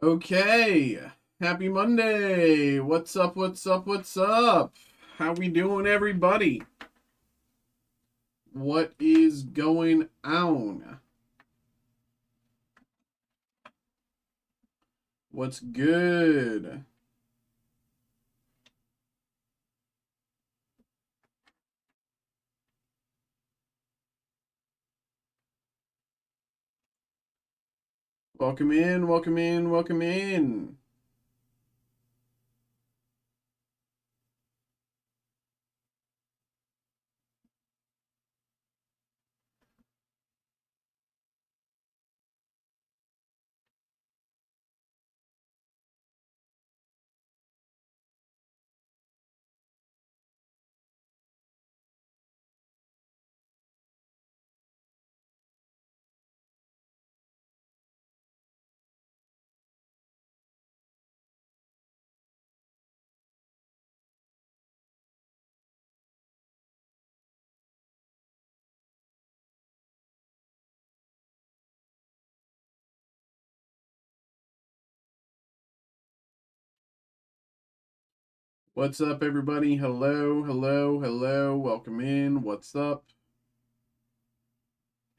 Okay, happy Monday. What's up? What's up? What's up? How we doing, everybody? What is going on? What's good? Welcome in, welcome in, welcome in. What's up, everybody? Hello, hello, hello. Welcome in. What's up?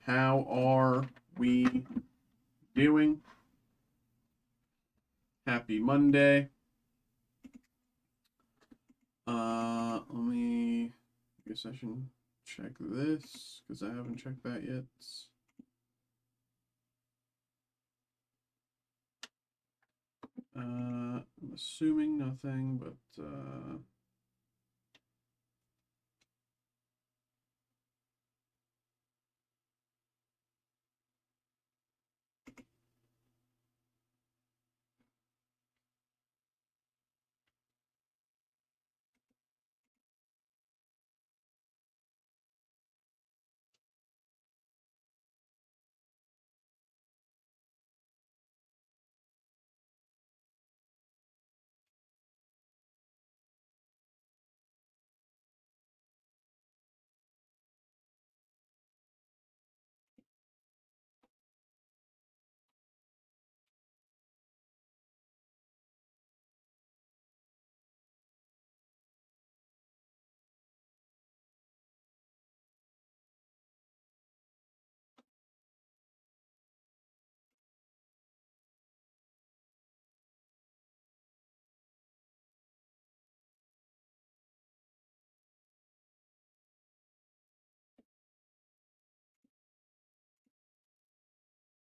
How are we doing? Happy Monday. I guess I should check this because I haven't checked that yet. I'm assuming nothing, but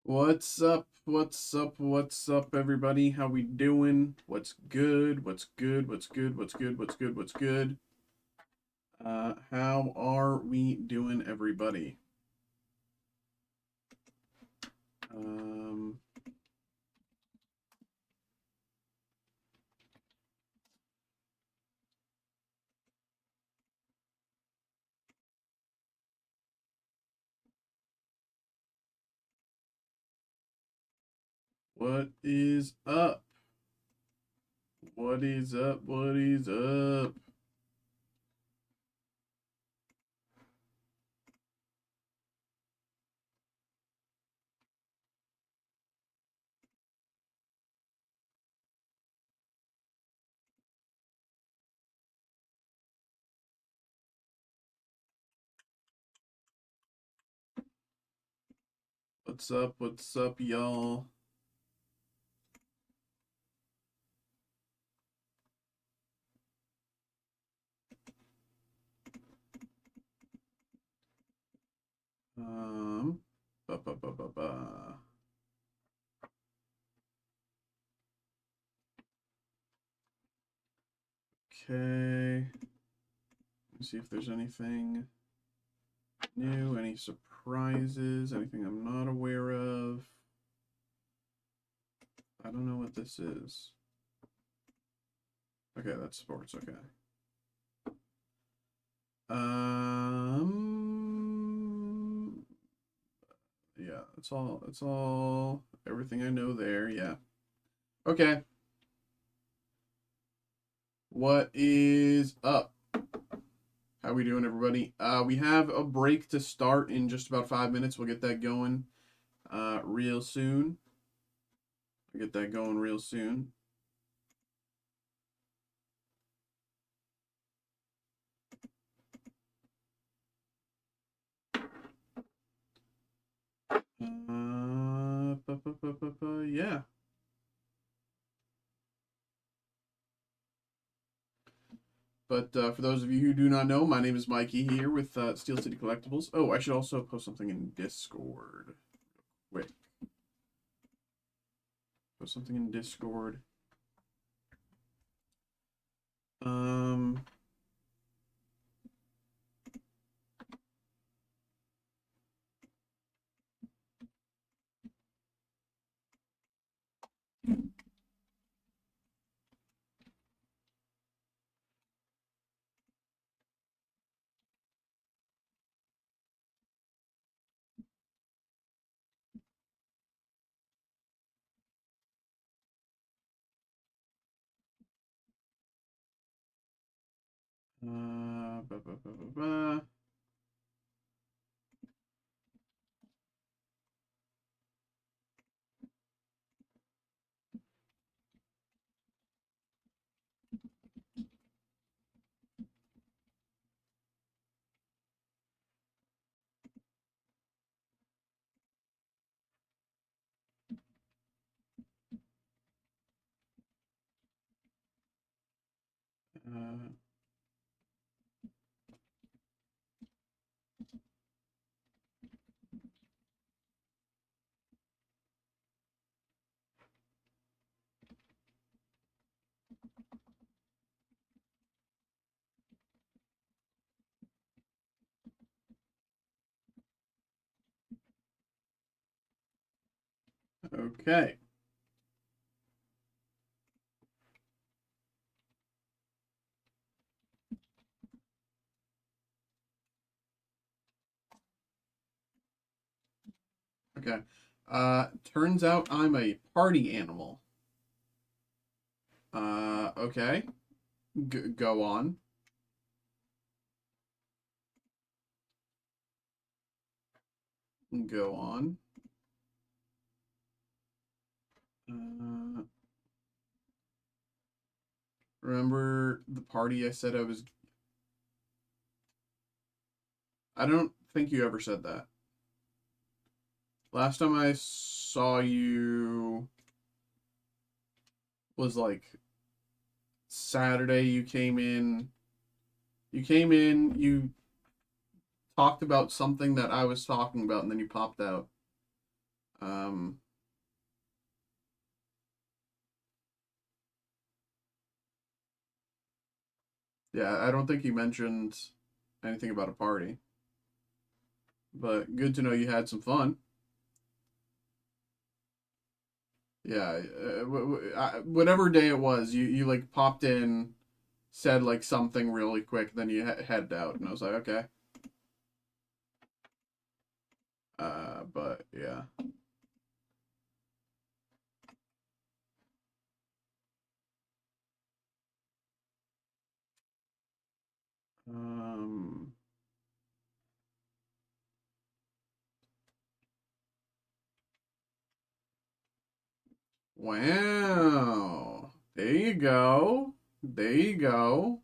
what's up? What's up? What's up, everybody? How we doing? What's good? What's good? What's good? What's good? What's good? What's good? How are we doing, everybody? Um, what is up? What is up? What is up? What's up? What's up, y'all? Ba ba ba ba ba. Okay. Let's see if there's anything new, any surprises, anything I'm not aware of. I don't know what this is. Okay, that's sports, okay. Yeah, that's all, everything I know there, yeah. Okay. What is up? How we doing, everybody? We have a break to start in just about 5 minutes. We'll get that going real soon. I'll get that going real soon. Yeah. But for those of you who do not know, my name is Mikey here with Steel City Collectibles. Oh, I should also post something in Discord. Wait. Post something in Discord. Um... Ba, ba, ba, ba, ba. Uh, okay. Okay. Turns out I'm a party animal. Okay. Go on. Go on. Uh, remember the party I said I was... I don't think you ever said that. Last time I saw you was like Saturday. You came in. You talked about something that I was talking about, and then you popped out. Um, yeah, I don't think you mentioned anything about a party, but good to know you had some fun. Yeah, whatever day it was, you like popped in, said like something really quick, then you headed out, and I was like, okay. But yeah. Um, wow. There you go. There you go.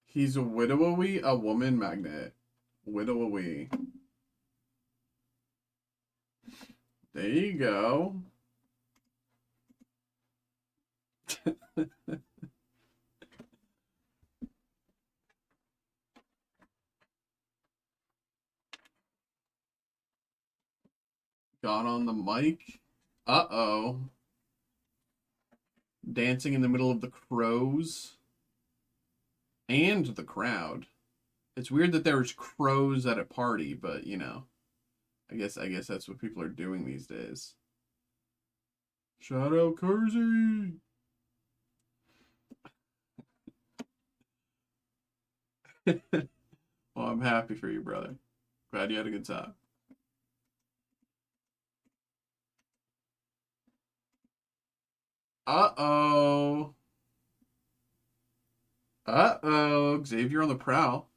He's a widowy, a woman magnet. Widowy. There you go. Got on the mic. Uh-oh. Dancing in the middle of the crows and the crowd. It's weird that there's crows at a party, but you know, I guess that's what people are doing these days. Shout out Kersey. Well, I'm happy for you, brother. Glad you had a good time. Uh-oh. Uh-oh. Xavier on the prowl.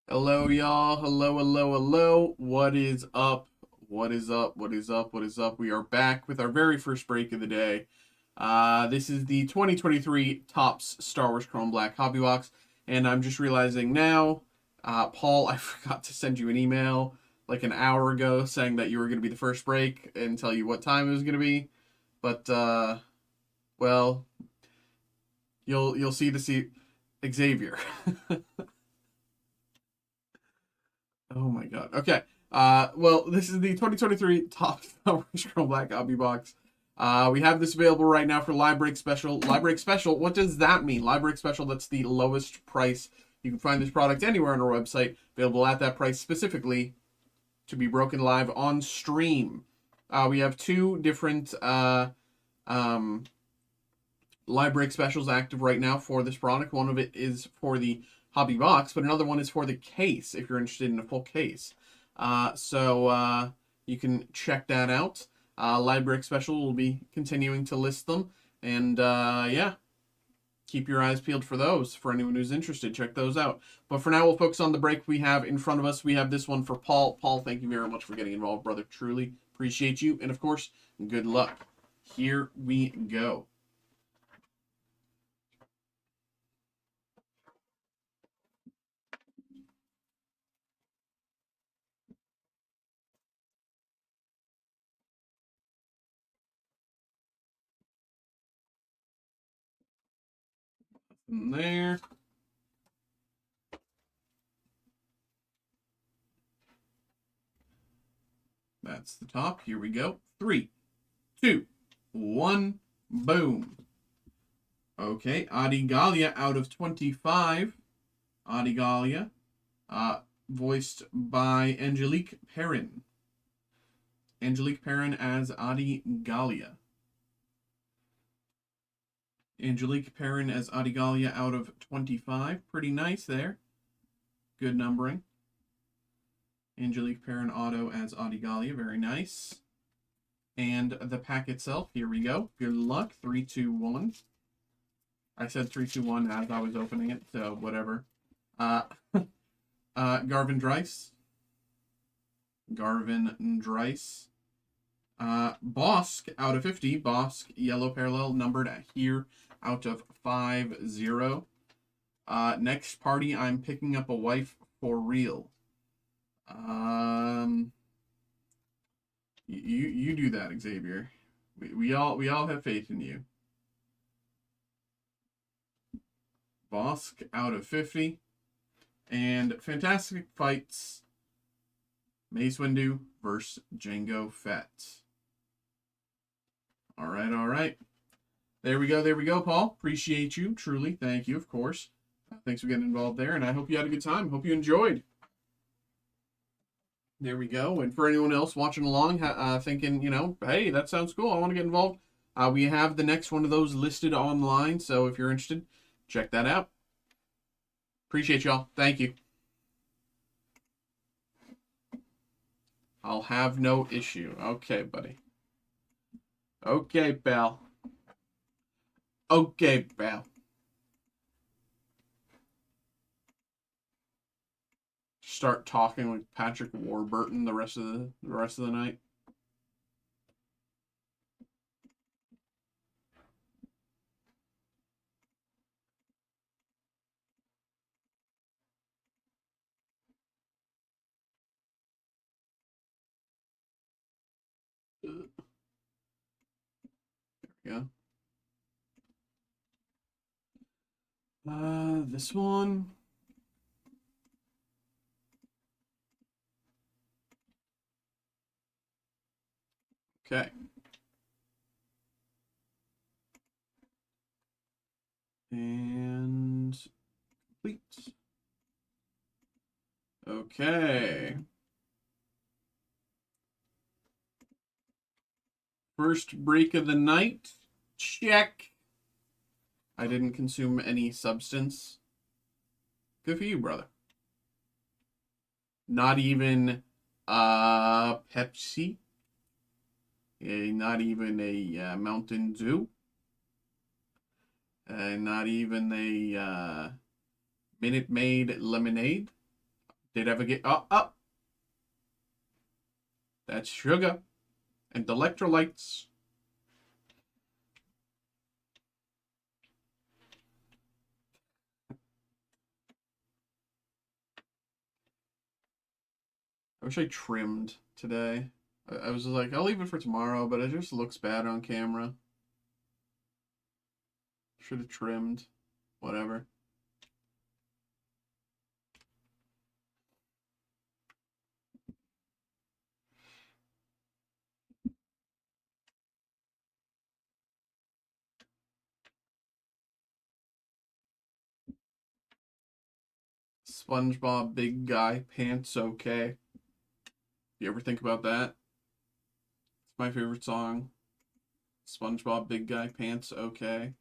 Hello, y'all. Hello, hello, hello. What is up? What is up? What is up? What is up? We are back with our very first break of the day. This is the 2023 Topps Star Wars Chrome Black Hobby Box, and I'm just realizing now, Paul, I forgot to send you an email like an hour ago saying that you were going to be the first break and tell you what time it was going to be. But well, you'll see Xavier. Oh my god. Okay. Well, this is the 2023 Top Star Wars Chrome Black Hobby Box. We have this available right now for Live Break Special. Live Break Special, what does that mean? Live Break Special, that's the lowest price. You can find this product anywhere on our website, available at that price specifically to be broken live on stream. We have two different um, Live Break Specials active right now for this product. One of it is for the hobby box, but another one is for the case if you're interested in a full case. So you can check that out. Live Break Special will be continuing to list them, and yeah, keep your eyes peeled for those. For anyone who's interested, check those out. But for now, we'll focus on the break we have in front of us. We have this one for Paul. Paul, thank you very much for getting involved, brother. Truly appreciate you, and of course, good luck. Here we go. There. That's the top. Here we go. 3, 2, 1, boom. Okay, Adigalia out of 25. Adigalia, voiced by Angelique Perrin. Angelique Perrin as Adigalia. Angelique Perrin as Adigalia out of 25. Pretty nice there. Good numbering. Angelique Perrin auto as Adigalia. Very nice. And the pack itself. Here we go. Good luck. 3, 2, 1. I said 3, 2, 1 as I was opening it, so whatever. Garvin Dryce. Bosk out of 50. Bosk yellow parallel numbered here out of 5-0. Next party, I'm picking up a wife for real. You do that, Xavier. We all have faith in you. Bosk out of 50. And Fantastic Fights, Mace Windu versus Jango Fett. All right. There we go, Paul. Appreciate you, truly. Thank you, of course. Thanks for getting involved there, and I hope you had a good time. Hope you enjoyed. There we go. And for anyone else watching along, thinking, hey, that sounds cool, I want to get involved, we have the next one of those listed online, so if you're interested, check that out. Appreciate y'all. Thank you. I'll have no issue. Okay, buddy. Okay, pal. Okay, pal. Start talking like Patrick Warburton the rest of the night. There we go. This one. Okay. And complete. Okay. First break of the night. Check. I didn't consume any substance. Good for you, brother. Not even Pepsi. Not even a Mountain Dew. Not even a Minute Maid lemonade. Did ever get up? That's sugar and electrolytes. I wish I trimmed today. I was like, I'll leave it for tomorrow, but it just looks bad on camera. Should have trimmed. Whatever. SpongeBob Big Guy Pants Okay. You ever think about that? It's my favorite song. SpongeBob Big Guy Pants Okay.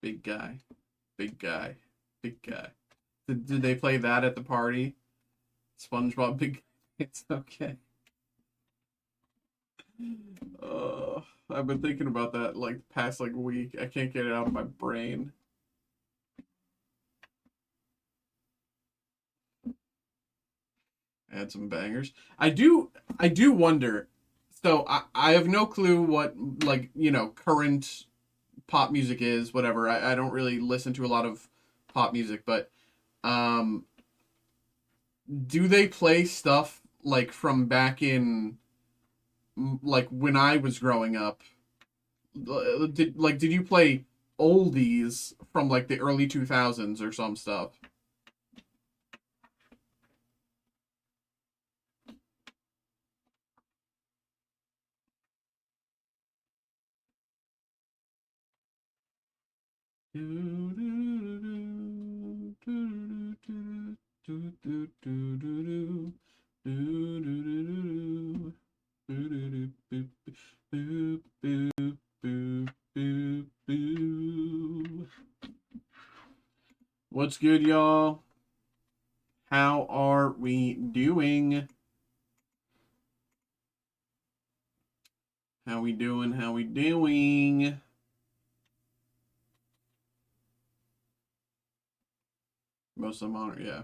Big guy. Big guy. Big guy. Did they play that at the party? SpongeBob Big Guy Pants Okay. I've been thinking about that like past like week. I can't get it out of my brain. Add some bangers. I do wonder. So I have no clue what like, current pop music is, whatever. I don't really listen to a lot of pop music, but um do they play stuff like from back in like when I was growing up? Did you play oldies from like the early 2000s or some stuff? What's good, y'all? How are we doing? How we doing? How we doing? Most of them are, yeah.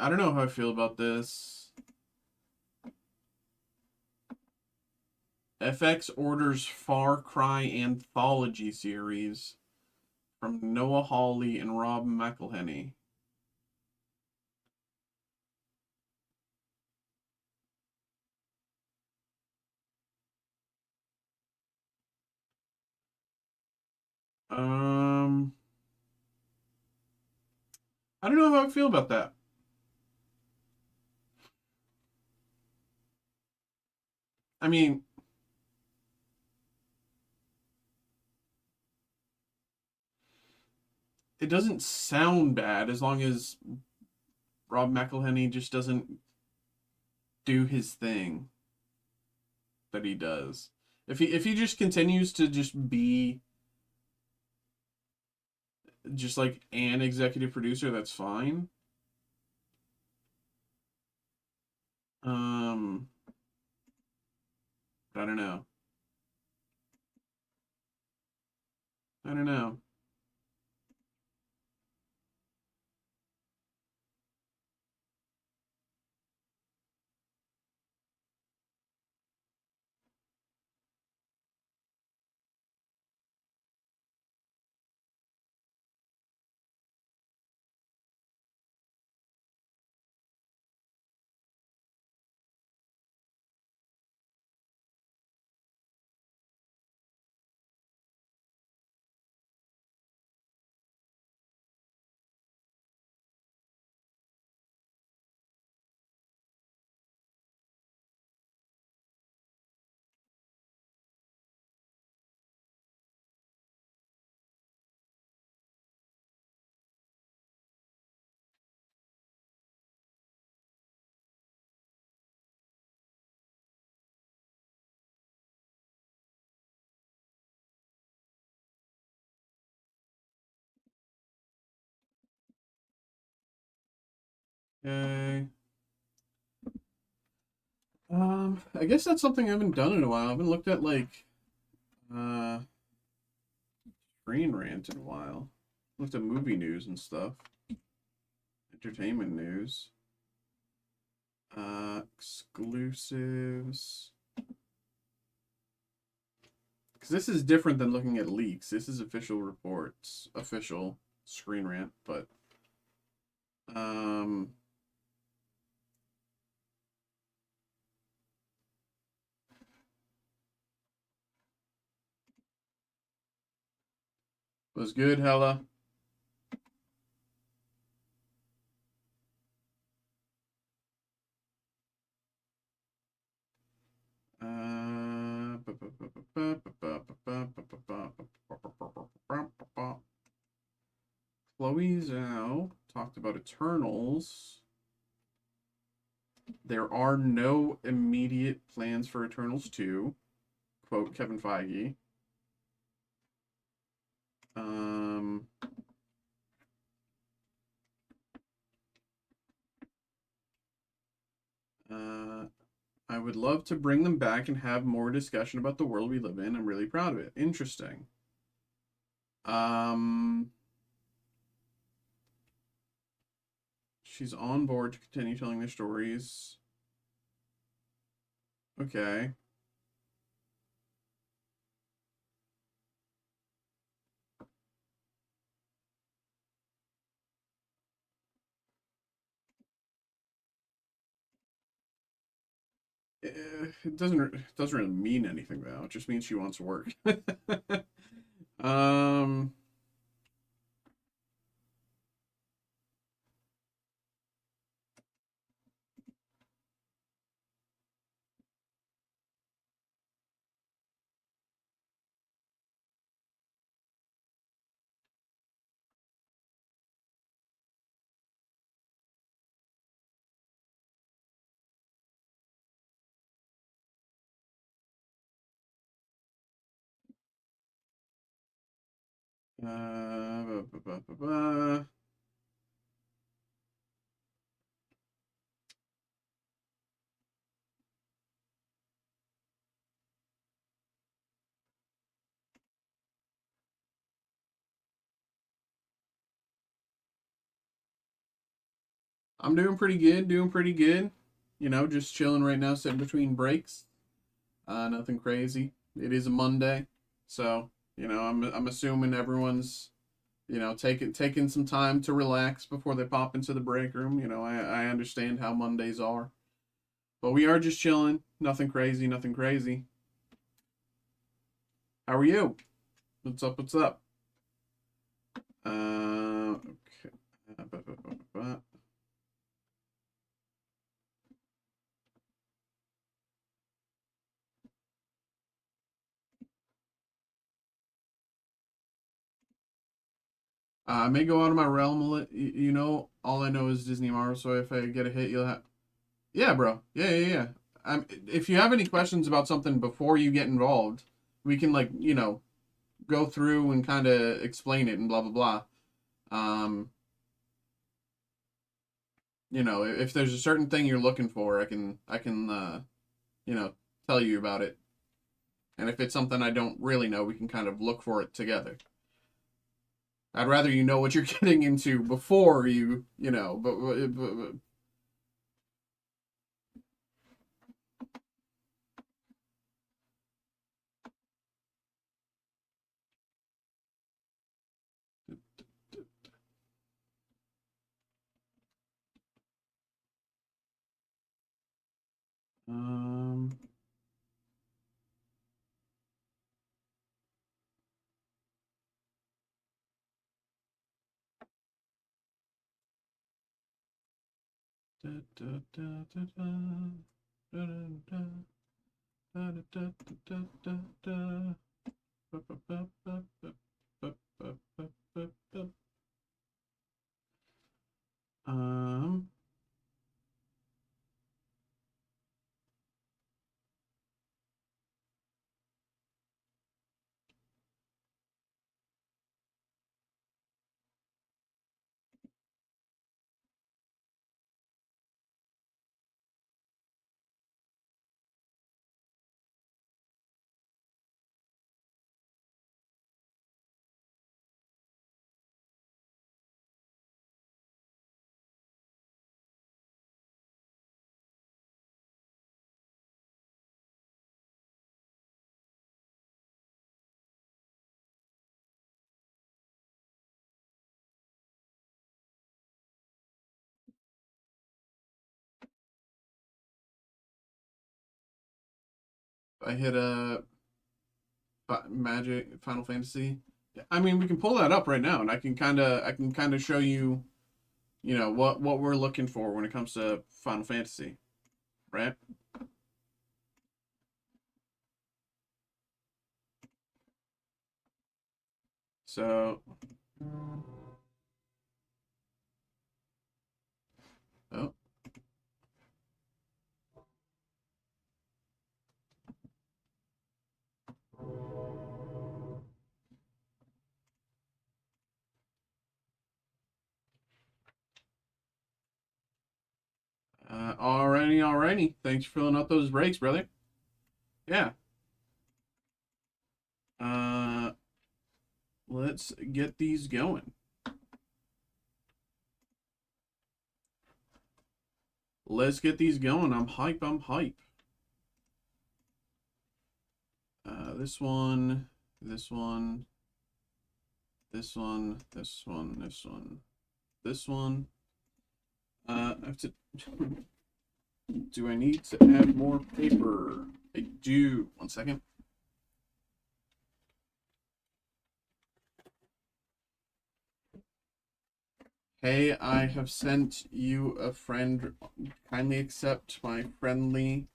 I don't know how I feel about this. FX orders Far Cry anthology series from Noah Hawley and Rob McElhenney. Um, I don't know how I feel about that. I mean, it doesn't sound bad as long as Rob McElhenney just doesn't do his thing that he does. If he just continues to just be just like an executive producer, that's fine. Um, I don't know. I don't know. Okay. I guess that's something I haven't done in a while. I haven't looked at like Screen Rant in a while. Looked at movie news and stuff, entertainment news, exclusives. Because this is different than looking at leaks. This is official reports, official Screen Rant, but um, was good, Hella. Chloe Zhao talked about Eternals. There are no immediate plans for Eternals 2, quote Kevin Feige. Um, I would love to bring them back and have more discussion about the world we live in. I'm really proud of it. Interesting. Um, she's on board to continue telling their stories. Okay. It doesn't really mean anything though. It just means she wants to work. um, ba, ba, ba, ba. I'm doing pretty good. Doing pretty good. You know, just chilling right now, sitting between breaks. Nothing crazy. It is a Monday, so I'm assuming everyone's taking some time to relax before they pop into the break room. I understand how Mondays are, but we are just chilling. Nothing crazy. Nothing crazy. How are you? What's up? What's up? Okay. I may go out of my realm. All I know is Disney Marvel. So if I get a hit, you'll have. Yeah, bro. Yeah, yeah, yeah. If you have any questions about something before you get involved, we can go through and kind of explain it and blah blah blah. Um, if there's a certain thing you're looking for, I can you know tell you about it. And if it's something I don't really know, we can kind of look for it together. I'd rather you know what you're getting into before but um. Da, da, da, da, da, da, da, da, da, da, da, da, da. Ba, ba, ba, ba, ba, ba, ba, ba, ba, ba. Um, I hit a Magic Final Fantasy. I mean, we can pull that up right now, and I can kind of show you, what we're looking for when it comes to Final Fantasy, right? So, oh, alrighty. Thanks for filling out those breaks, brother. Yeah. Uh, let's get these going. Let's get these going. I'm hype. I'm hype. This one, this one, this one, this one, this one, this one. I have to. Do I need to add more paper? I do. 1 second. Hey, I have sent you a friend. Kindly accept my friendly.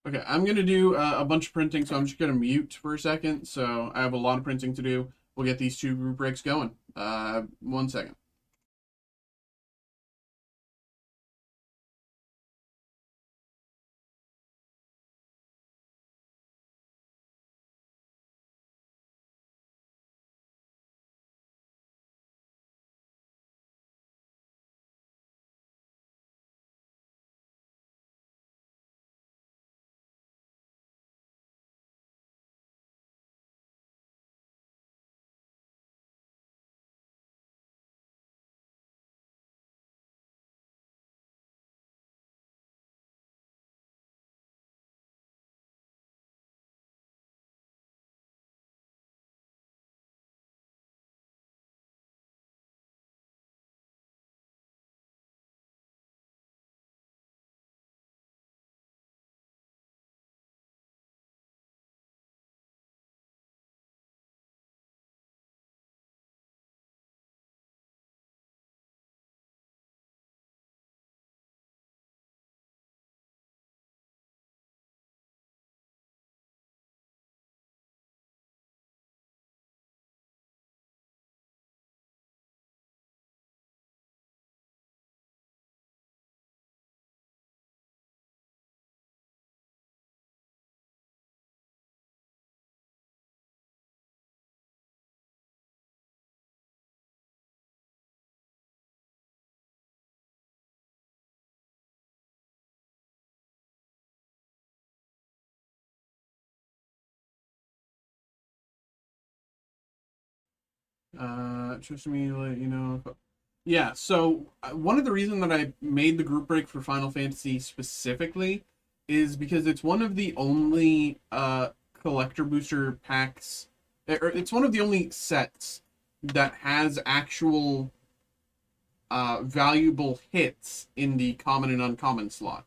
Okay, I'm gonna do a bunch of printing, so I'm just gonna mute for a second. So I have a lot of printing to do. We'll get these 2 group breaks going. 1 second. Trust me, let you know. Yeah, so one of the reasons that I made the group break for Final Fantasy specifically is because it's one of the only collector booster packs, or it's one of the only sets that has actual valuable hits in the common and uncommon slot.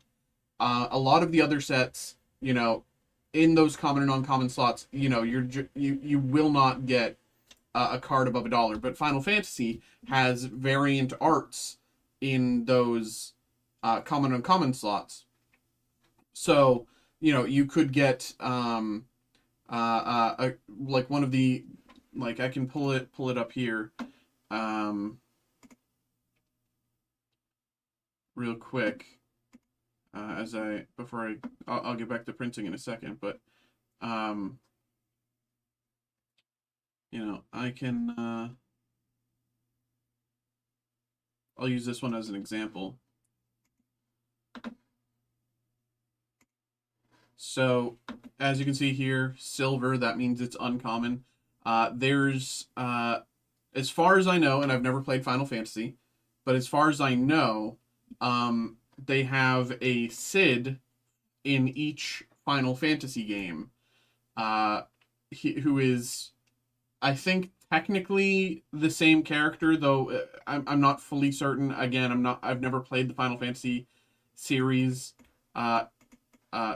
A lot of the other sets, in those common and uncommon slots, you will not get a card above $1. But Final Fantasy has variant arts in those common and uncommon slots. So, you could get like one of the, like, I can pull it up here real quick, I'll get back to printing in a second, but I can I'll use this one as an example. So, as you can see here, silver, that means it's uncommon. There's, as far as I know, and I've never played Final Fantasy, but as far as I know, they have a Cid in each Final Fantasy game, who is I think technically the same character, though I'm not fully certain. Again, I've never played the Final Fantasy series, uh,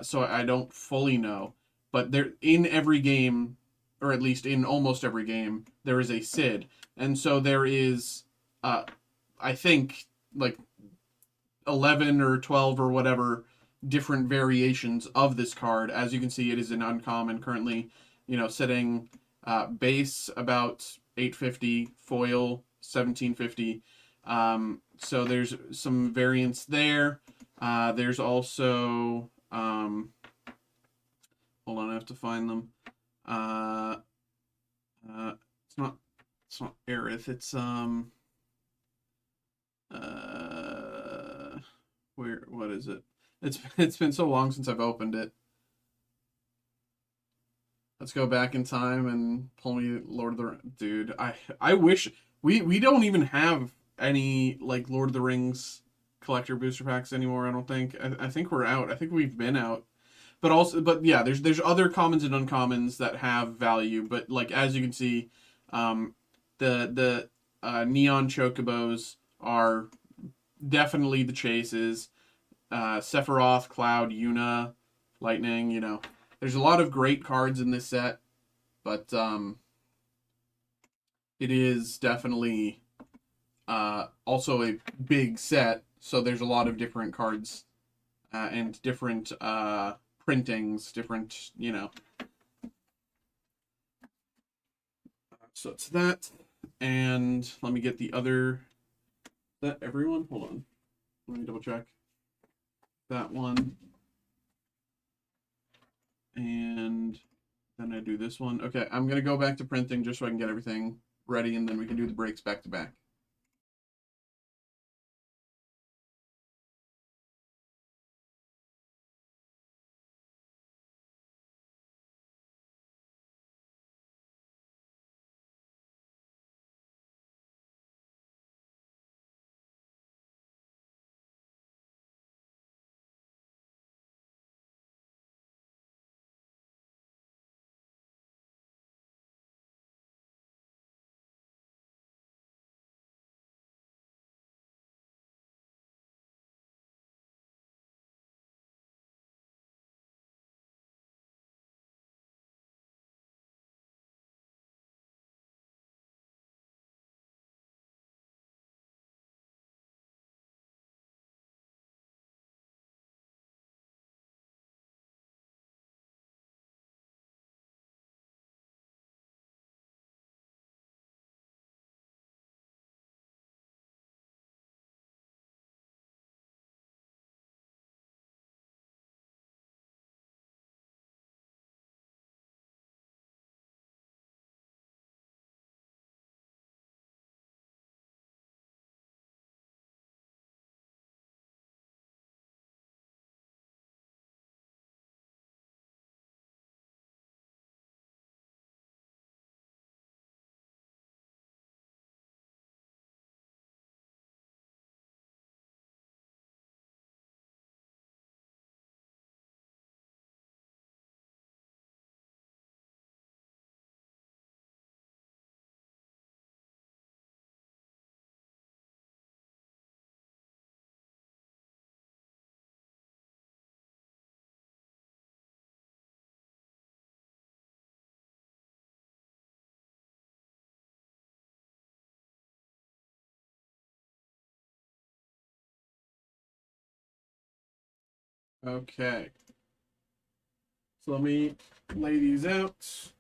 so I don't fully know. But there, in every game, or at least in almost every game, there is a Cid, and so there is, uh, I think, like 11 or 12 or whatever different variations of this card. As you can see, it is an uncommon currently, sitting base about 850, foil 1750. So there's some variants there. There's also, hold on, I have to find them. Uh, it's not, Aerith. It's uh, what is it? It's been so long since I've opened it. Let's go back in time and pull me Lord of the Dude. I wish we don't even have any like Lord of the Rings collector booster packs anymore. I don't think. I think we're out. I think we've been out. But yeah, there's other commons and uncommons that have value. But like as you can see, um, the neon chocobos are definitely the chases. Sephiroth, Cloud, Yuna, Lightning. There's a lot of great cards in this set, but it is definitely also a big set. So there's a lot of different cards and different printings, different. So it's that, and let me get the other. That everyone? Hold on. Let me double check. That one. And then I do this one. Okay, I'm going to go back to printing just so I can get everything ready, and then we can do the breaks back to back. Okay. So let me lay these out.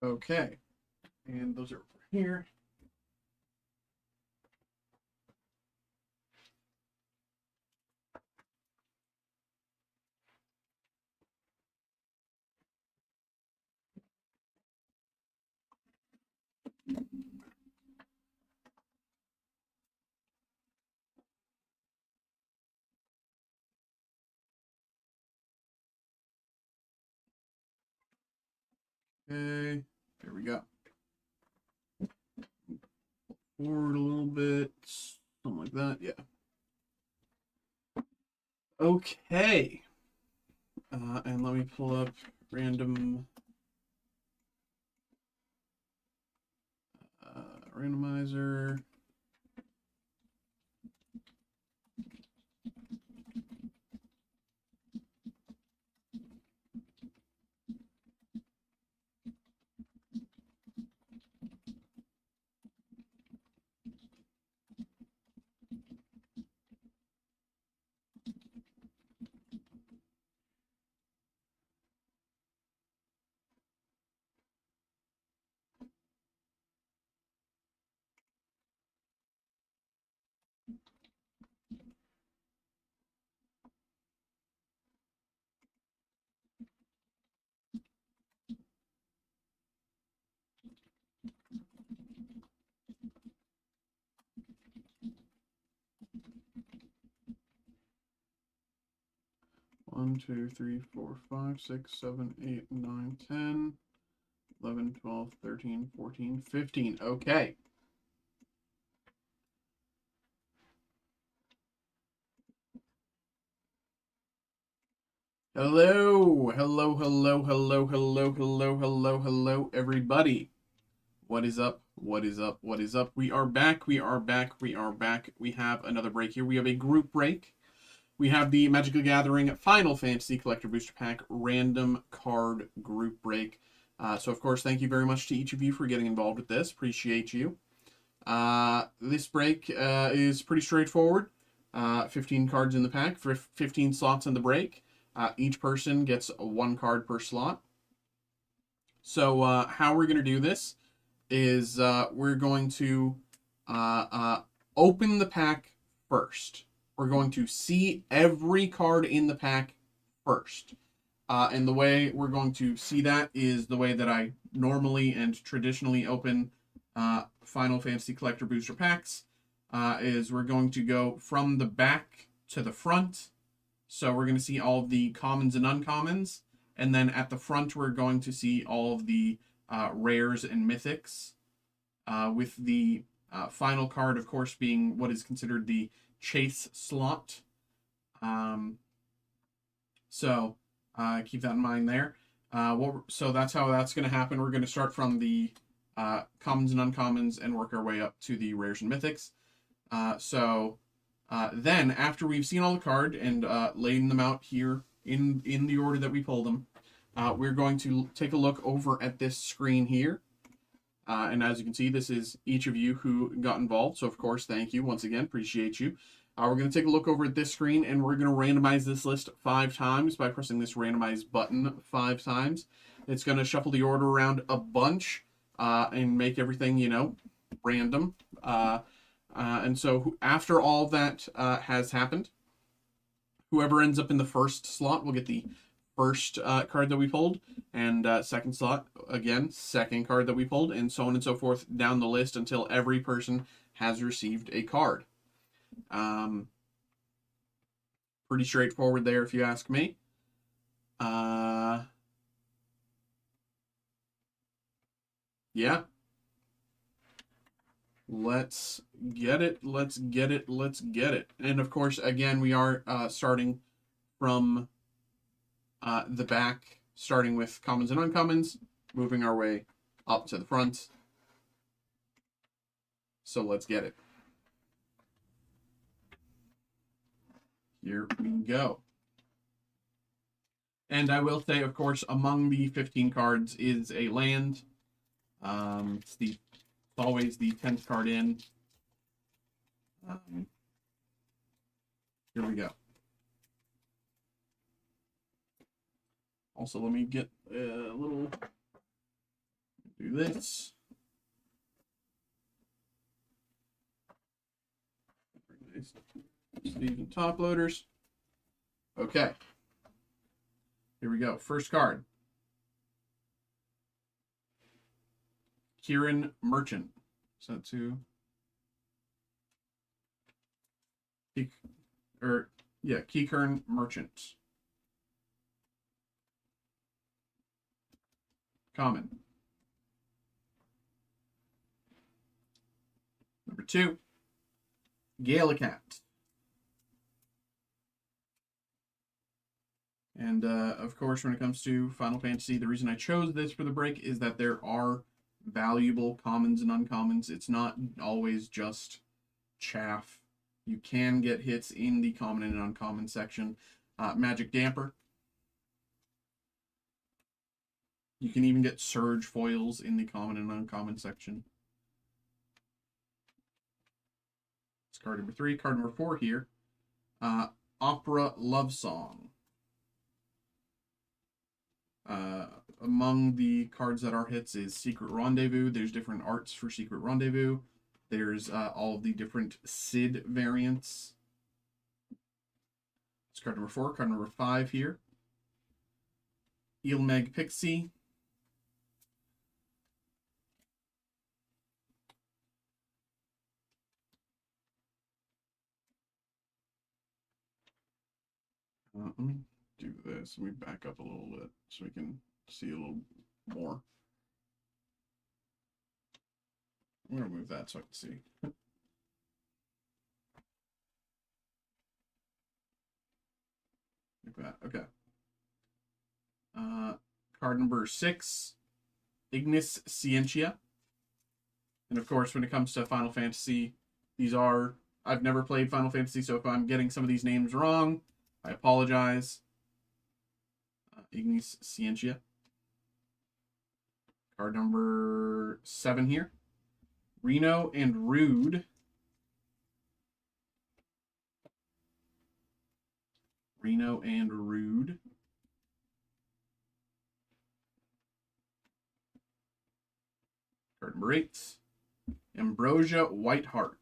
Okay. And those are over here. Okay, there we go. Forward a little bit, something like that. Yeah. Okay. And let me pull up random randomizer. One, 2, 3, 4, 5, 6, 7, 8, 9, 10, 11, 12, 13, 14, 15. Okay. Hello, hello, hello, hello, hello, hello, hello, hello, everybody. What is up? What is up? What is up? We are back. We are back. We are back. We have another break here. We have a group break. We have the Magic the Gathering Final Fantasy Collector Booster Pack random card group break. So, of course, thank you very much to each of you for getting involved with this. Appreciate you. This break is pretty straightforward. 15 cards in the pack, 15 slots in the break. Each person gets one card per slot. So how we're going to do this is we're going to open the pack first. We're going to see every card in the pack first. And the way we're going to see that is the way that I normally and traditionally open Final Fantasy Collector Booster Packs, is we're going to go from the back to the front. So we're going to see all of the commons and uncommons. And then at the front, we're going to see all of the rares and mythics. With the final card, of course, being what is considered the chase slot. So keep that in mind there. So that's how that's going to happen. We're going to start from the commons and uncommons and work our way up to the rares and mythics. Then, after we've seen all the card and laid them out here in the order that we pulled them, we're going to take a look over at this screen here. And as you can see, this is each of you who got involved. So, of course, thank you once again. Appreciate you. We're going to take a look over at this screen, and we're going to randomize this list 5 times by pressing this randomize button 5 times. It's going to shuffle the order around a bunch and make everything, random. And so after all that has happened, whoever ends up in the first slot will get the first card that we pulled, and second slot, again, second card that we pulled, and so on and so forth down the list until every person has received a card. Pretty straightforward there, if you ask me. Yeah. Let's get it. Let's get it. Let's get it. And of course, again, we are starting from the back, starting with commons and uncommons, moving our way up to the front. So let's get it. Here we go. And I will say, of course, among the 15 cards is a land. It's always the 10th card in. Here we go. Also, let me get a little... Do this. Nice. Even top loaders. Okay. Here we go. First card. Kieran Merchant. Is that two? Kieran Merchant. Common. Number 2. Gallicat. And, of course, when it comes to Final Fantasy, the reason I chose this for the break is that there are valuable commons and uncommons. It's not always just chaff. You can get hits in the common and uncommon section. Magic Damper. You can even get Surge foils in the common and uncommon section. It's card number 3. Card number 4 here. Opera Love Song. Among the cards that are hits is Secret Rendezvous. There's different arts for Secret Rendezvous. There's all of the different Sid variants. It's card number 4. Card number 5 here. Eelmeg Pixie. Let me do this. Let me back up a little bit so we can see a little more. I'm going to move that so I can see. Like that. Okay. Card number 6, Ignis Scientia. And of course, when it comes to Final Fantasy, these are... I've never played Final Fantasy, so if I'm getting some of these names wrong, I apologize. Ignis Scientia. Card number 7 here. Reno and Rude. Reno and Rude. Card number 8. Ambrosia Whiteheart.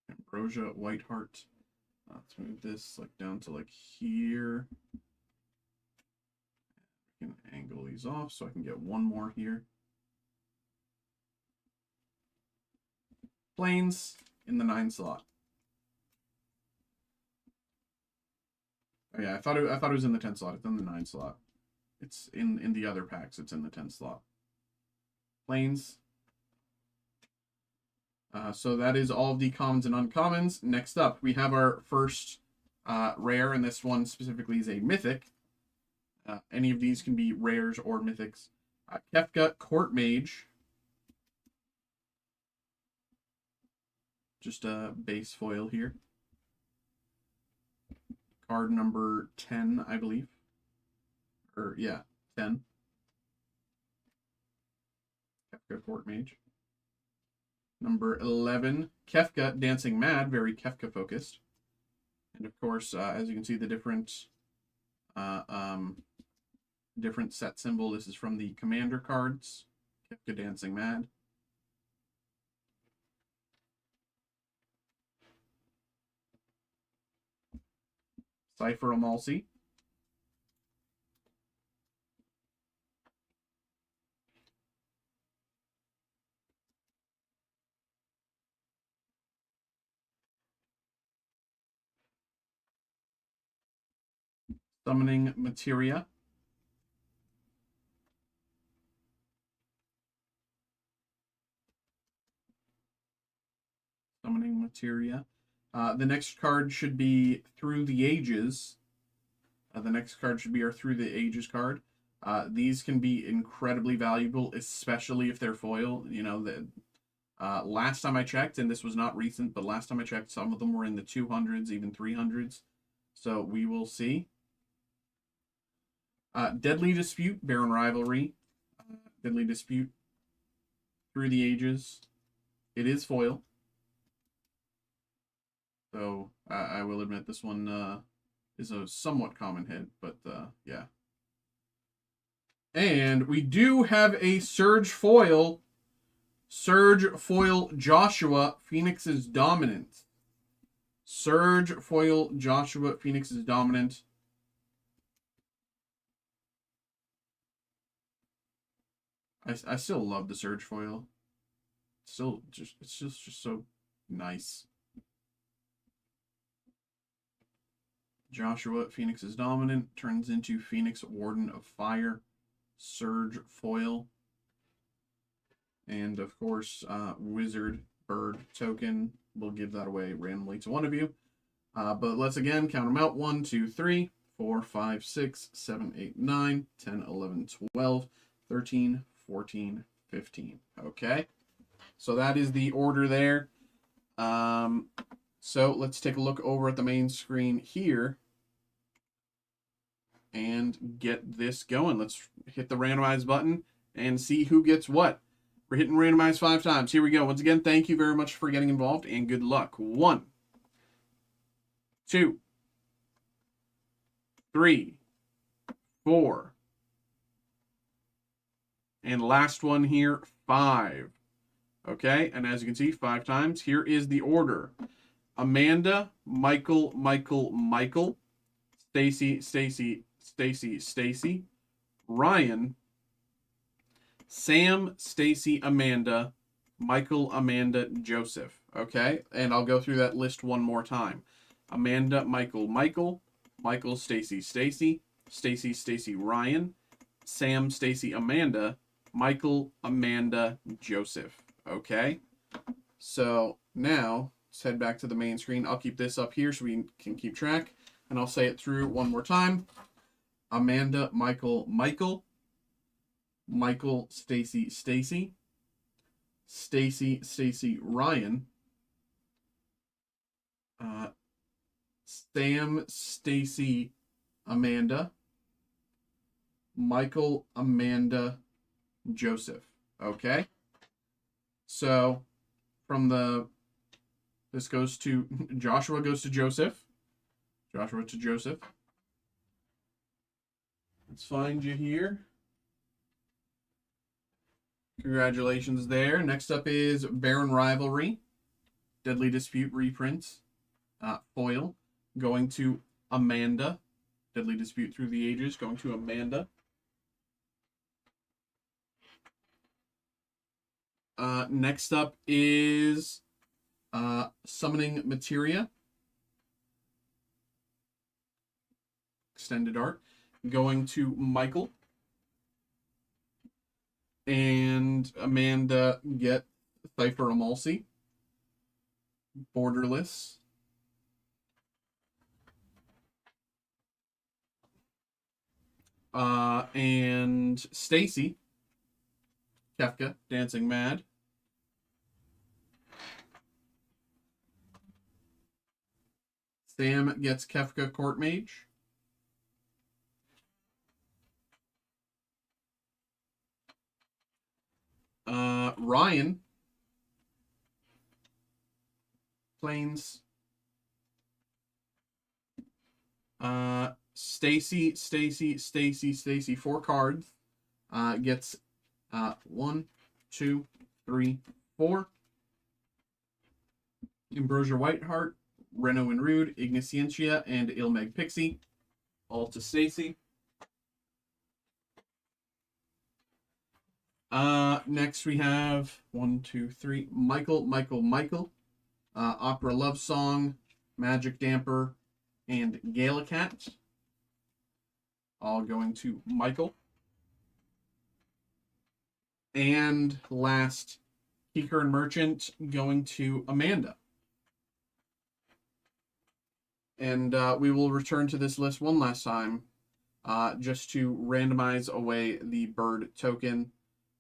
Ambrosia Whiteheart. Let's move this like down to like here. I can angle these off so I can get one more here. Planes in the 9 slot. Oh yeah, I thought it was in the 10 slot. It's in the 9 slot. It's in the other packs. It's in the 10 slot. Planes. So that is all of the commons and uncommons. Next up, we have our first rare, and this one specifically is a mythic. Any of these can be rares or mythics. Kefka Court Mage. Just a base foil here. Card number 10, I believe. Or, yeah, 10. Kefka Court Mage. Number 11, Kefka Dancing Mad, very Kefka focused. And of course, as you can see, the different set symbol. This is from the commander cards. Kefka Dancing Mad. Cypher Amalsi. Summoning Materia. Summoning Materia. The next card should be Through the Ages. The next card should be our Through the Ages card. These can be incredibly valuable, especially if they're foil. You know, last time I checked, and this was not recent, but last time I checked, some of them were in the 200s, even 300s. So we will see. Deadly Dispute, Baron Rivalry. Deadly Dispute, Through the Ages. It is foil. So I will admit this one is a somewhat common hit, but yeah. And we do have a Surge Foil. Surge Foil Joshua, Phoenix's Dominant. Surge Foil Joshua, Phoenix's Dominant. I still love the Surge Foil. Still, it's just so nice. Joshua, Phoenix's Dominant, turns into Phoenix Warden of Fire. Surge Foil. And, of course, Wizard Bird Token. We'll give that away randomly to one of you. But let's again count them out. 1, 2, 3, 4, 5, 6, 7, 8, 9, 10, 11, 12, 13, 14, 15. Okay. So that is the order there. So let's take a look over at the main screen here and get this going. Let's hit the randomize button and see who gets what. We're hitting randomize 5 times. Here we go. Once again, thank you very much for getting involved and good luck. 1, 2, 3, 4, and last one here, 5. Okay, and as you can see, 5 times. Here is the order. Amanda, Michael, Stacy, Ryan, Sam, Stacy, Amanda, Michael, Amanda, Joseph. Okay, and I'll go through that list one more time. Amanda, Michael, Stacy, Ryan, Sam, Stacy, Amanda, Michael, Amanda, Joseph. Okay, so now let's head back to the main screen. I'll keep this up here so we can keep track, and I'll say it through one more time. Amanda, Michael, Stacy, Ryan, Sam, Stacy, Amanda, Michael, Amanda, Joseph. Okay? So, this goes to, Joshua goes to Joseph. Let's find you here. Congratulations there. Next up is Baron Rivalry. Deadly Dispute reprints. Foil. Going to Amanda. Deadly Dispute Through the Ages. Going to Amanda. Next up is Summoning Materia. Extended art. Going to Michael. And Amanda get Cypher Emulsi. Borderless. And Stacy. Kefka, Dancing Mad. Sam gets Kefka, Court Mage. Ryan. Plains. Stacy, 4 cards. Gets 1, 2, 3, 4. Ambrosia Whiteheart, Reno and Rude, Igniscientia, and Ilmeg Pixie. All to Stacy. Next we have 1, 2, 3. Michael. Opera Love Song, Magic Damper, and Galacat. All going to Michael. And last, Keeker and Merchant going to Amanda. And we will return to this list one last time, just to randomize away the bird token.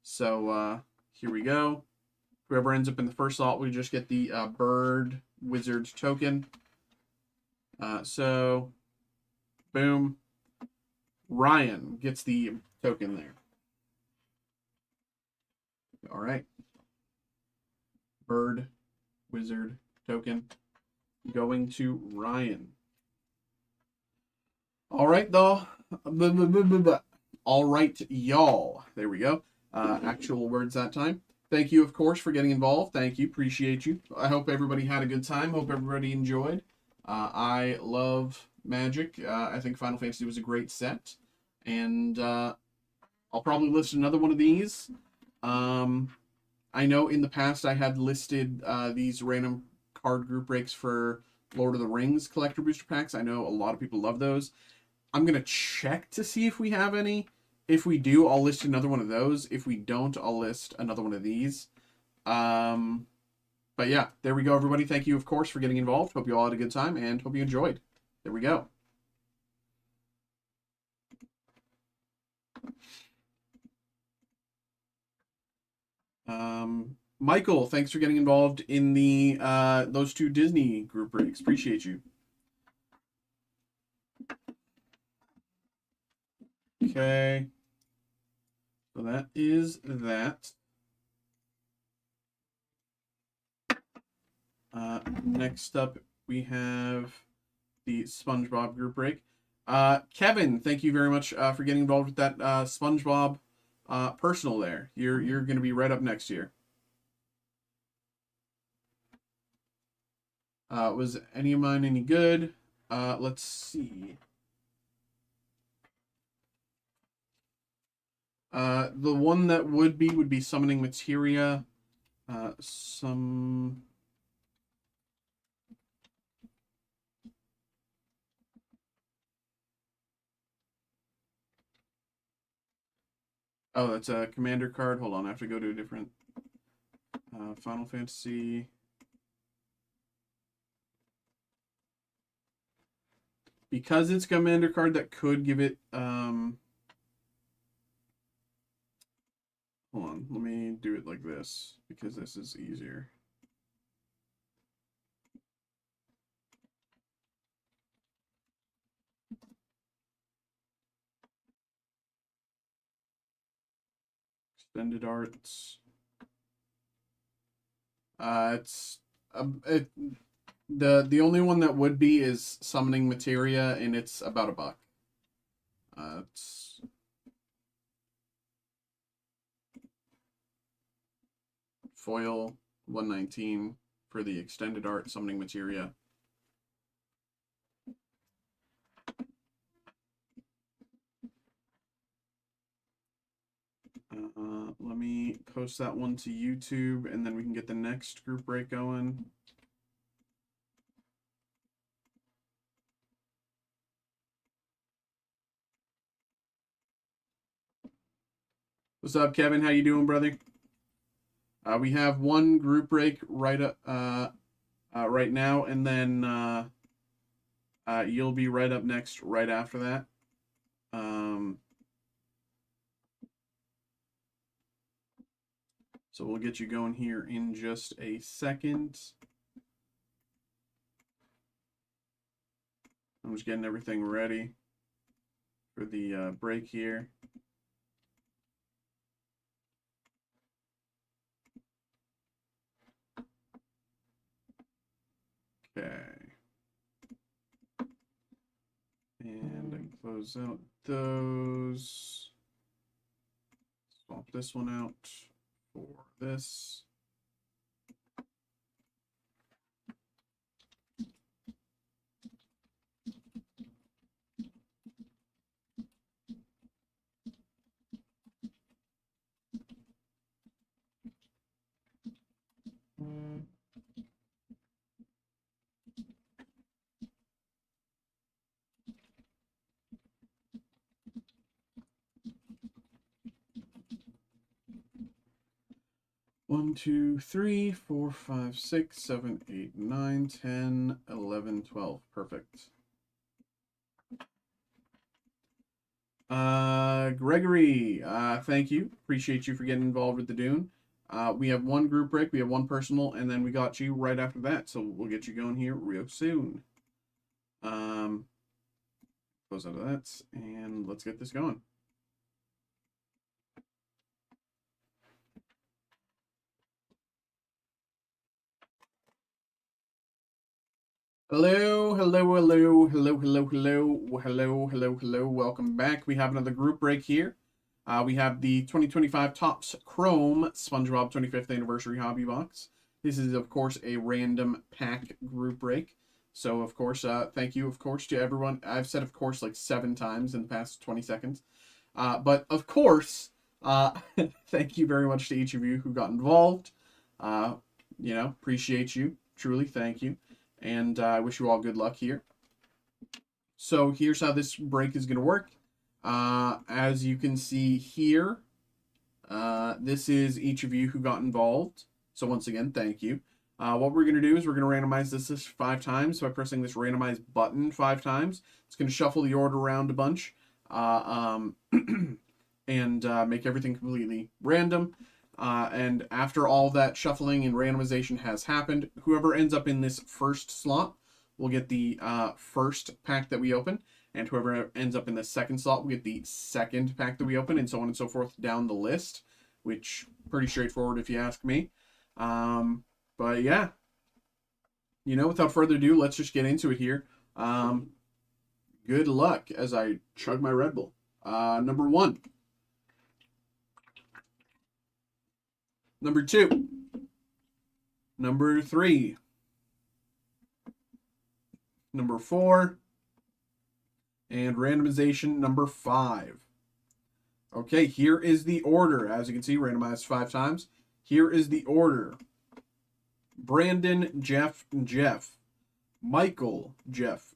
So here we go. Whoever ends up in the first slot, we just get the bird wizard token. So, boom. Ryan gets the token there. All right. Bird wizard token going to Ryan. All right, though. All right, y'all. There we go. Actual words that time. Thank you, of course, for getting involved. Thank you. Appreciate you. I hope everybody had a good time. Hope everybody enjoyed. I love Magic. I think Final Fantasy was a great set. And I'll probably list another one of these. I know in the past I had listed these random card group breaks for Lord of the Rings collector booster packs. I know a lot of people love those. I'm going to check to see if we have any. If we do, I'll list another one of those. If we don't, I'll list another one of these. But yeah, there we go, everybody. Thank you, of course, for getting involved. Hope you all had a good time and hope you enjoyed. There we go. Michael, thanks for getting involved in the those two Disney group breaks. Appreciate you. Okay. So that is that. Next up, we have the SpongeBob group break. Kevin, thank you very much for getting involved with that SpongeBob personal there. You're going to be right up next year. Was any of mine any good? Let's see. The one that would be Summoning Materia. Some... Oh, that's a commander card. Hold on, I have to go to a different Final Fantasy. Because it's a commander card that could give it hold on, let me do it like this because this is easier. Extended arts. It's the only one that would be is Summoning Materia, and it's about $1. It's foil 119 for the extended art Summoning Materia. Let me post that one to YouTube, and then we can get the next group break going. What's up, Kevin? How you doing, brother? We have one group break right now, and then you'll be right up next right after that. So we'll get you going here in just a second. I'm just getting everything ready for the break here. Okay. And I can close out those. Swap this one out for this. One, 2, 3, 4, 5, 6, 7, 8, 9, 10, 11, 12. Perfect. Gregory, thank you. Appreciate you for getting involved with the Dune. We have one group break, we have one personal, and then we got you right after that. So we'll get you going here real soon. Close out of that, and let's get this going. Hello. hello. Welcome back. We have another group break here. We have the 2025 Topps Chrome SpongeBob 25th Anniversary Hobby Box. This is, of course, a random pack group break. So, of course, thank you, of course, to everyone. I've said, of course, like 7 times in the past 20 seconds. But, of course, thank you very much to each of you who got involved. You know, appreciate you. Truly, thank you. And I wish you all good luck here. So here's how this break is going to work. As you can see here, this is each of you who got involved. So once again, thank you. What we're going to do is we're going to randomize this 5 times by pressing this randomize button 5 times. It's going to shuffle the order around a bunch and make everything completely random. And after all that shuffling and randomization has happened, whoever ends up in this first slot will get the first pack that we open, and whoever ends up in the second slot will get the second pack that we open, and so on and so forth down the list, which pretty straightforward if you ask me. But yeah, you know, without further ado, let's just get into it here. Good luck as I chug my Red Bull. Number 1. Number 2. Number 3. Number 4. And randomization number 5. Okay, here is the order. As you can see, randomized 5 times. Here is the order. Brandon, Jeff, Michael, Jeff,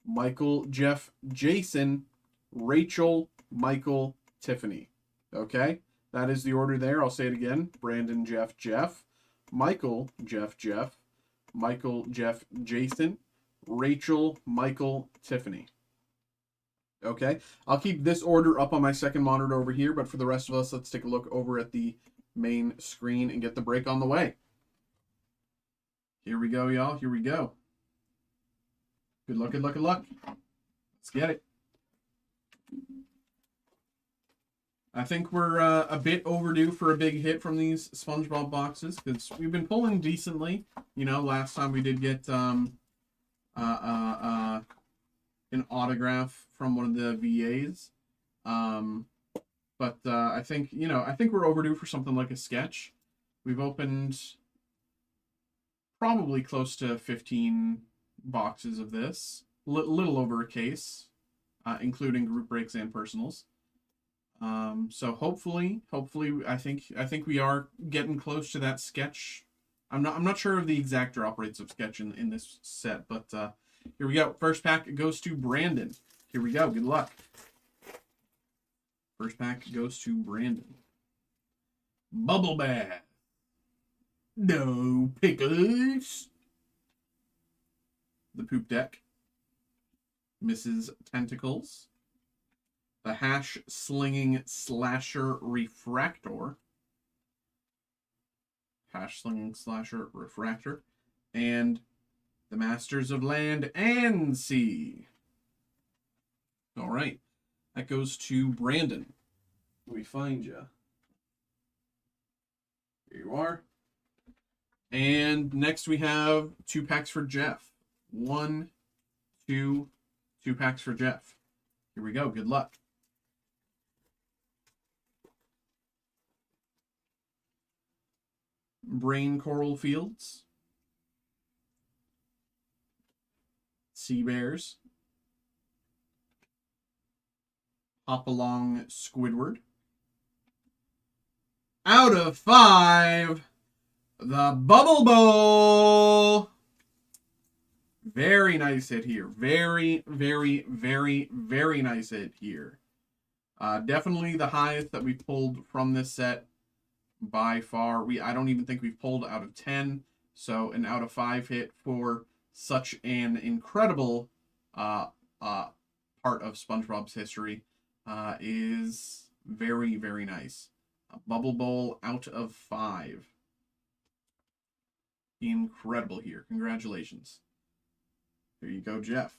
Michael, Jeff, Jason, Rachel, Michael, Tiffany. Okay? That is the order there. I'll say it again. Brandon, Jeff, Michael, Jeff, Michael, Jeff, Jason, Rachel, Michael, Tiffany. Okay? I'll keep this order up on my second monitor over here, but for the rest of us, let's take a look over at the main screen and get the break on the way. Here we go, y'all. Here we go. Good luck, good luck, good luck. Let's get it. I think we're a bit overdue for a big hit from these SpongeBob boxes because we've been pulling decently. You know, last time we did get an autograph from one of the VAs. But I think, you know, I think we're overdue for something like a sketch. We've opened probably close to 15 boxes of this, little over a case, including group breaks and personals. So hopefully, I think we are getting close to that sketch. I'm not sure of the exact drop rates of sketch in this set, but here we go. First pack goes to Brandon. Here we go. Good luck. First pack goes to Brandon. Bubble Bath. No pickles. The Poop Deck. Mrs. Tentacles. The Hash Slinging Slasher Refractor. Hash Slinging Slasher Refractor. And the Masters of Land and Sea. All right. That goes to Brandon. Let me find you. Here you are. And next we have 2 packs for Jeff. 1, 2 packs for Jeff. Here we go. Good luck. Brain Coral Fields. Sea Bears. Hopalong Squidward. Out of 5, the Bubble Bowl. Very nice hit here. Very, very, very, very nice hit here. Definitely the highest that we pulled from this set by far. I don't even think we've pulled out of 10. So an out of 5 hit for such an incredible part of SpongeBob's history is very, very nice. A Bubble Bowl out of 5. Incredible here. Congratulations. There you go, Jeff.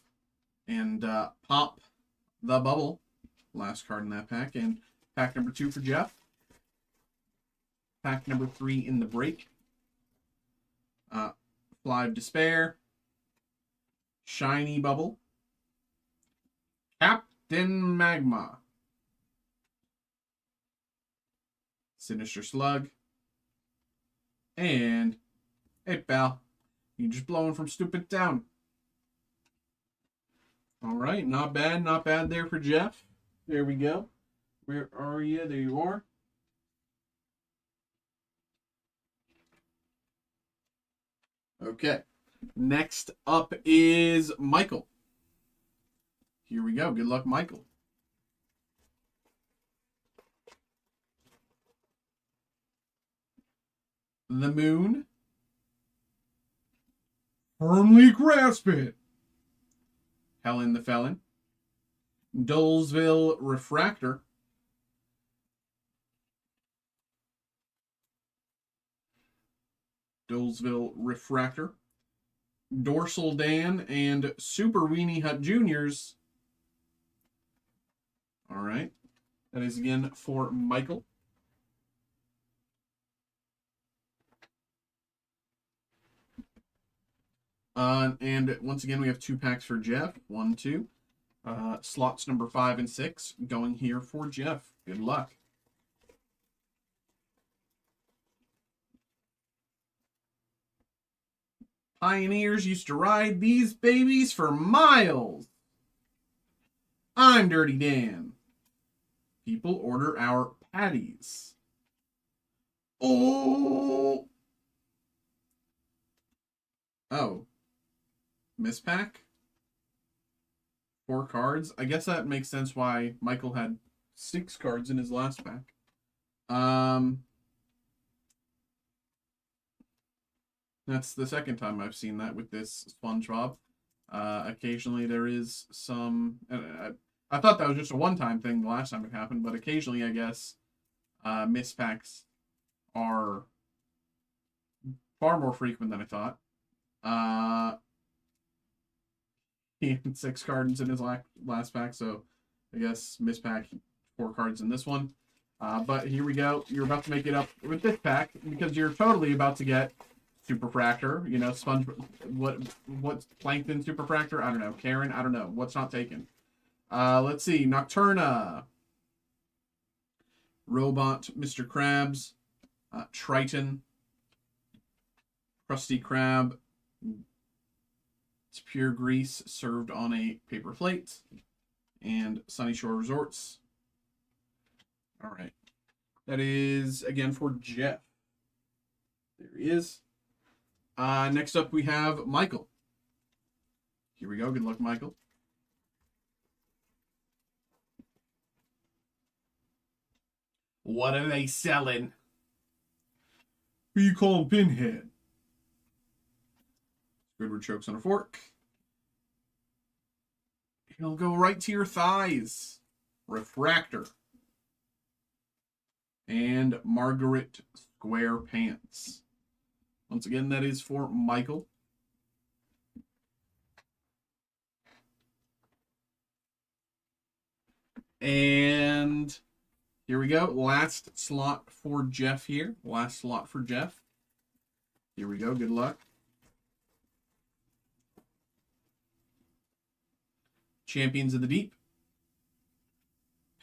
And pop the bubble. Last card in that pack. And pack number 2 for Jeff. Pack number 3 in the break. Fly of Despair. Shiny Bubble, Captain Magma, Sinister Slug, and hey pal, you just blowing from stupid town. All right, not bad there for Jeff. There we go. Where are you? There you are. Okay. Next up is Michael. Here we go. Good luck, Michael. The Moon. Firmly grasp it. Helen the Felon. Dolesville Refractor. Dolesville Refractor. Dorsal Dan and Super Weenie Hut Juniors. All right. That is again for Michael. And once again, we have 2 packs for Jeff. 1, 2. Slots number 5 and 6 going here for Jeff. Good luck. Pioneers used to ride these babies for miles. I'm Dirty Dan. People order our patties. Oh! Oh. Mispack? 4 cards. I guess that makes sense why Michael had 6 cards in his last pack. That's the second time I've seen that with this SpongeBob. Occasionally there is some... I thought that was just a one-time thing the last time it happened, but occasionally, I guess, mispacks are far more frequent than I thought. He had 6 cards in his last pack, so I guess mispack 4 cards in this one. But here we go. You're about to make it up with this pack because you're totally about to get Superfractor. You know, Sponge. What's Plankton Superfractor? I don't know. Karen? I don't know. What's not taken? Let's see. Nocturna. Robot Mr. Krabs. Triton. Krusty Krab. It's pure grease served on a paper plate. And Sunny Shore Resorts. All right. That is, again, for Jeff. There he is. Next up, we have Michael. Here we go. Good luck, Michael. What are they selling? Who you call Pinhead? Squidward chokes on a fork. He'll go right to your thighs. Refractor. And Margaret Square Pants. Once again, that is for Michael. And here we go. Last slot for Jeff here. Last slot for Jeff. Here we go. Good luck. Champions of the Deep.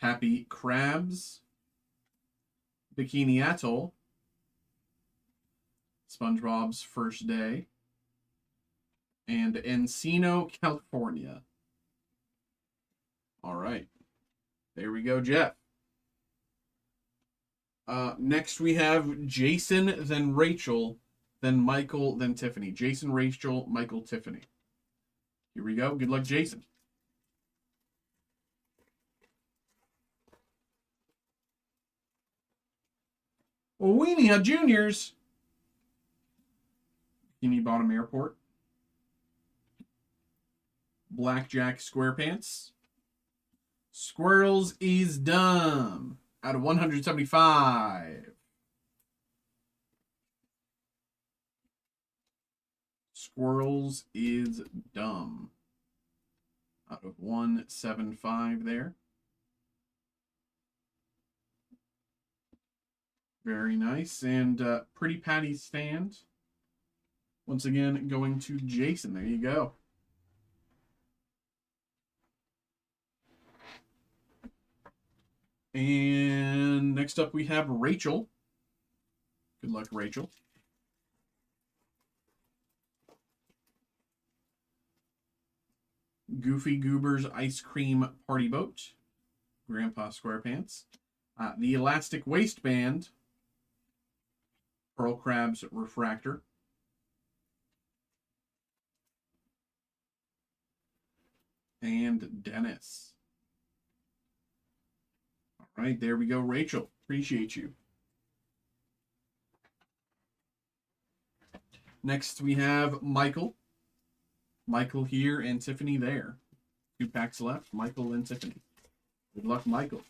Happy Crabs. Bikini Atoll. SpongeBob's First Day. And Encino, California. All right. There we go, Jeff. Next we have Jason, then Rachel, then Michael, then Tiffany. Jason, Rachel, Michael, Tiffany. Here we go. Good luck, Jason. Weenie Hut Juniors. Bikini Bottom Airport. Blackjack SquarePants. Squirrels is dumb. Out of 175. Squirrels is dumb. Out of 175 there. Very nice. And Pretty Patty Stand. Once again, going to Jason. There you go. And next up we have Rachel. Good luck, Rachel. Goofy Goober's Ice Cream Party Boat. Grandpa SquarePants. The Elastic Waistband. Pearl Crab's Refractor. And Dennis. All right, there we go, Rachel. Appreciate you. Next, we have Michael. Michael here and Tiffany there. 2 packs left. Michael and Tiffany. Good luck, Michael.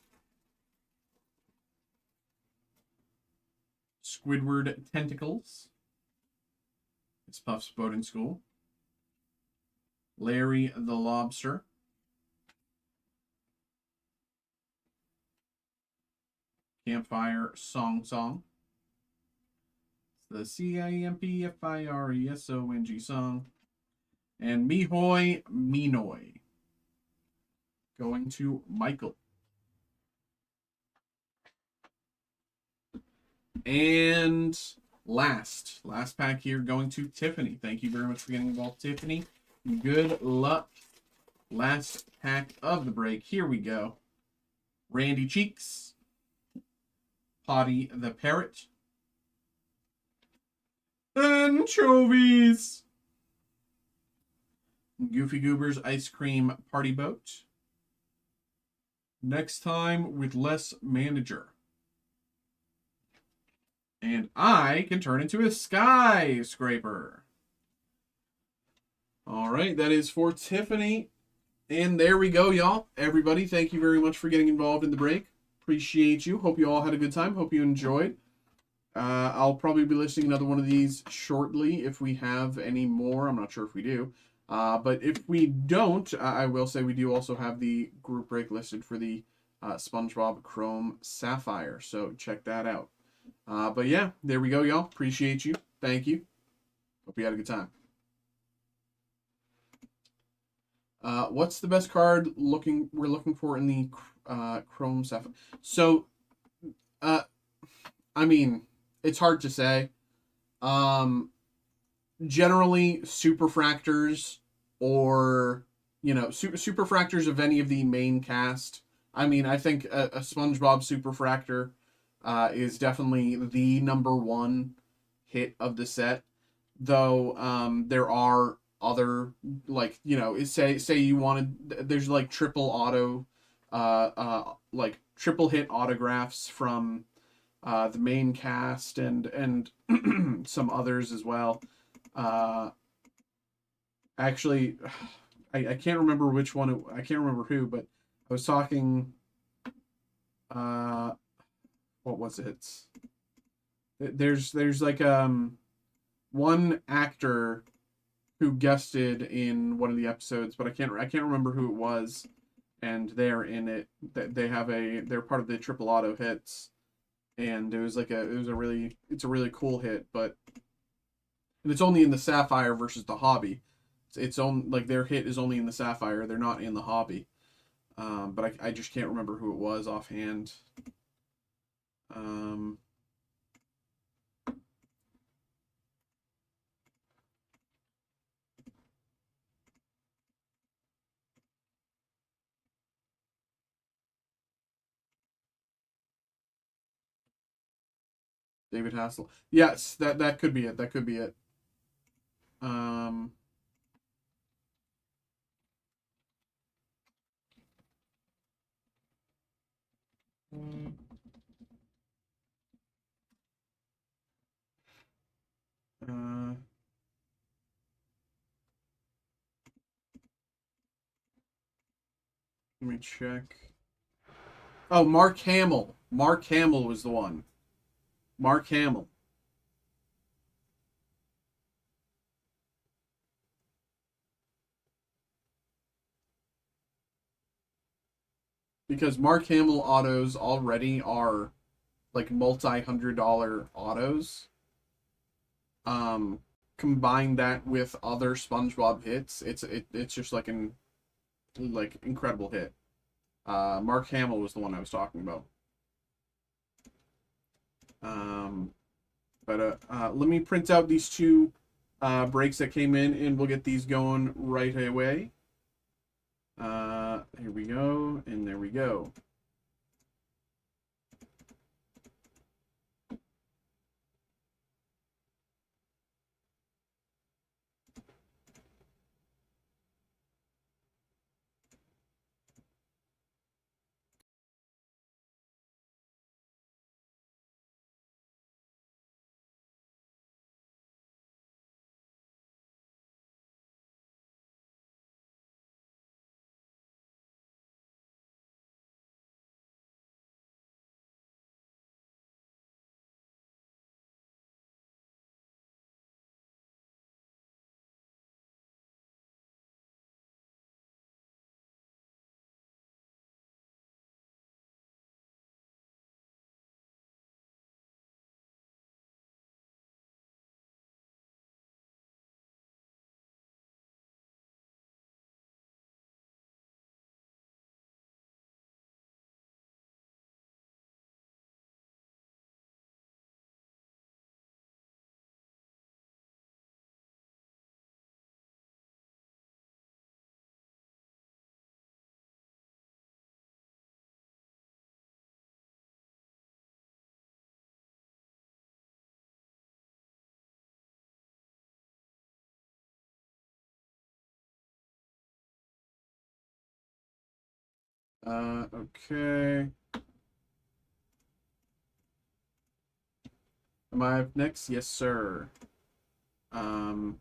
Squidward Tentacles. It's Puff's Boating School. Larry the Lobster. Campfire Song. The CIMPFIRESONG song. And Mihoy Minoy. Going to Michael. And last pack here going to Tiffany. Thank you very much for getting involved, Tiffany. Good luck. Last pack of the break. Here we go. Randy Cheeks. Potty the Parrot. Anchovies. Goofy Goober's Ice Cream Party Boat. Next time with less manager. And I can turn into a skyscraper. All right, that is for Tiffany. And there we go, y'all. Everybody, thank you very much for getting involved in the break. Appreciate you. Hope you all had a good time. Hope you enjoyed. I'll probably be listing another one of these shortly if we have any more. I'm not sure if we do. But if we don't, I will say we do also have the group break listed for the SpongeBob Chrome Sapphire. So check that out. But yeah, there we go, y'all. Appreciate you. Thank you. Hope you had a good time. What's the best card we're looking for in the Chrome Sapphire? So, I mean, it's hard to say. Generally, Superfractors or, Superfractors of any of the main cast. I mean, I think a SpongeBob Superfractor is definitely the #1 hit of the set. Though there are other, say you wanted, there's like triple auto, triple hit autographs from the main cast and some others as well. Actually, I can't remember which one. I can't remember who, but I was talking. What was it? There's like one actor who guested in one of the episodes, but I can't remember who it was. And they're in it. They're part of the triple auto hits, and it's a really cool hit, but it's only in the Sapphire versus the Hobby. It's their hit is only in the Sapphire. They're not in the Hobby. But I just can't remember who it was offhand. David Hassel. Yes, that could be it. That could be it. Let me check. Oh, Mark Hamill. Mark Hamill was the one. Mark Hamill. Because Mark Hamill autos already are like multi-$100 autos. Combine that with other SpongeBob hits, it's just like an incredible hit. Mark Hamill was the one I was talking about. Let me print out these two breaks that came in, and we'll get these going right away. Here we go, and there we go. Okay. Am I up next? Yes, sir. Um,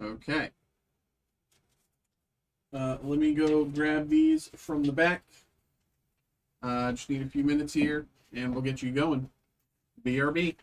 okay. Let me go grab these from the back. Just need a few minutes here, and we'll get you going. BRB.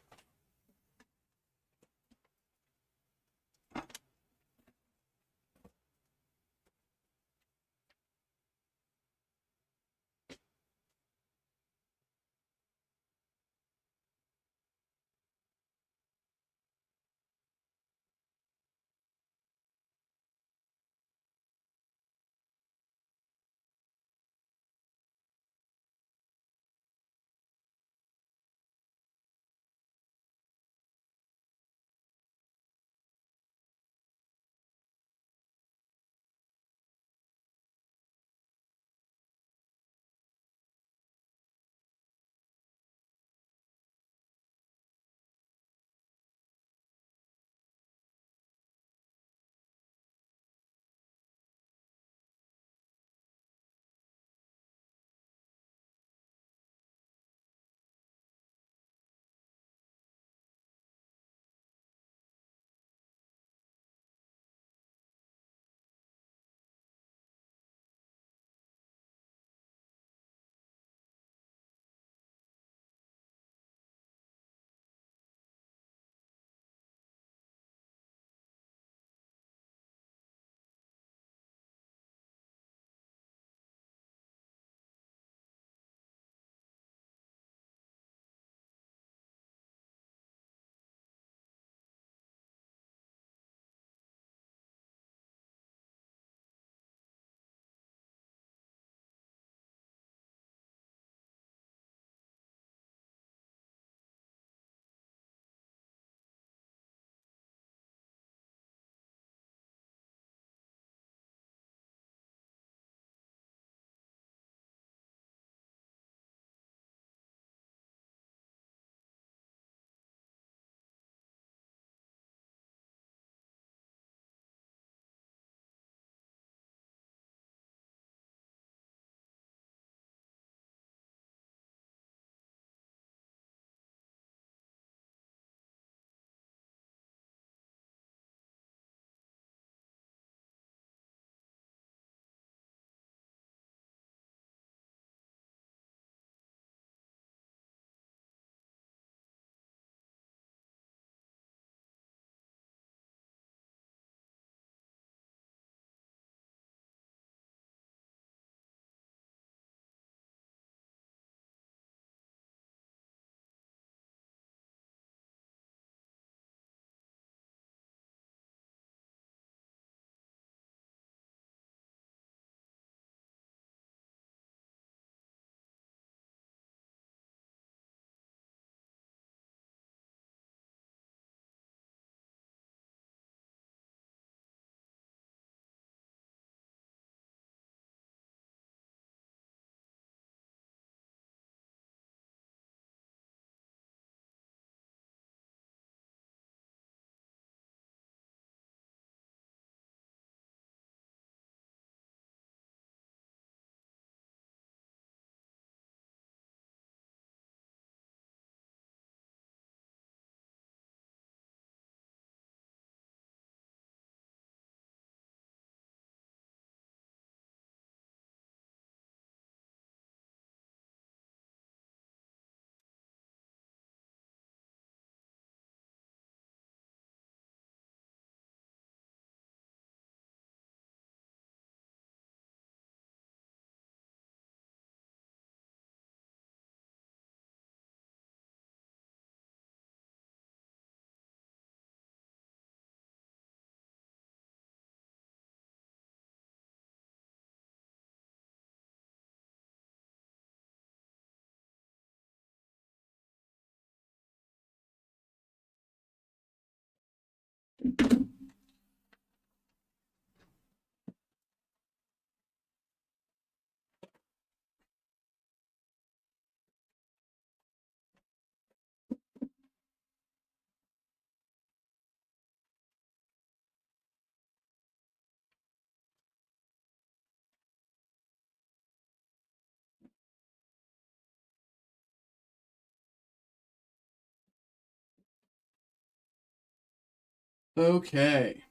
Okay.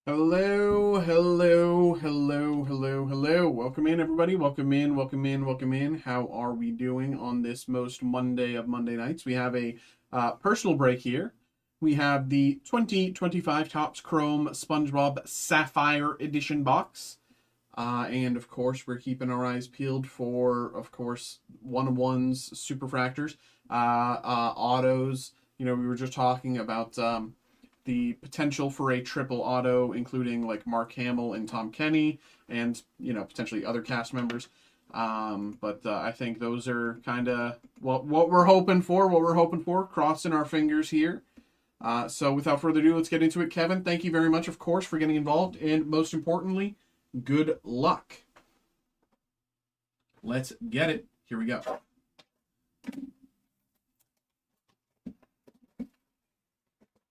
Hello, hello, hello, hello, hello. Welcome in, everybody. Welcome in, welcome in, welcome in. How are we doing on this most Monday of Monday nights? We have a personal break here. We have the 2025 Topps Chrome SpongeBob Sapphire Edition box. And of course, we're keeping our eyes peeled for, of course, one-of-ones, superfractors, autos. You know, we were just talking about the potential for a triple auto, including like Mark Hamill and Tom Kenny, and you know, potentially other cast members. But I think those are kind of what we're hoping for. What we're hoping for. Crossing our fingers here. So without further ado, let's get into it. Kevin, thank you very much, of course, for getting involved, and most importantly, good luck. Let's get it. Here we go.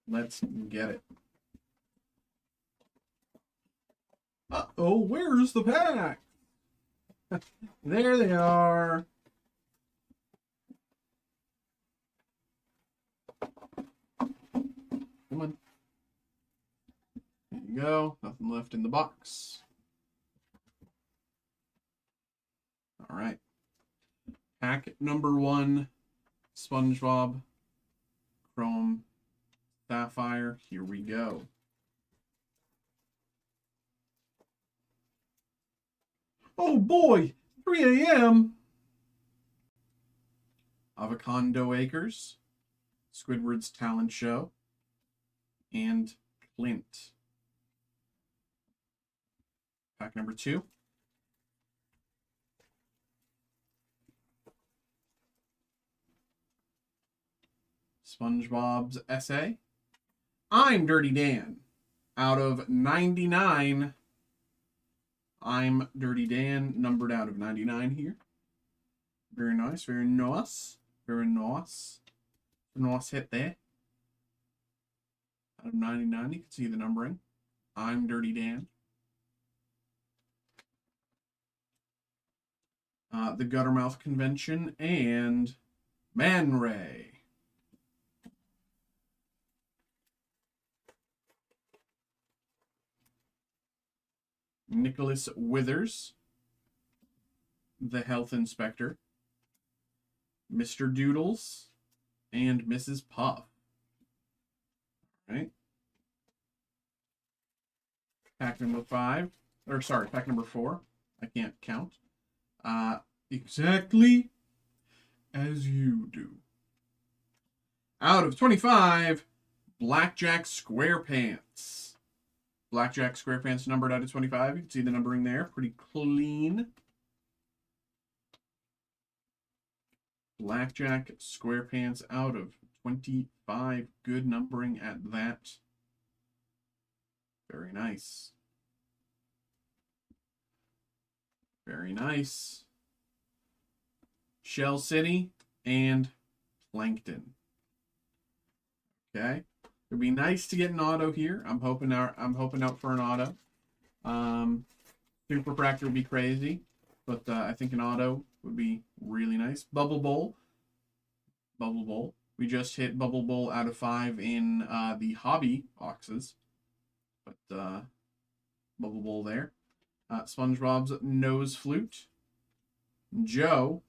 Let's get it. Uh-oh, where's the pack? There they are. Come on. There you go. Nothing left in the box. All right. Pack number 1, SpongeBob Chrome Sapphire. Here we go. Oh boy, 3 a.m. Avocado Acres, Squidward's Talent Show, and Clint. Pack number 2. SpongeBob's Essay. I'm Dirty Dan. Out of 99. I'm Dirty Dan, numbered out of 99 here. Very nice, very nice. Very nice. Nice hit there. Out of 99, you can see the numbering. I'm Dirty Dan. The Guttermouth Convention, and Man Ray. Nicholas Withers, the Health Inspector, Mr. Doodles, and Mrs. Puff. All right. Pack number 5, or sorry, pack number 4. I can't count. Exactly as you do. Out of 25, Blackjack SquarePants. Blackjack SquarePants numbered out of 25. You can see the numbering there. Pretty clean. Blackjack SquarePants out of 25. Good numbering at that. Very nice. Very nice. Shell City and Plankton. Okay. It'd be nice to get an auto here. I'm hoping out for an auto. Superfractor would be crazy, but I think an auto would be really nice. Bubble Bowl. Bubble Bowl. We just hit Bubble Bowl out of 5 in the hobby boxes, but Bubble Bowl there. SpongeBob's Nose Flute, Joe,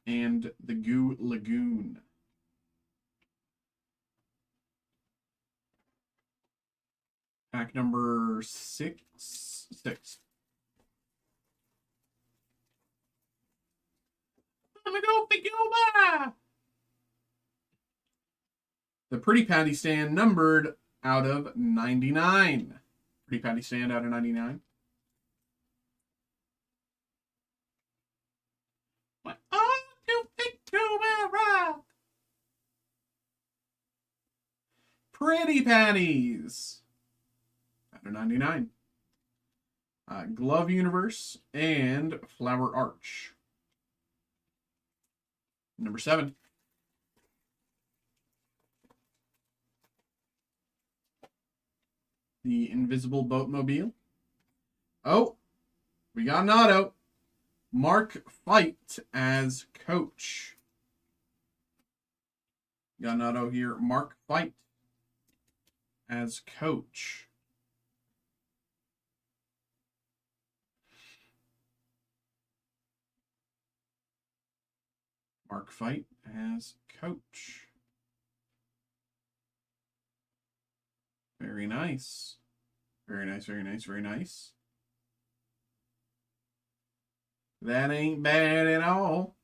and the Goo Lagoon. Pack number 6. I'm gonna go pick you up. The Pretty Patty stand numbered out of 99. Pretty Patty Stand out of 99. What? Oh, you think you will rock. Pretty Patties out of 99. Glove Universe and Flower Arch. Number 7. The Invisible Boatmobile. Oh, we got an auto. Mark Fight as coach. Got an auto here. Mark Fight as coach. Mark Fight as coach. Very nice. Very nice, very nice, very nice. That ain't bad at all.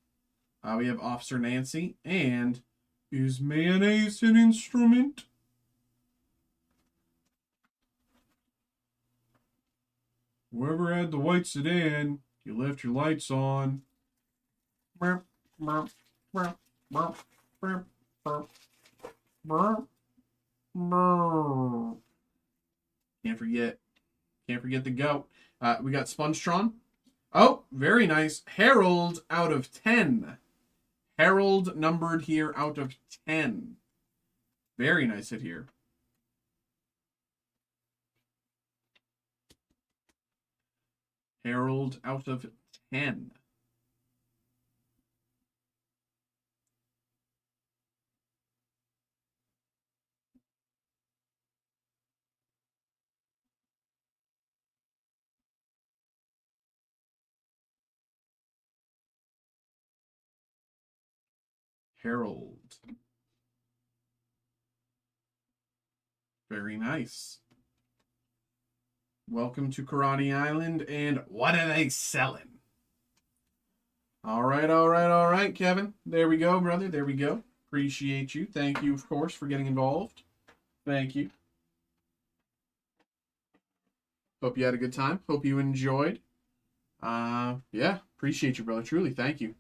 We have Officer Nancy. And is mayonnaise an instrument? Whoever had the white sedan, you left your lights on. Can't forget. Can't forget the goat. We got Spongetron. Oh, very nice. Harold out of 10. Harold numbered here out of 10. Very nice hit here. Harold out of 10. Harold. Very nice. Welcome to Karate Island, and what are they selling? All right, Kevin. There we go, brother. There we go. Appreciate you. Thank you, of course, for getting involved. Thank you. Hope you had a good time. Hope you enjoyed. Yeah, appreciate you, brother. Truly, thank you.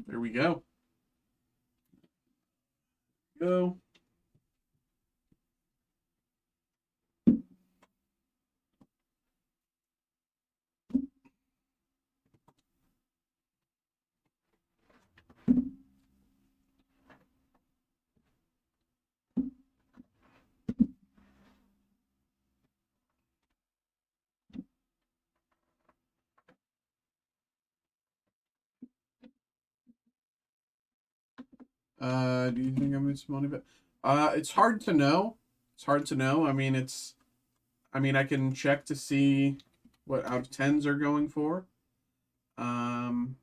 There we go. Go. Do you think I'm in some money? But it's hard to know. It's hard to know. I mean, I can check to see what out of 10s are going for. I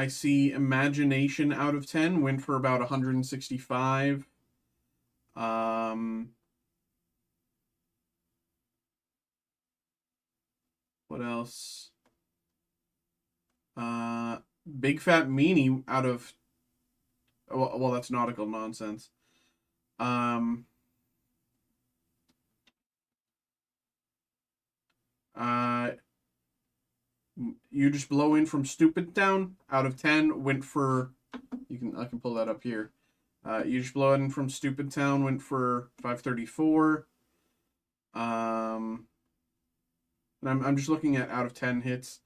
see Imagination out of 10 went for about 165. What else? Big Fat Meanie out of... Well, that's nautical nonsense. You Just Blow In from Stupid Town out of 10 went for... I can pull that up here. You Just Blow In from Stupid Town went for 534. And I'm just looking at out of 10 hits.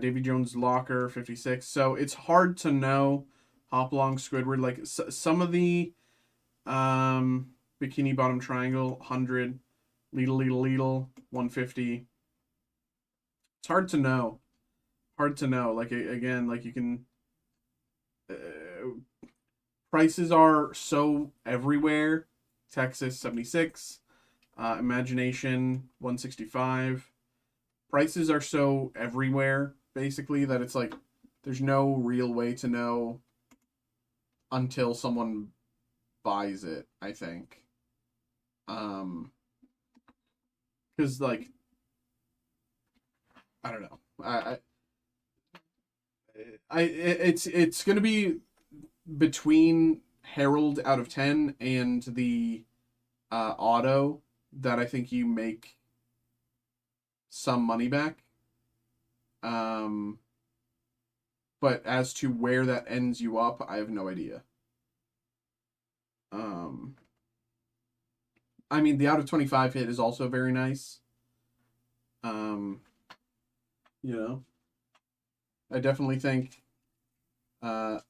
Davy Jones' Locker, 56. So it's hard to know. Hopalong Squidward, like some of the Bikini Bottom Triangle, 100. Leedle, 150. It's hard to know. Hard to know. Like, again, like you can... prices are so everywhere. Texas, 76. Imagination, 165. Prices are so everywhere, basically, that it's like there's no real way to know until someone buys it, I think. Because, like, I don't know. It's gonna be between Herald out of 10 and the auto that I think you make some money back. But as to where that ends you up, I have no idea. I mean, the out of 25 hit is also very nice. You know, I definitely think, because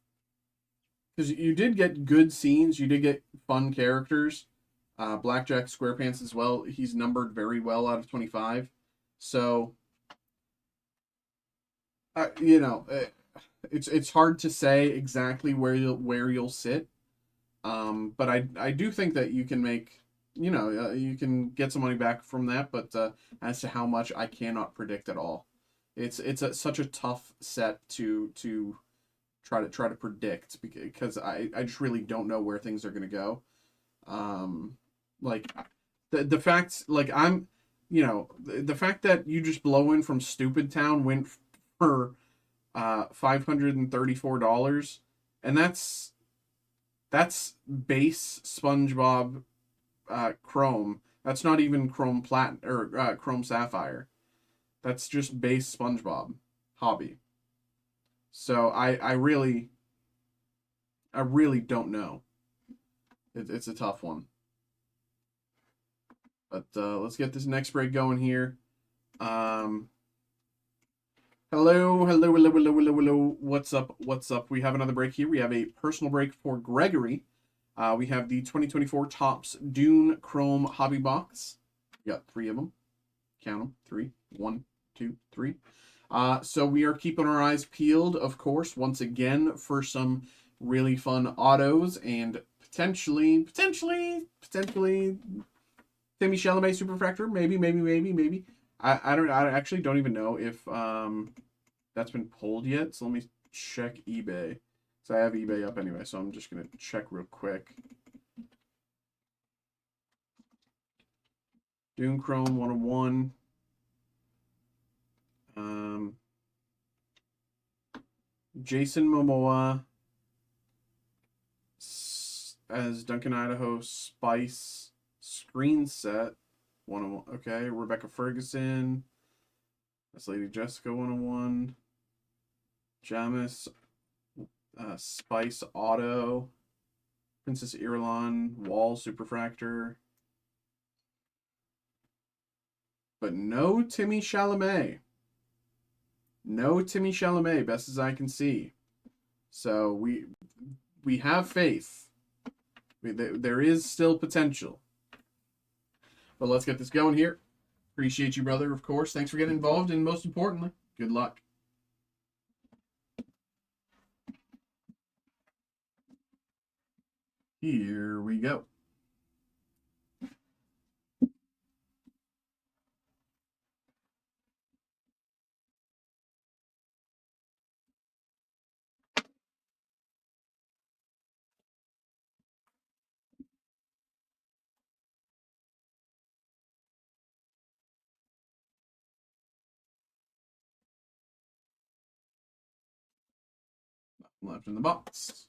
you did get good scenes, you did get fun characters. Blackjack Squarepants as well. He's numbered very well out of 25. So, you know, it's hard to say exactly where you'll sit. But I do think that you can make, you can get some money back from that. But as to how much, I cannot predict at all. It's such a tough set to try to predict because I just really don't know where things are gonna go. Like the fact, like the fact that you just blow in from Stupid Town went for $534, and that's base SpongeBob Chrome. That's not even Chrome Plat or Chrome Sapphire. That's just base SpongeBob hobby. So I really don't know. It's a tough one. But let's get this next break going here. Hello. What's up? What's up? We have another break here. We have a personal break for Gregory. We have the 2024 Topps Dune Chrome Hobby Box. We got 3 of them. Count them. 3. 1, 2, 3. So we are keeping our eyes peeled, of course, once again for some really fun autos and potentially Timmy Chalamet Superfractor. Maybe. I actually don't even know if that's been pulled yet. So let me check eBay. So I have eBay up anyway, so I'm just gonna check real quick. Dune Chrome 101. Jason Momoa as Duncan Idaho Spice screen set 101. Okay, Rebecca Ferguson. That's Lady Jessica 101. Jamis Spice Auto. Princess Irulan Wall Superfractor. But no Timmy Chalamet. No Timmy Chalamet, best as I can see. So we have faith. There is still potential. But let's get this going here. Appreciate you, brother, of course. Thanks for getting involved, and most importantly, good luck. Here we go. Left in the box.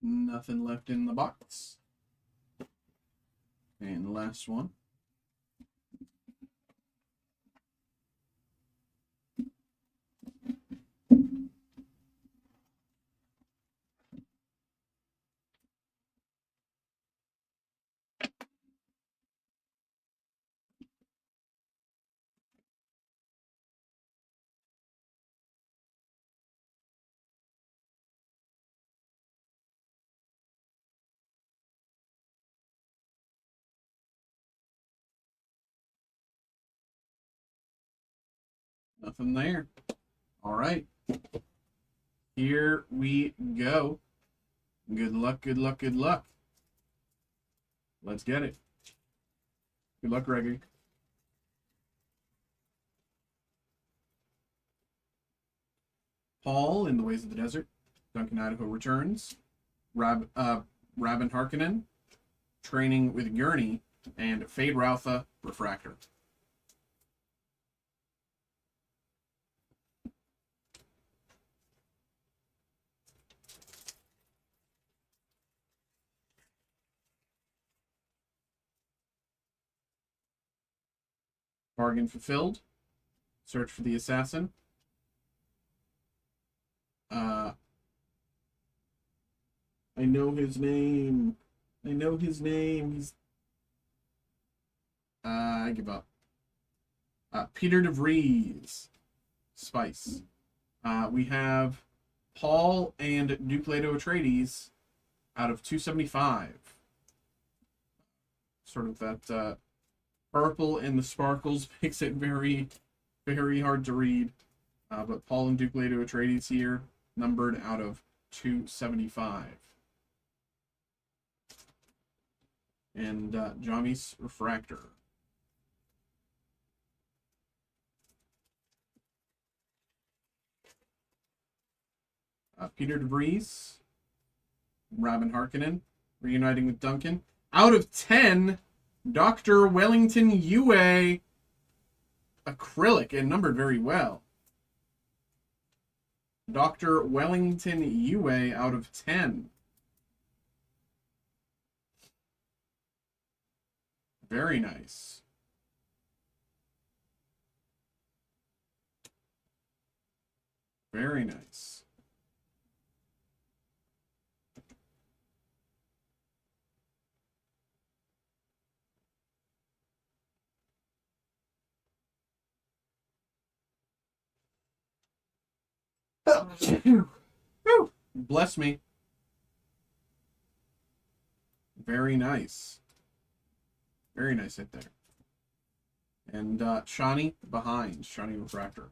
Nothing left in the box. And the last one. Nothing there. All right. Here we go. Good luck, good luck, good luck. Let's get it. Good luck, Gregory. Paul in the Ways of the Desert. Duncan Idaho returns. Rabin Harkonnen. Training with Gurney. And Fade Routha Refractor. Bargain fulfilled. Search for the assassin. I know his name. I know his name. He's I give up. Peter DeVries. Spice. We have Paul and Duke Leto Atreides out of 275. Sort of that purple and the sparkles makes it very, very hard to read. But Paul and Duke Leto Atreides here, numbered out of 275. And Jamis Refractor. Peter DeVries, Rabin Harkonnen, reuniting with Duncan. Out of 10, Dr. Wellington Yue, acrylic and numbered very well. Dr. Wellington Yue out of 10. Very nice. Very nice. Bless me. Very nice. Very nice hit there. And Shawnee behind. Shawnee Refractor.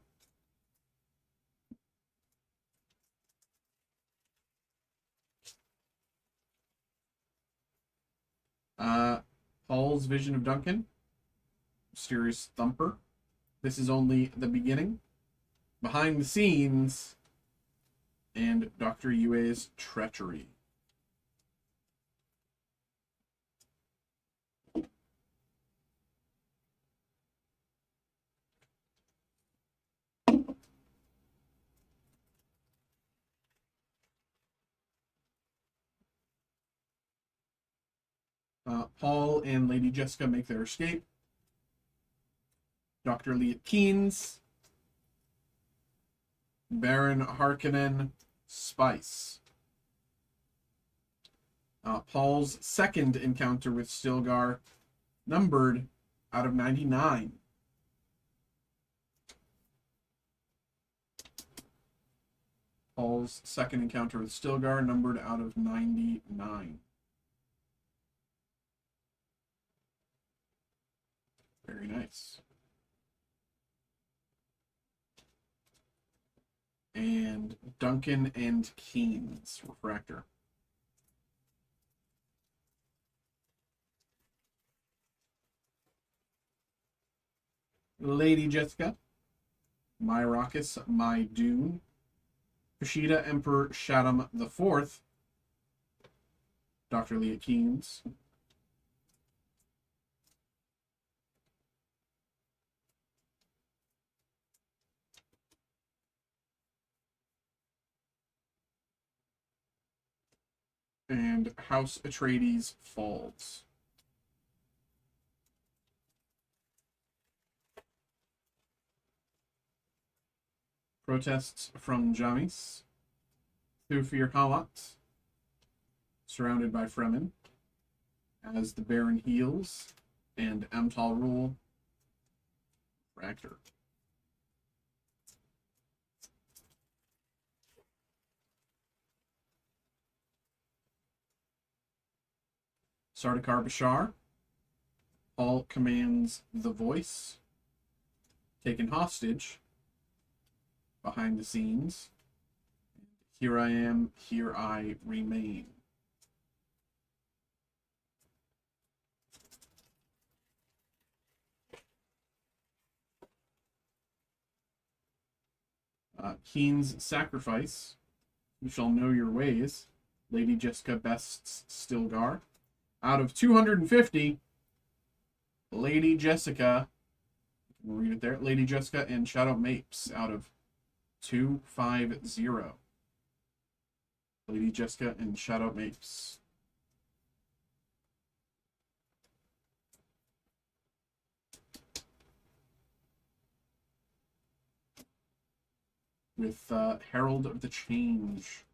Paul's Vision of Duncan. Mysterious Thumper. This is only the beginning. Behind the Scenes. And Dr. Yue's Treachery. Paul and Lady Jessica make their escape. Dr. Liet Keynes. Baron Harkonnen. Spice. Paul's second encounter with Stilgar, numbered out of 99. Paul's second encounter with Stilgar, numbered out of 99. Very nice. And Duncan and Keynes Refractor. Lady Jessica. Myrakis, My Dune. Kushida Emperor Shaddam IV. Dr. Liet Keynes. And House Atreides Falls. Protests from Jamis. Thufir Halat. Surrounded by Fremen. As the Baron heals. And Amtal Rule. Fractor. Sardaukar Bashar. Paul commands the voice. Taken hostage. Behind the scenes. Here I am, here I remain. Keen's Sacrifice. You shall know your ways. Lady Jessica Best's Stilgar. Out of 250, Lady Jessica. We'll read it there. Lady Jessica and Shadow Mapes out of 250. Lady Jessica and Shadow Mapes. With Herald of the Change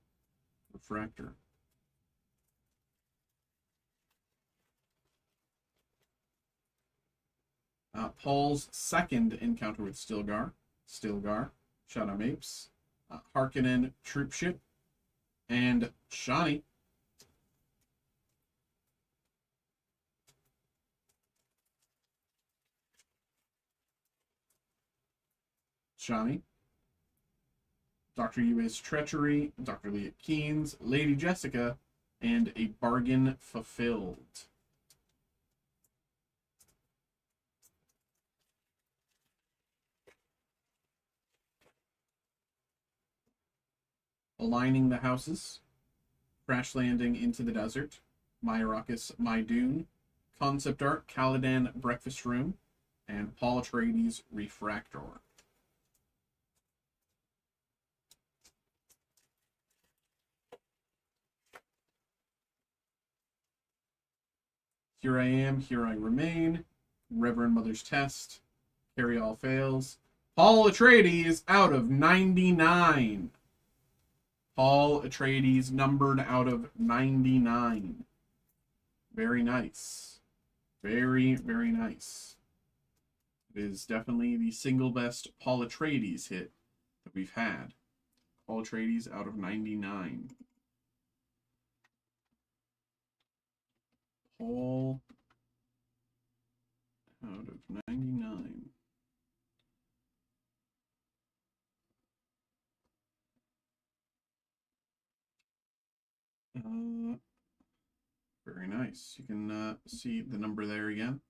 Refractor. Paul's second encounter with Stilgar, Shadow Mapes, Harkonnen Troopship, and Shani. Dr. Yue's Treachery, Dr. Leah Keen's, Lady Jessica, and A Bargain Fulfilled. Aligning the Houses, Crash Landing into the Desert, My Ruckus, My Dune, Concept Art, Caladan Breakfast Room, and Paul Atreides Refractor. Here I Am, Here I Remain, Reverend Mother's Test, Carry All Fails, Paul Atreides out of 99. Paul Atreides numbered out of 99. Very nice. Very, very nice. It is definitely the single best Paul Atreides hit that we've had. Paul Atreides out of 99. Paul out of 99. Very nice. You can see the number there again.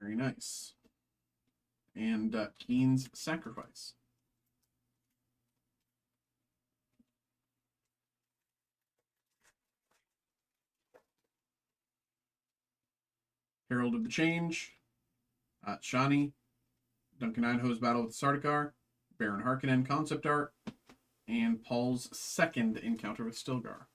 Very nice. And Keen's Sacrifice. Herald of the Change, Shani, Duncan Idaho's Battle with Sardaukar, Baron Harkonnen Concept Art, and Paul's second encounter with Stilgar.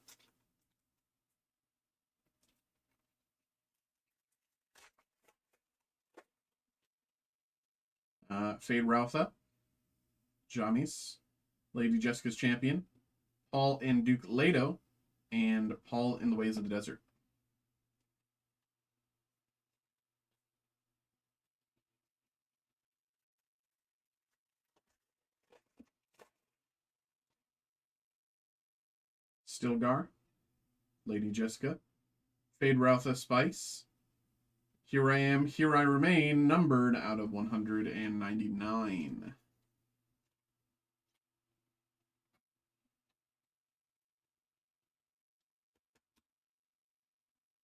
Fade Routha, Johnny's, Lady Jessica's Champion, Paul and Duke Leto, and Paul in the Ways of the Desert. Stilgar, Lady Jessica, Fade Routha Spice, Here I Am, Here I Remain, numbered out of 199.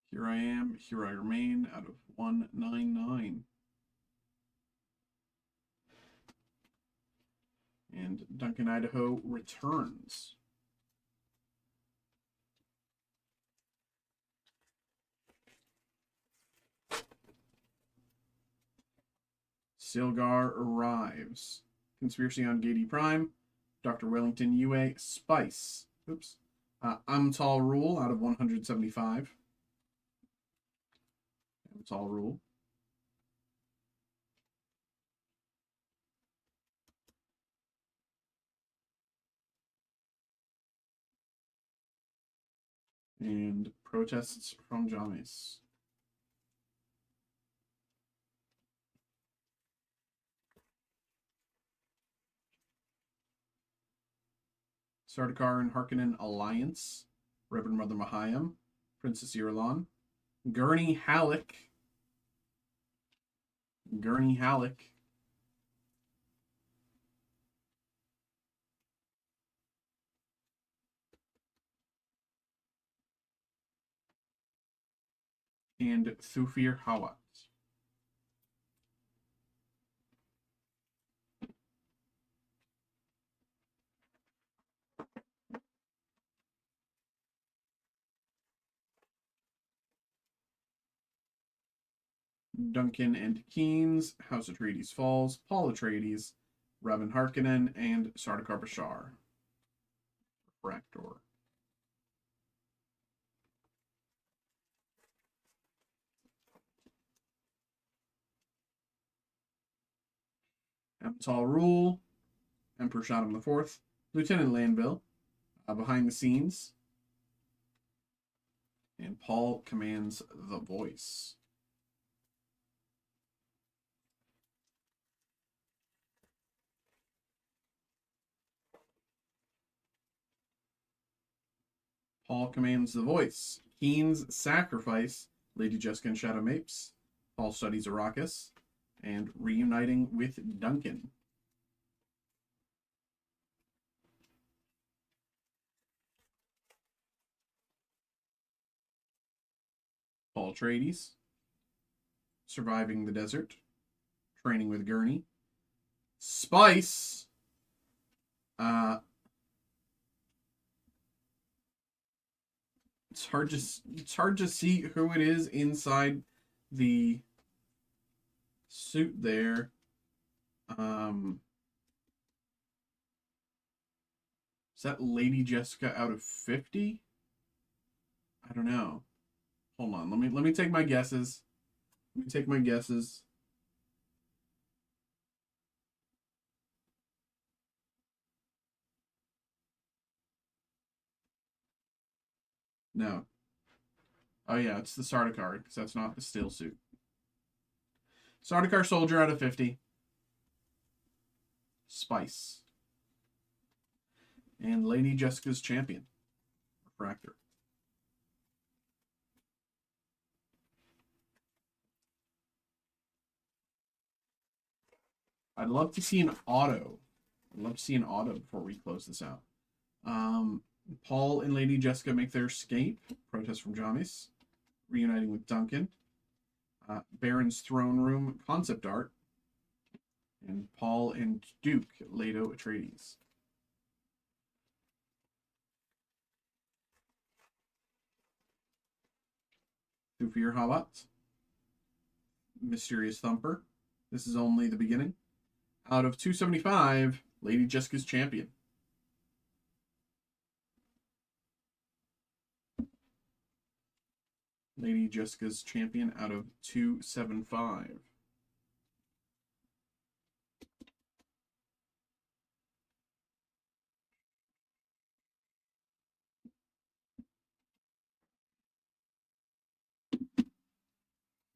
Here I Am, Here I Remain, out of 199. And Duncan Idaho returns. Stilgar arrives. Conspiracy on Gady Prime, Dr. Wellington Yue, Spice. Oops. Umtal Rule out of 175. Umtal Rule. And Protests from Jamis. Sardaukar and Harkonnen Alliance, Reverend Mother Mahayam, Princess Irulan, Gurney Halleck, and Thufir Hawat. Duncan and Keynes, House Atreides Falls, Paul Atreides, Robin Harkonnen, and Sardaukar Bashar. Refractor. Emmental Rule, Emperor Shaddam IV, Lieutenant Lanville, Behind the Scenes, and Paul commands the voice. Paul commands the voice. Keen's Sacrifice, Lady Jessica and Shadow Mapes. Paul studies Arrakis, and reuniting with Duncan. Paul Atreides, Surviving the Desert, Training with Gurney. Spice, it's hard to see who it is inside the suit there. Is that Lady Jessica out of 50? I don't know. Hold on. Let me take my guesses. Let me take my guesses. No. Oh yeah, it's the Sardaukar, because that's not the steel suit. Sardaukar soldier out of 50. Spice. And Lady Jessica's champion. Refractor. I'd love to see an auto. I'd love to see an auto before we close this out. Paul and Lady Jessica make their escape. Protest from Jamis. Reuniting with Duncan. Baron's Throne Room concept art. And Paul and Duke, Leto Atreides. Thufir Hawat. Mysterious Thumper. This is only the beginning. Out of 275, Lady Jessica's champion. Lady Jessica's champion out of 275.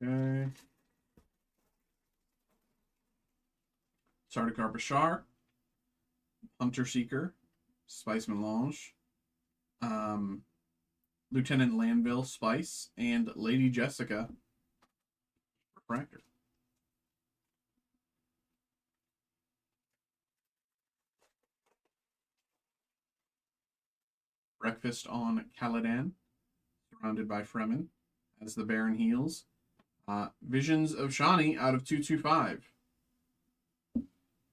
Okay. Sardaukar Bashar, Hunter Seeker, Spice Melange, Lieutenant Lanville Spice, and Lady Jessica Refractor. Breakfast on Caladan, surrounded by Fremen, as the Baron heals. Visions of Shani out of 225.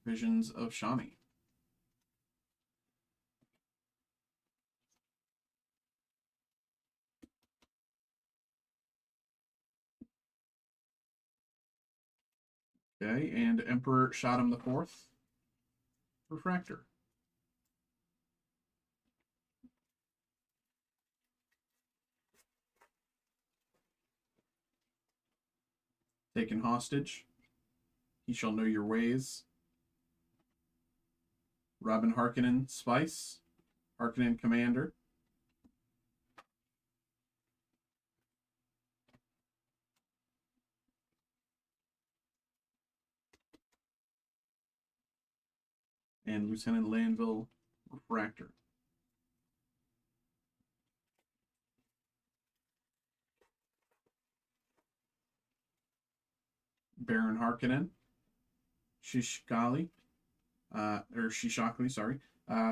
Visions of Shani. Okay, and Emperor Shaddam IV. Refractor. Taken hostage. He shall know your ways. Robin Harkonnen Spice. Harkonnen Commander. And Lieutenant Lanville Refractor. Baron Harkonnen. Shishkali. Or Shishakli, sorry.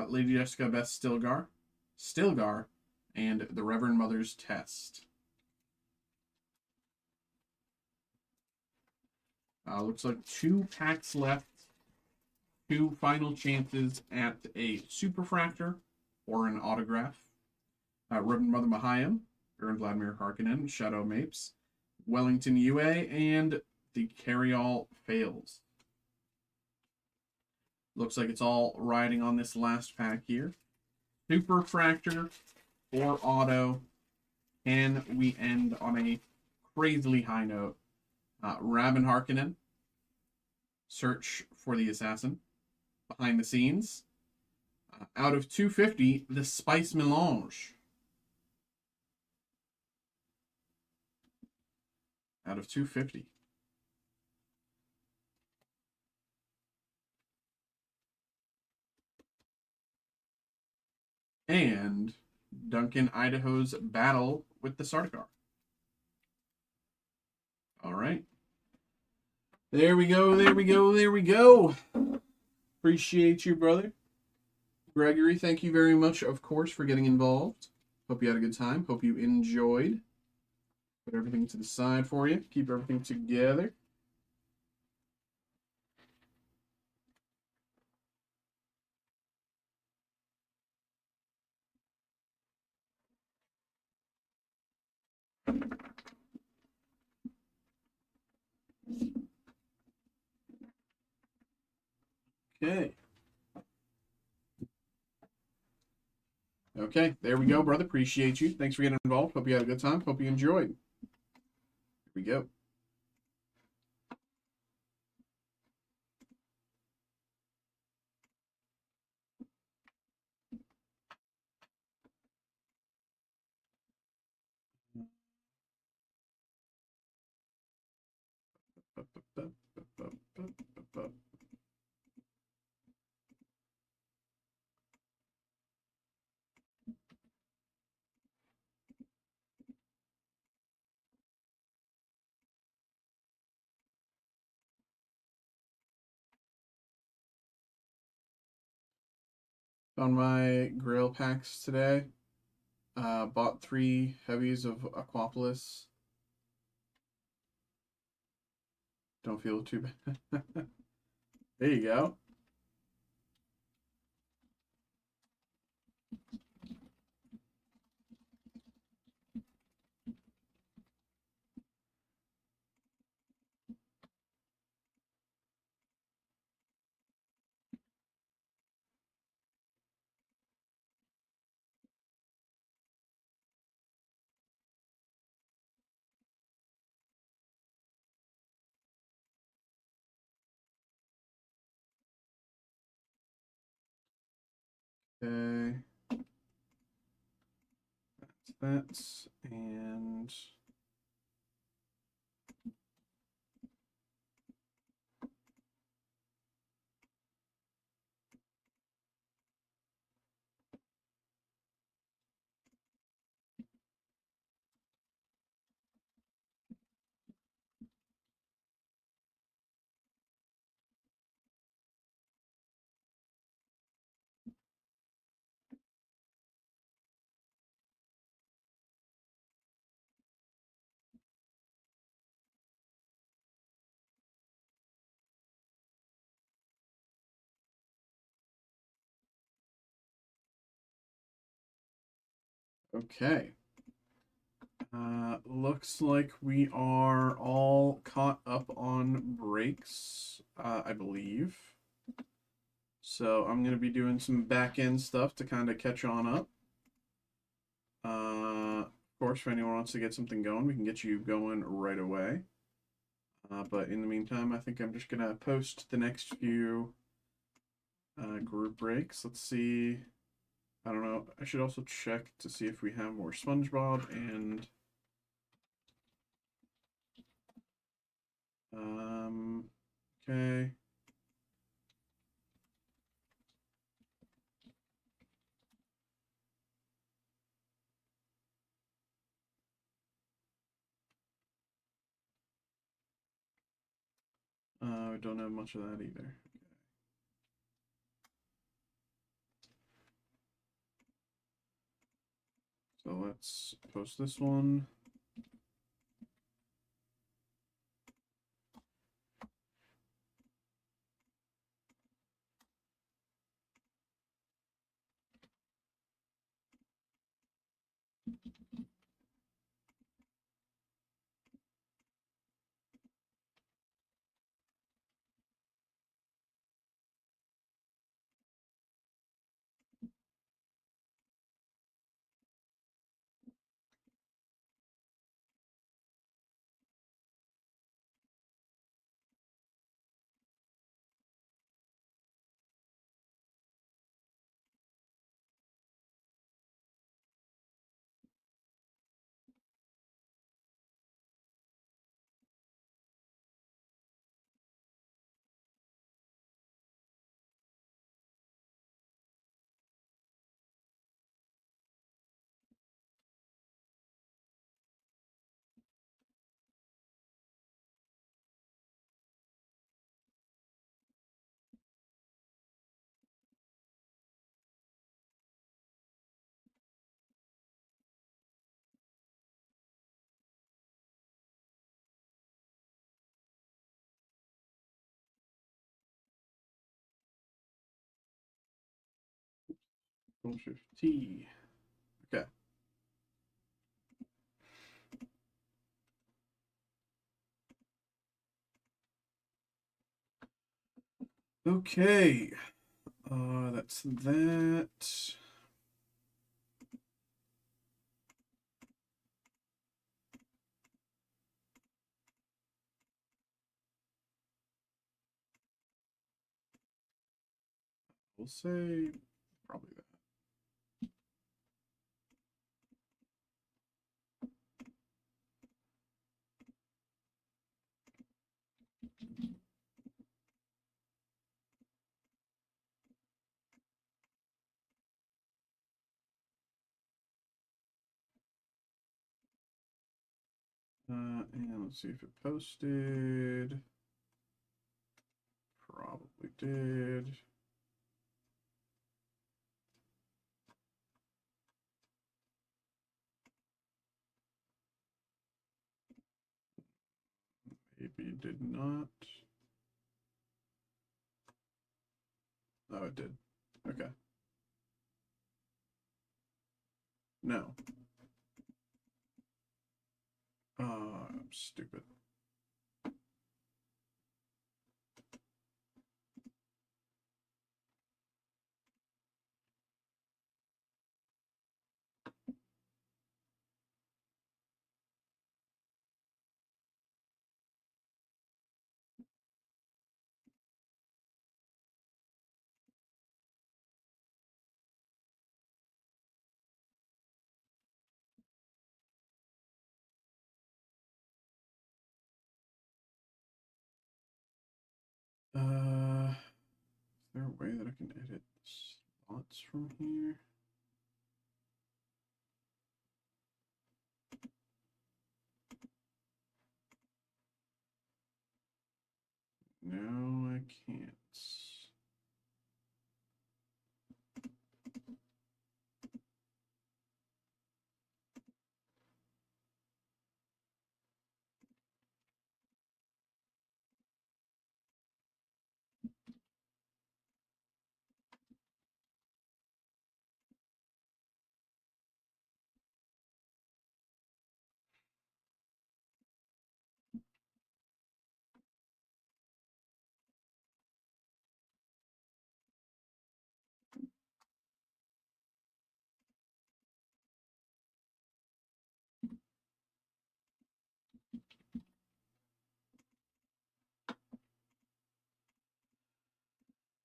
Lady Jessica Beth Stilgar, and the Reverend Mother's Test. Looks like 2 packs left. 2 final chances at a Superfractor or an autograph. Reverend Mother Mahayam, Aaron Vladimir Harkonnen, Shadow Mapes, Wellington UA, and the Carryall Fails. Looks like it's all riding on this last pack here. Superfractor or auto. Can we end on a crazily high note? Rabin Harkonnen, Search for the Assassin, Behind the Scenes. Out of 250, the Spice Melange. Out of 250. And Duncan Idaho's battle with the Sardaukar. All right. There we go, there we go, there we go. Appreciate you, brother. Gregory, thank you very much, of course, for getting involved. Hope you had a good time. Hope you enjoyed. Put everything to the side for you. Keep everything together. Okay. Okay, there we go, brother. Appreciate you. Thanks for getting involved. Hope you had a good time. Hope you enjoyed. Here we go. Found my Grail packs today. Bought 3 heavies of Aquapolis. Don't feel too bad. There you go. Okay. That's that. And okay. Looks like we are all caught up on breaks, I believe. So I'm going to be doing some back-end stuff to kind of catch on up. Of course, if anyone wants to get something going, we can get you going right away. But in the meantime, I think I'm just going to post the next few group breaks. Let's see. I don't know. I should also check to see if we have more SpongeBob and okay. We don't have much of that either. So let's post this one. T. Okay. Okay. That's that. We'll say probably that. And let's see if it posted. Probably did. Maybe it did not. Oh, it did. Okay. No. I'm stupid. Is there a way that I can edit slots from here? No, I can't.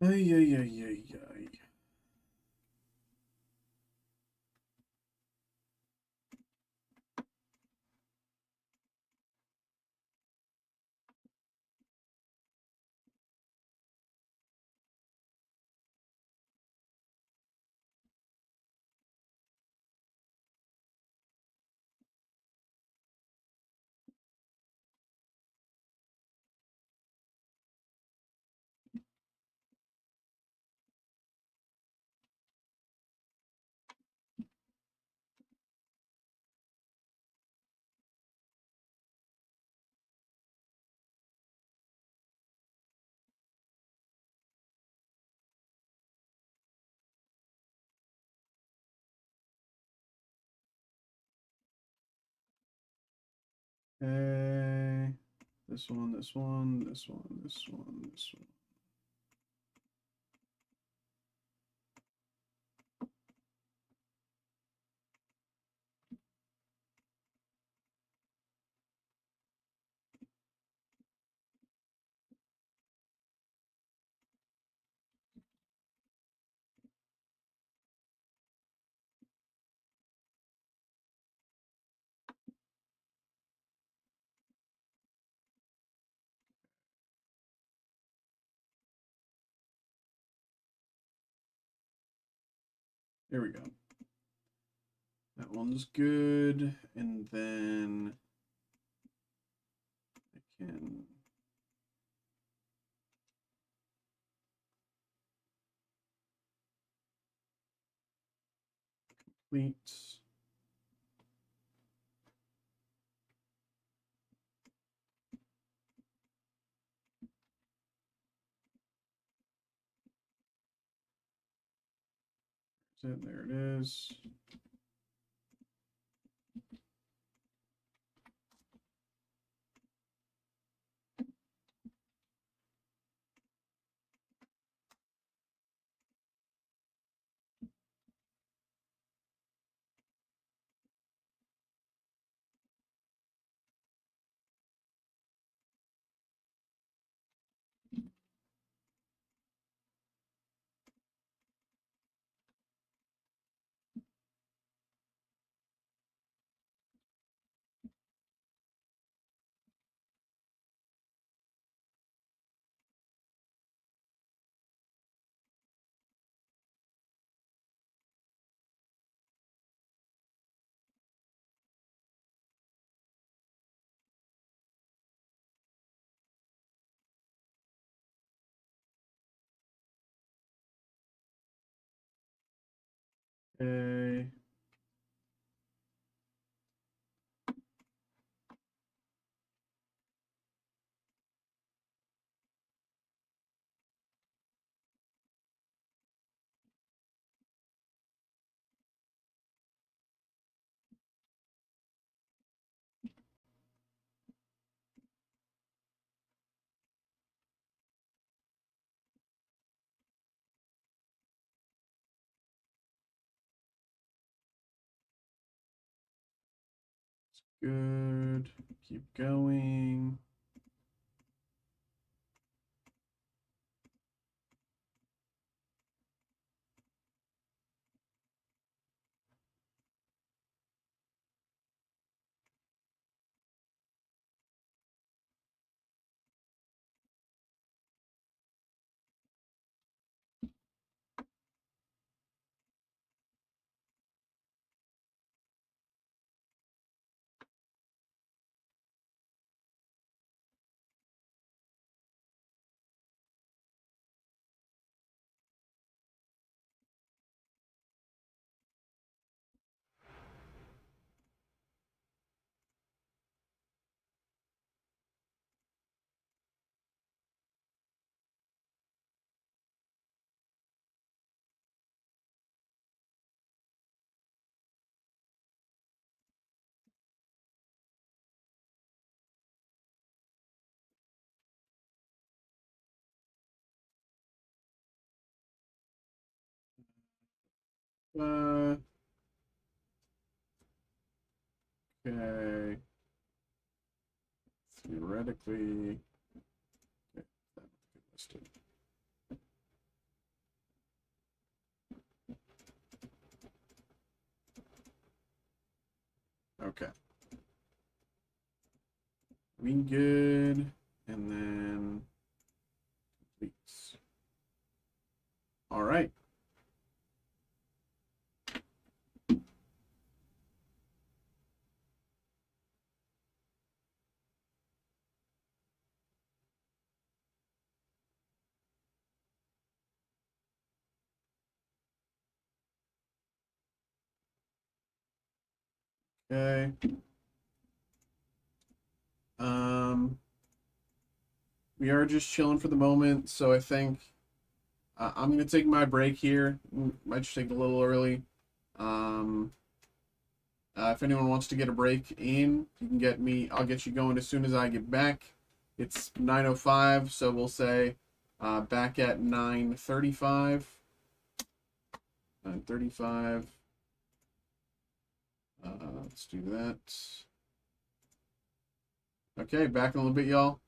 Ay, ay, ay, ay, ay. Okay. This one, this one, this one, this one, this one. There we go. That one's good. And then I can complete. There it is. Okay. Good. Keep going. Uh, okay. Theoretically, okay, that would be listed. Okay. We good, and then completes. All right. Okay. We are just chilling for the moment, so I think I'm gonna take my break here. Might just take a little early. Um, If anyone wants to get a break in, you can get me. I'll get you going as soon as I get back. It's 9:05, so we'll say back at 9:35. 9:35. Let's do that. Okay, back in a little bit, y'all.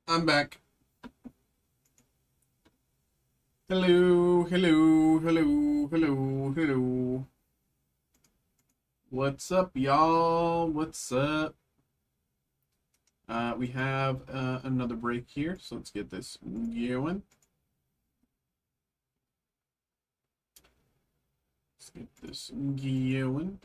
I'm back. Hello, hello, hello, hello, hello. What's up, y'all? What's up? We have another break here, so let's get this going. Let's get this going.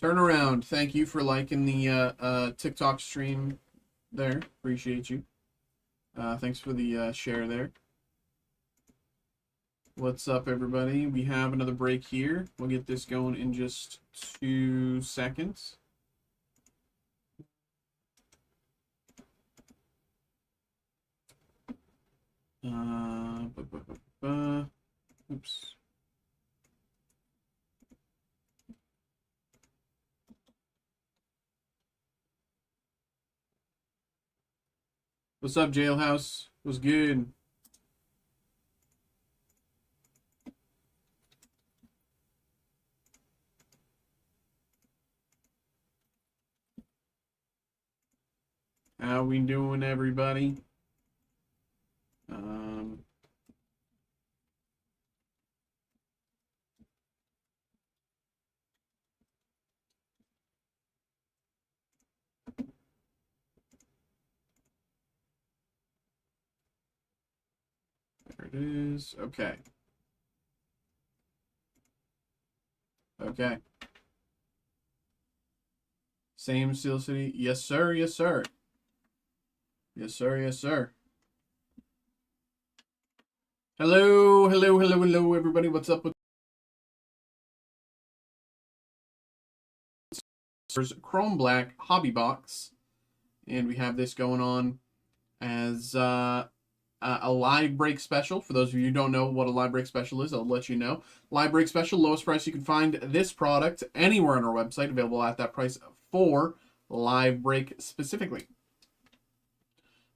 Turn around. Thank you for liking the TikTok stream there. Appreciate you. Thanks for the share there. What's up, everybody? We have another break here. We'll get this going in just 2 seconds. Oops. What's up, Jailhouse? What's good? How we doing, everybody? There it is. Okay. Okay. Same Steel City. Yes, sir. Yes, sir. Yes, sir. Yes, sir. Hello, hello, hello, hello, everybody. What's up with Chrome Black Hobby Box? And we have this going on as a live break special. For those of you who don't know what a live break special is, I'll let you know. Live break special, lowest price you can find this product anywhere on our website, available at that price for live break specifically.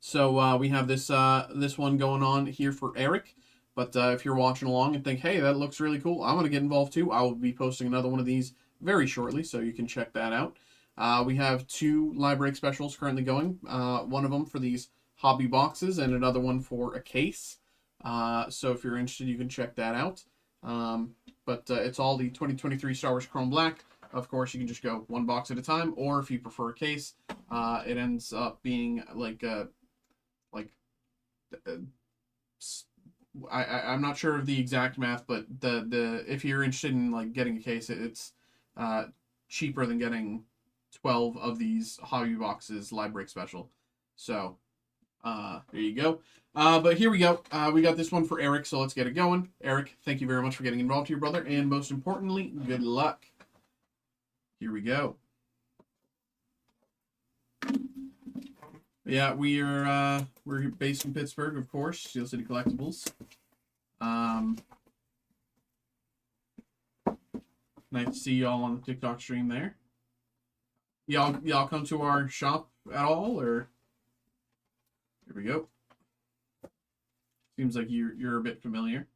So we have this this one going on here for Eric. But if you're watching along and think, hey, that looks really cool, I'm going to get involved too, I will be posting another one of these very shortly, so you can check that out. We have 2 live break specials currently going. One of them for these hobby boxes and another one for a case. So if you're interested, you can check that out. But it's all the 2023 Star Wars Chrome Black. Of course, you can just go 1 box at a time, or if you prefer a case, it ends up being like I'm not sure of the exact math, but the if you're interested in like getting a case, it's cheaper than getting 12 of these hobby boxes live break special. So there you go. But here we go. We got this one for Eric, so let's get it going. Eric, thank you very much for getting involved here, brother, and most importantly, good luck. Here we go. Yeah, we're based in Pittsburgh, of course. Steel City Collectibles. Nice to see y'all on the TikTok stream there. Y'all come to our shop at all, or here we go. Seems like you're a bit familiar.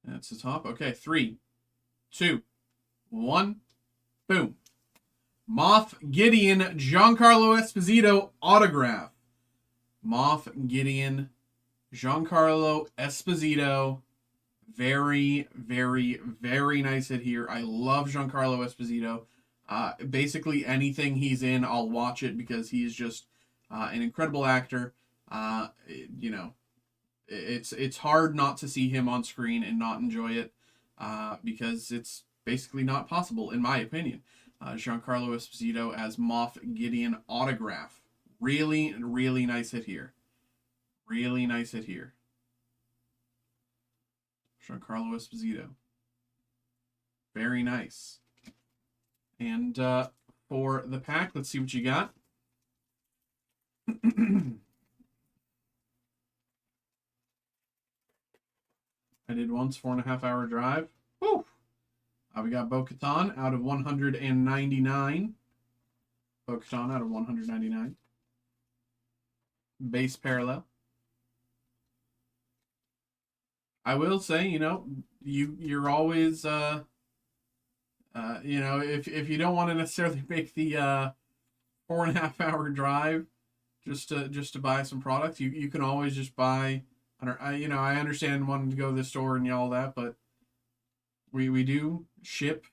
That's the top. Okay, 3, 2, 1, boom. Moff Gideon Giancarlo Esposito autograph. Moff Gideon Giancarlo Esposito. Very, very, very nice hit here. I love Giancarlo Esposito. Basically anything he's in, I'll watch it because he's just an incredible actor. You know, it's hard not to see him on screen and not enjoy it because it's basically not possible, in my opinion. Giancarlo Esposito as Moff Gideon autograph. Really, really nice hit here. Really nice hit here. Giancarlo Esposito. Very nice. And for the pack, let's see what you got. I did once, 4.5 hour drive. Woo! We got Bo-Katan out of 199. Bo-Katan out of 199. Base parallel. I will say, you know, you're always, you know, if you don't want to necessarily make the 4.5 hour drive just to buy some products, you can always just buy. You know, I understand wanting to go to the store and all that, but we do ship.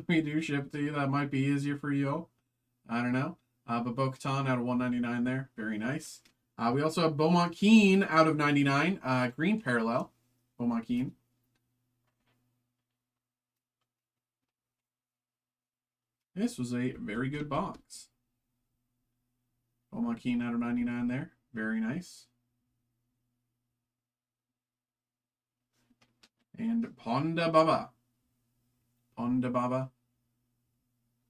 We do ship to you. That might be easier for you. I don't know. But Bo-Katan out of 199 there. Very nice. We also have Beaumont Keen out of 99. Green parallel. Beaumont Keen. This was a very good box. Beaumont Keen out of 99 there. Very nice. And Ponda Baba. Ponda Baba.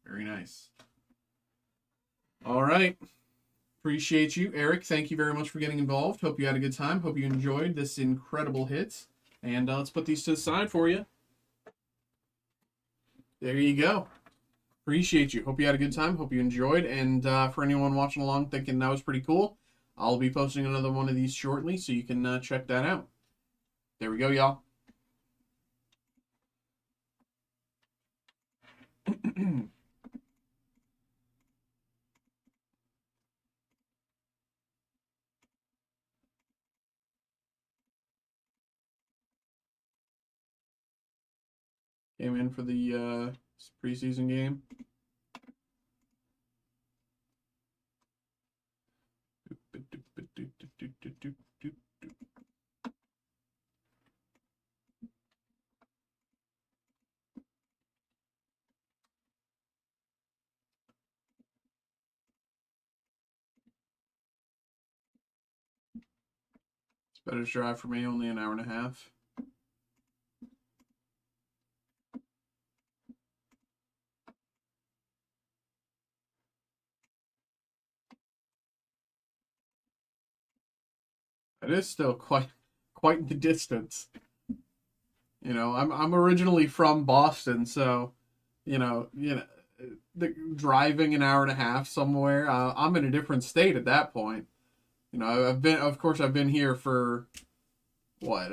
Very nice. All right. Appreciate you, Eric. Thank you very much for getting involved. Hope you had a good time. Hope you enjoyed this incredible hit. And let's put these to the side for you. There you go. Appreciate you. Hope you had a good time. Hope you enjoyed. And for anyone watching along thinking that was pretty cool, I'll be posting another one of these shortly, so you can check that out. There we go, y'all. Came in for the preseason game. It's better drive for me, only an hour and a half. It is still quite the distance. You know, I'm originally from Boston, so you know, driving an hour and a half somewhere. I'm in a different state at that point. You know, of course, I've been here for what,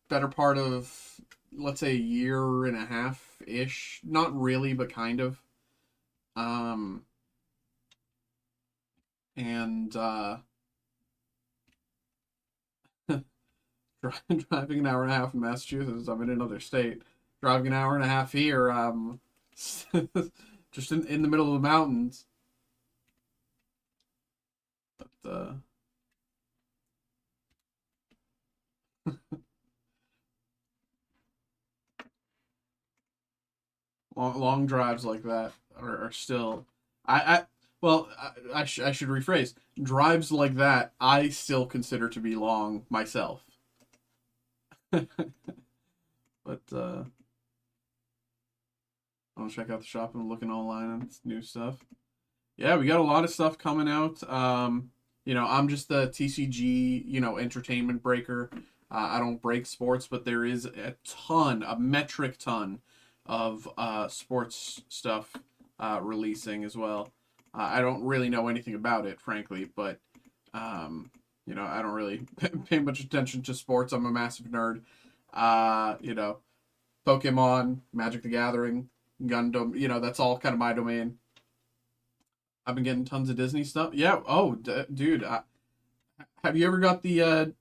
better part of, let's say, a year and a half ish. Not really, but kind of. And driving an hour and a half in Massachusetts, I'm in another state. Driving an hour and a half here, just in the middle of the mountains. But long drives like that are still, well, I should rephrase. Drives like that, I still consider to be long myself. But I'll check out the shop and looking online on new stuff. Yeah, we got a lot of stuff coming out. You know, I'm just the TCG, you know, entertainment breaker. I don't break sports, but there is a metric ton of sports stuff releasing as well. I don't really know anything about it, frankly, but you know, I don't really pay much attention to sports. I'm a massive nerd. You know, Pokemon, Magic the Gathering, Gundam, you know, that's all kind of my domain. I've been getting tons of Disney stuff. Yeah. Oh, dude. Have you ever got the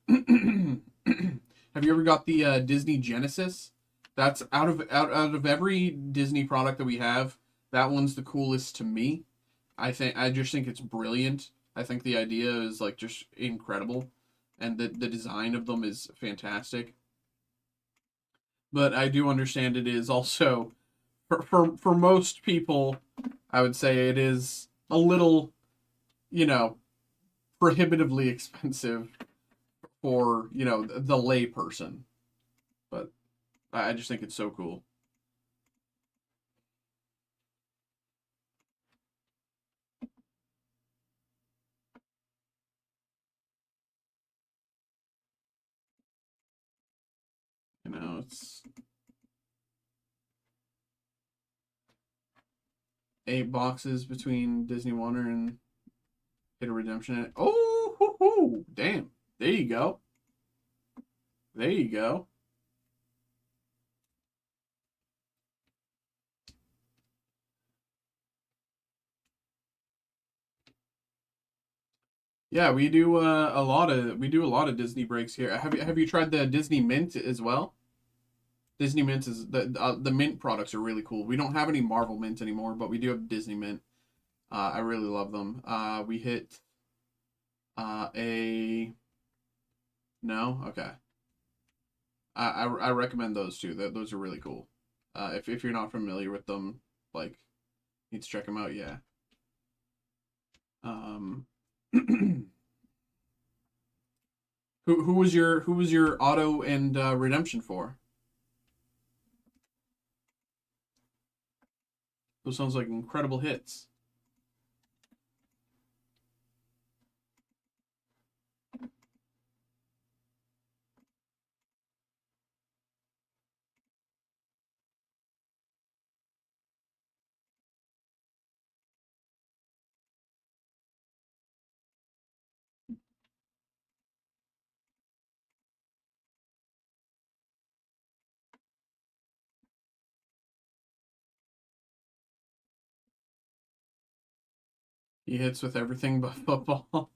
have you ever got the Disney Genesis? That's out of every Disney product that we have, that one's the coolest to me. I just think it's brilliant. I think the idea is like just incredible, and the design of them is fantastic. But I do understand it is also for most people, I would say it is a little, you know, prohibitively expensive for, you know, the lay person. but I just think it's so cool. You know, it's 8 boxes between Disney Wonder and Hit a Redemption. Oh, hoo, hoo, damn! There you go. There you go. Yeah, we do a lot of Disney breaks here. Have you tried the Disney Mint as well? Disney Mint is the Mint products are really cool. We don't have any Marvel Mint anymore, but we do have Disney Mint. I really love them. We hit a no, okay. I recommend those too. Those are really cool. If you're not familiar with them, like, need to check them out. Yeah. Um, who was your auto and redemption for? Those sounds like incredible hits. He hits with everything but football.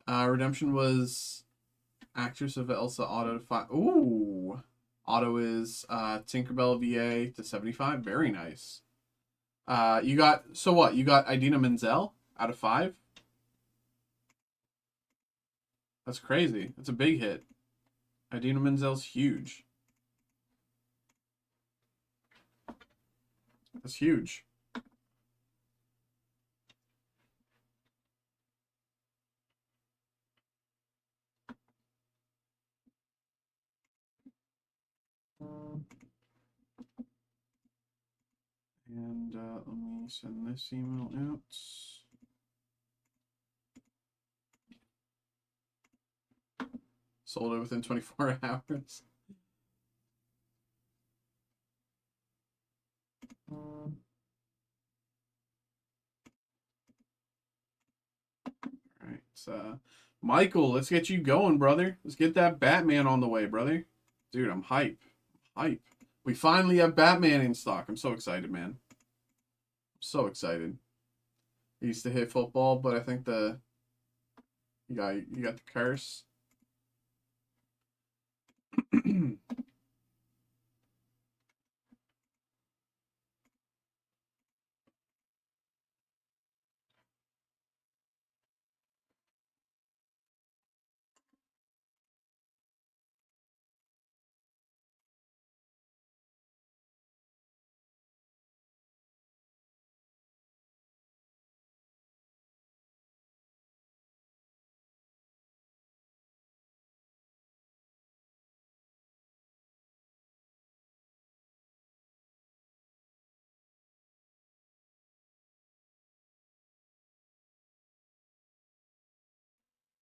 Redemption was actress of Elsa auto to 5. Ooh. Auto is Tinkerbell VA to 75. Very nice. You got so what? You got Idina Menzel out of 5. That's crazy. That's a big hit. Idina Menzel's huge. That's huge. And let me send this email out. Sold it within 24 hours. All right. Michael, let's get you going, brother. Let's get that Batman on the way, brother. Dude, I'm hype. Hype. We finally have Batman in stock. I'm so excited, man. I'm so excited. I used to hit football, but I think you got the curse.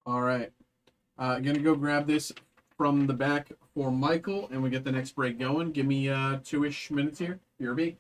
All right. Gonna go grab this from the back for Michael, and we get the next break going. Give me 2-ish minutes here. BRB.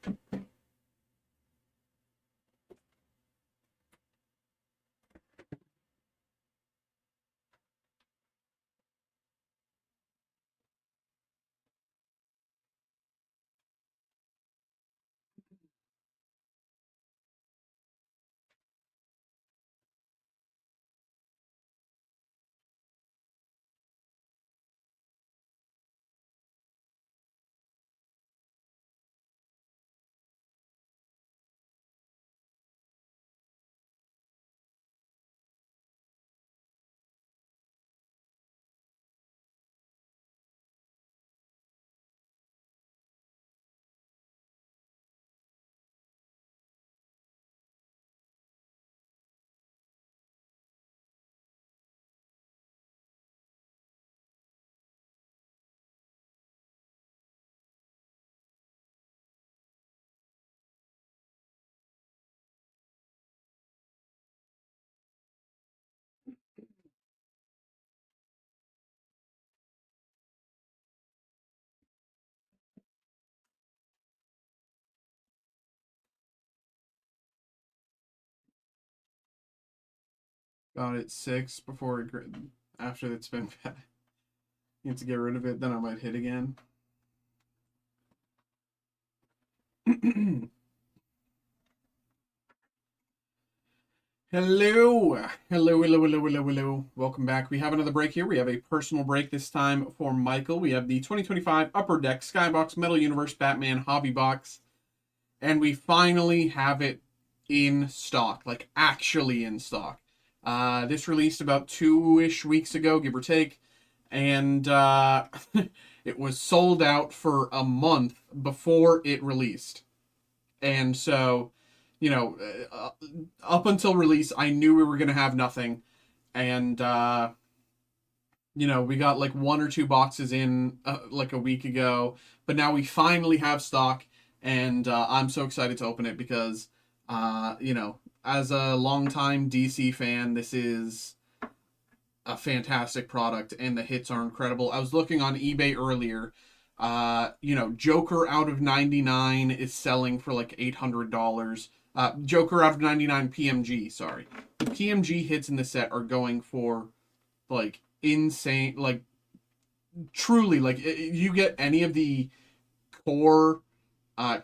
Got it 6 before after it's been bad. Need to get rid of it, then I might hit again. Hello. Hello, hello, hello, hello, hello. Welcome back. We have another break here. We have a personal break this time for Michael. We have the 2025 Upper Deck Skybox Metal Universe Batman Hobby Box. And we finally have it in stock, like actually in stock. This released about 2-ish weeks ago, give or take. And it was sold out for a month before it released. And so, you know, up until release, I knew we were going to have nothing. And, you know, we got like 1 or 2 boxes in like a week ago. But now we finally have stock. And I'm so excited to open it because, you know, as a longtime DC fan, this is a fantastic product and the hits are incredible. I was looking on eBay earlier. You know, Joker out of 99 is selling for like $800. Joker out of 99 PMG, sorry. The PMG hits in the set are going for like insane, like truly, like you get any of the core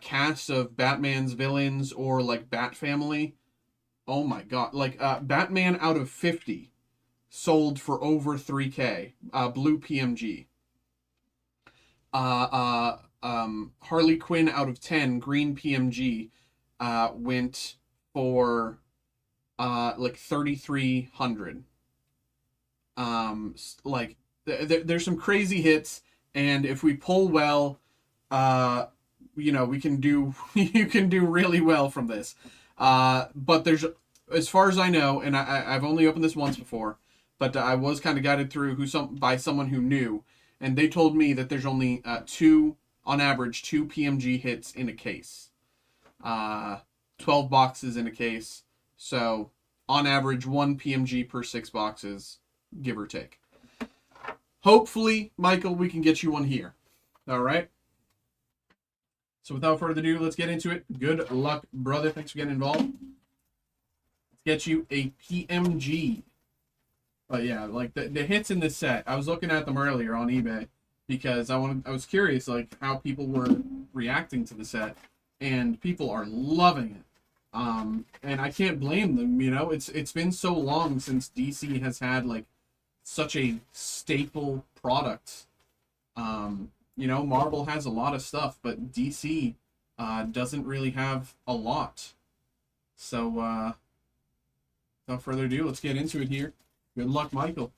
cast of Batman's villains or like Bat Family. Oh my god, like Batman out of 50 sold for over 3K. Blue PMG. Harley Quinn out of 10, green PMG, went for like 3,300. Like there's some crazy hits, and if we pull well, you know, we can do you can do really well from this. But there's, as far as I know, and I've only opened this once before, but I was kind of guided through by someone who knew, and they told me that there's only on average, 2 PMG hits in a case. 12 boxes in a case, so on average 1 PMG per 6 boxes, give or take. Hopefully, Michael, we can get you one here. All right. So without further ado, let's get into it. Good luck, brother. Thanks for getting involved. Let's get you a PMG. But yeah, like the hits in this set, I was looking at them earlier on eBay because I was curious like how people were reacting to the set, and people are loving it. And I can't blame them, you know. It's been so long since DC has had like such a staple product. You know, Marvel has a lot of stuff, but DC doesn't really have a lot. So without further ado, let's get into it here. Good luck, Michael.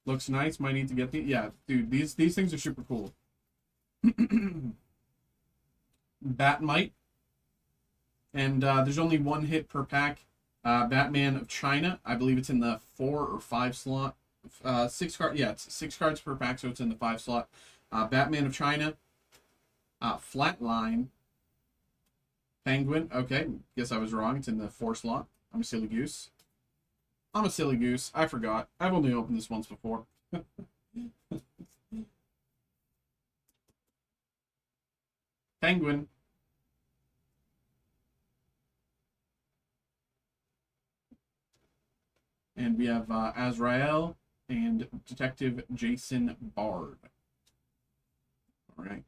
Looks nice. Might need to get the... Yeah, dude, these things are super cool. Batmite. And there's only 1 hit per pack. Batman of China. I believe it's in the 4 or 5 slot. 6 card. Yeah, it's 6 cards per pack, so it's in the 5 slot. Batman of China. Flatline. Penguin. Okay, guess I was wrong. It's in the 4 slot. I'm a silly goose. I'm a silly goose. I forgot. I've only opened this once before. Penguin. And we have Azrael and Detective Jason Bard. All right.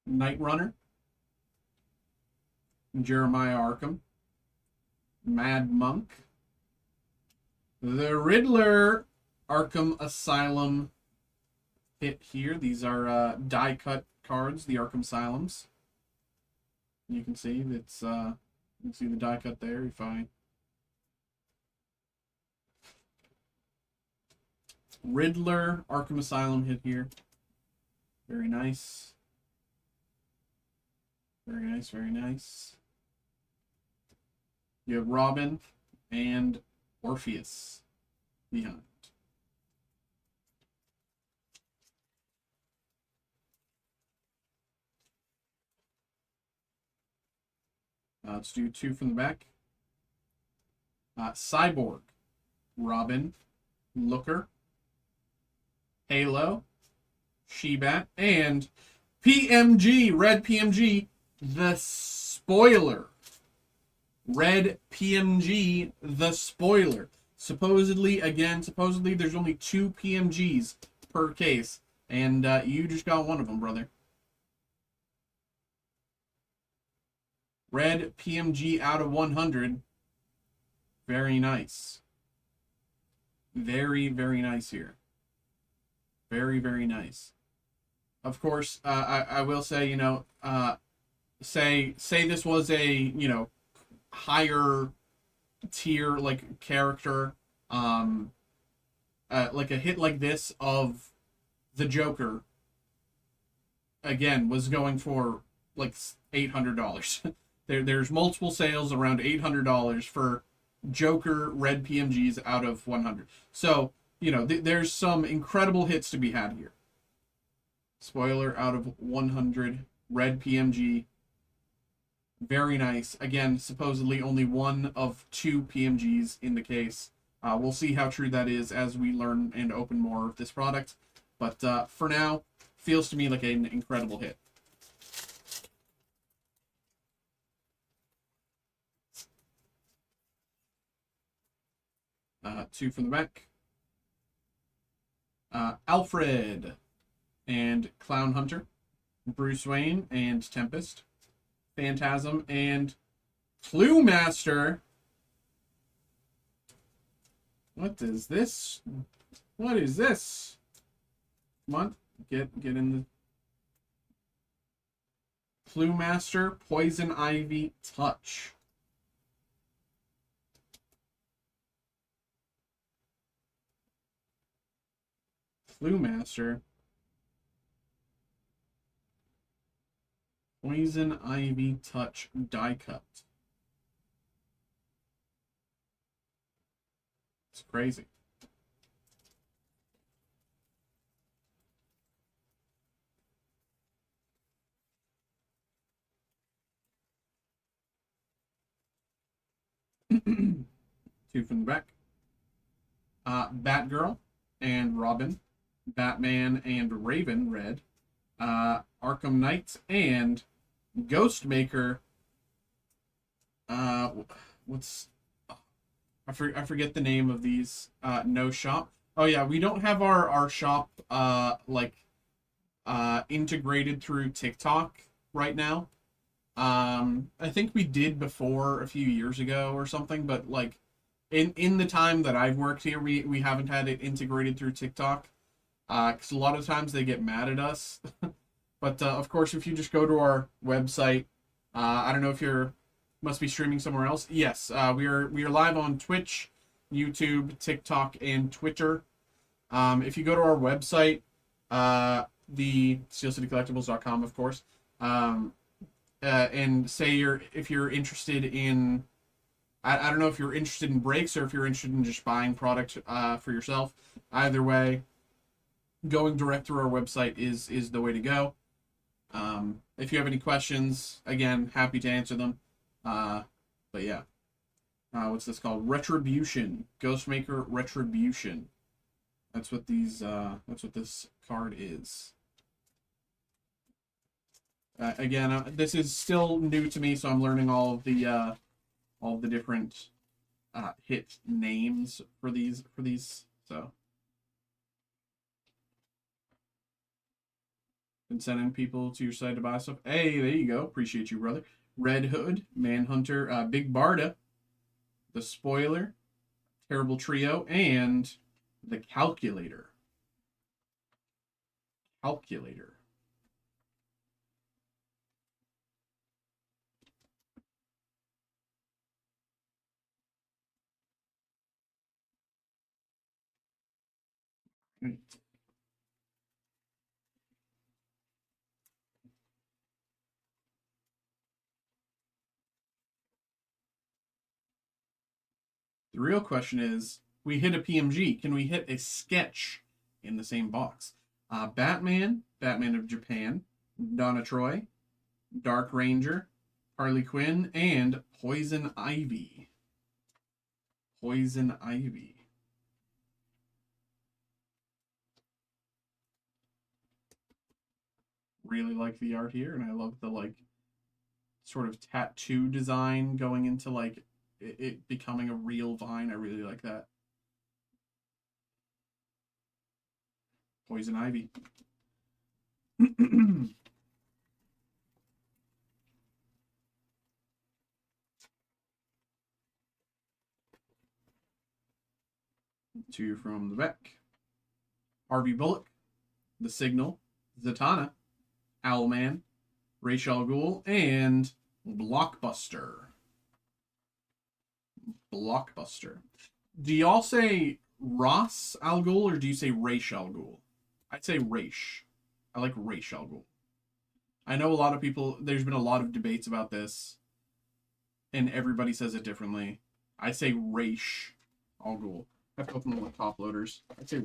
Night Runner. Jeremiah Arkham. Mad Monk. The Riddler Arkham Asylum hit here. These are die cut cards, the Arkham Asylums. You can see that's you can see the die cut there if I Riddler Arkham Asylum hit here. Very nice. Very nice, very nice. You have Robin and Orpheus behind. Let's do 2 from the back. Cyborg, Robin, Looker, Halo, She-Bat, and PMG, red PMG, the spoiler. Red PMG, the spoiler. Supposedly, there's only 2 PMGs per case. And you just got one of them, brother. Red PMG out of 100. Very nice. Very, very nice here. Very, very nice. Of course, I will say, you know, say this was a, you know, higher tier, like, character, like a hit like this of the Joker, again, was going for, like, $800. There's multiple sales around $800 for Joker red PMGs out of 100. So, you know, there's some incredible hits to be had here. Spoiler out of 100, red PMG. Very nice. Again, supposedly only 1 of 2 PMGs in the case. We'll see how true that is as we learn and open more of this product. But for now, feels to me like an incredible hit. Two from the back. Alfred and Clown Hunter. Bruce Wayne and Tempest. Phantasm and Clue Master. What is this? What is this? Come on, get in the Clue Master, Poison Ivy, Touch. Clue Master, Poison Ivy, Touch, die cut. It's crazy. Two from the back. Batgirl and Robin. Batman and Raven, red. Arkham Knight and Ghostmaker. What's... I forget the name of these. No shop. Oh yeah, we don't have our shop integrated through TikTok right now. I think we did before a few years ago or something, but like in the time that I've worked here, we haven't had it integrated through TikTok. Because a lot of times they get mad at us. But of course, if you just go to our website, I don't know if you're must be streaming somewhere else. Yes, we are live on Twitch, YouTube, TikTok, and Twitter. If you go to our website, the steelcitycollectibles.com, of course, and say if you're interested in, I don't know if you're interested in breaks or if you're interested in just buying product for yourself. Either way, going direct through our website is the way to go. If you have any questions, again, happy to answer them. But yeah. What's this called? Retribution. Ghostmaker Retribution. That's what this card is. Again, this is still new to me, so I'm learning all of the different hit names for these. So been sending people to your site to buy stuff. Hey, there you go. Appreciate you, brother. Red Hood, Manhunter, Big Barda, the Spoiler, Terrible Trio, and the Calculator. Calculator. Right. The real question is, we hit a PMG. Can we hit a sketch in the same box? Batman, Batman of Japan, Donna Troy, Dark Ranger, Harley Quinn, and Poison Ivy. Poison Ivy. really like the art here, and I love the like sort of tattoo design going into like it becoming a real vine. I really like that. Poison Ivy. Two from the back. Harvey Bullock, The Signal, Zatanna, Owlman, Ra's al Ghul, and Blockbuster. Blockbuster. Do y'all say Ross al Ghul or do you say Ra's al Ghul? I'd say Ra's. I like Ra's al Ghul. I know a lot of people, there's been a lot of debates about this, and everybody says it differently. I say Ra's al Ghul. I have to open the top loaders. I'd say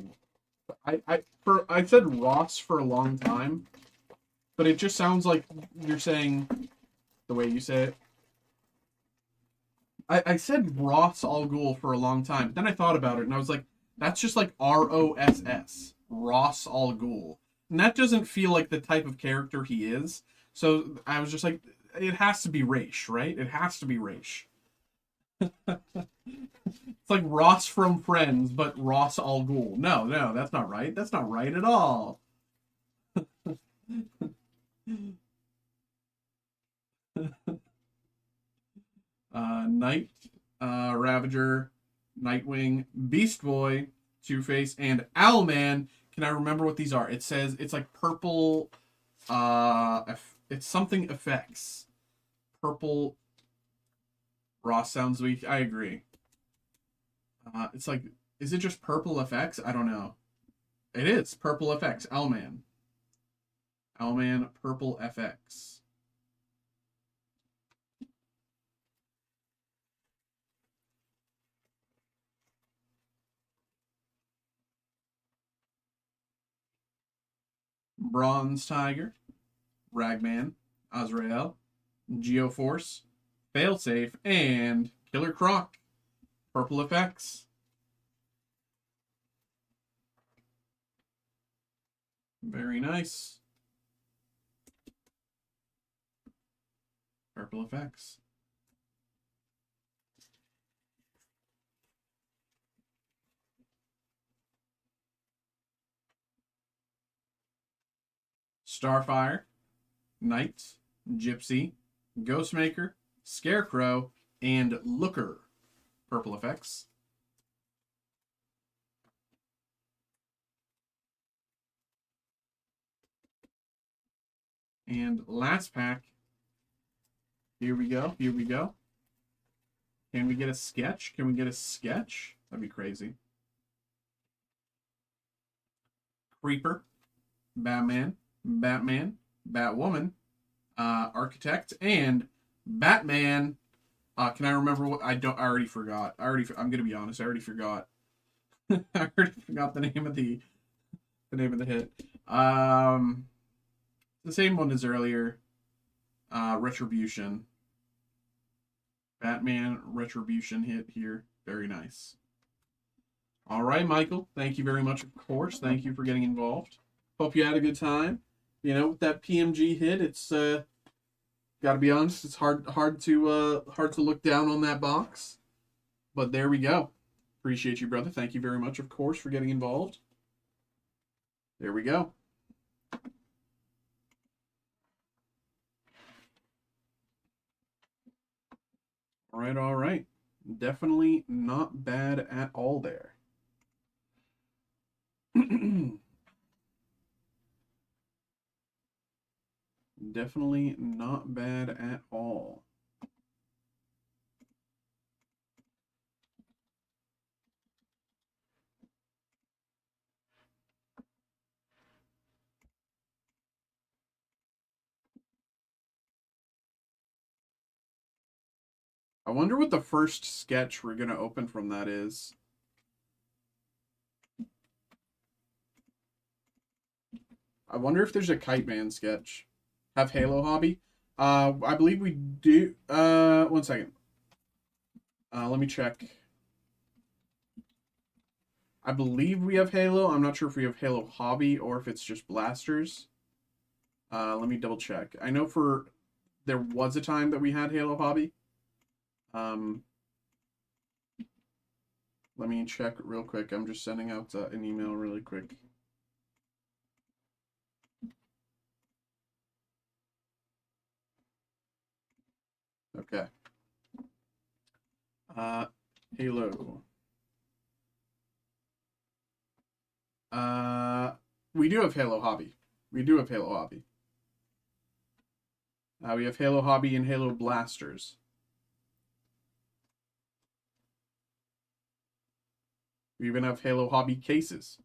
I said Ross for a long time, but it just sounds like you're saying the way you say it. I said Ross al Ghul for a long time. Then I thought about it and I was like, that's just like Ross. Ross al Ghul. And that doesn't feel like the type of character he is. So I was just like, it has to be Ra's, right? It has to be Ra's. It's like Ross from Friends, but Ross al Ghul. No, that's not right. That's not right at all. Knight, Ravager, Nightwing, Beast Boy, Two-Face, and Owlman. Can I remember what these are? It says it's like purple. It's something effects. Purple. Ross sounds weak. I agree. It's like, is it just purple effects? I don't know. It is purple effects. Owlman. Owlman, purple FX. Bronze Tiger, Ragman, Azrael, Geoforce, Failsafe, and Killer Croc. Purple effects. Very nice. Purple effects. Starfire, Knight, Gypsy, Ghostmaker, Scarecrow, and Looker. Purple effects. And last pack. Here we go. Here we go. Can we get a sketch? Can we get a sketch? That'd be crazy. Creeper, Batman, Batwoman, Architect, and Batman. Can I remember what I already forgot. I'm gonna be honest. I already forgot. I already forgot the name of the hit. The same one as earlier. Retribution. Batman Retribution hit here. Very nice. All right, Michael. Thank you very much, of course. Thank you for getting involved. Hope you had a good time. You know, with that PMG hit, it's got to be honest, it's hard to look down on that box. But there we go. Appreciate you, brother. Thank you very much, of course, for getting involved. There we go. All right. Definitely not bad at all there. Definitely not bad at all. I wonder what the first sketch we're going to open from that is. I wonder if there's a Kite Man sketch. Have Halo hobby? I believe we do. One second. Let me check. I believe we have Halo. I'm not sure if we have Halo hobby or if it's just blasters. Let me double check. I know there was a time that we had Halo Hobby. Let me check real quick. I'm just sending out an email really quick. Okay. Halo. We do have Halo Hobby. We do have Halo Hobby. We have Halo Hobby and Halo Blasters. We even have Halo Hobby cases.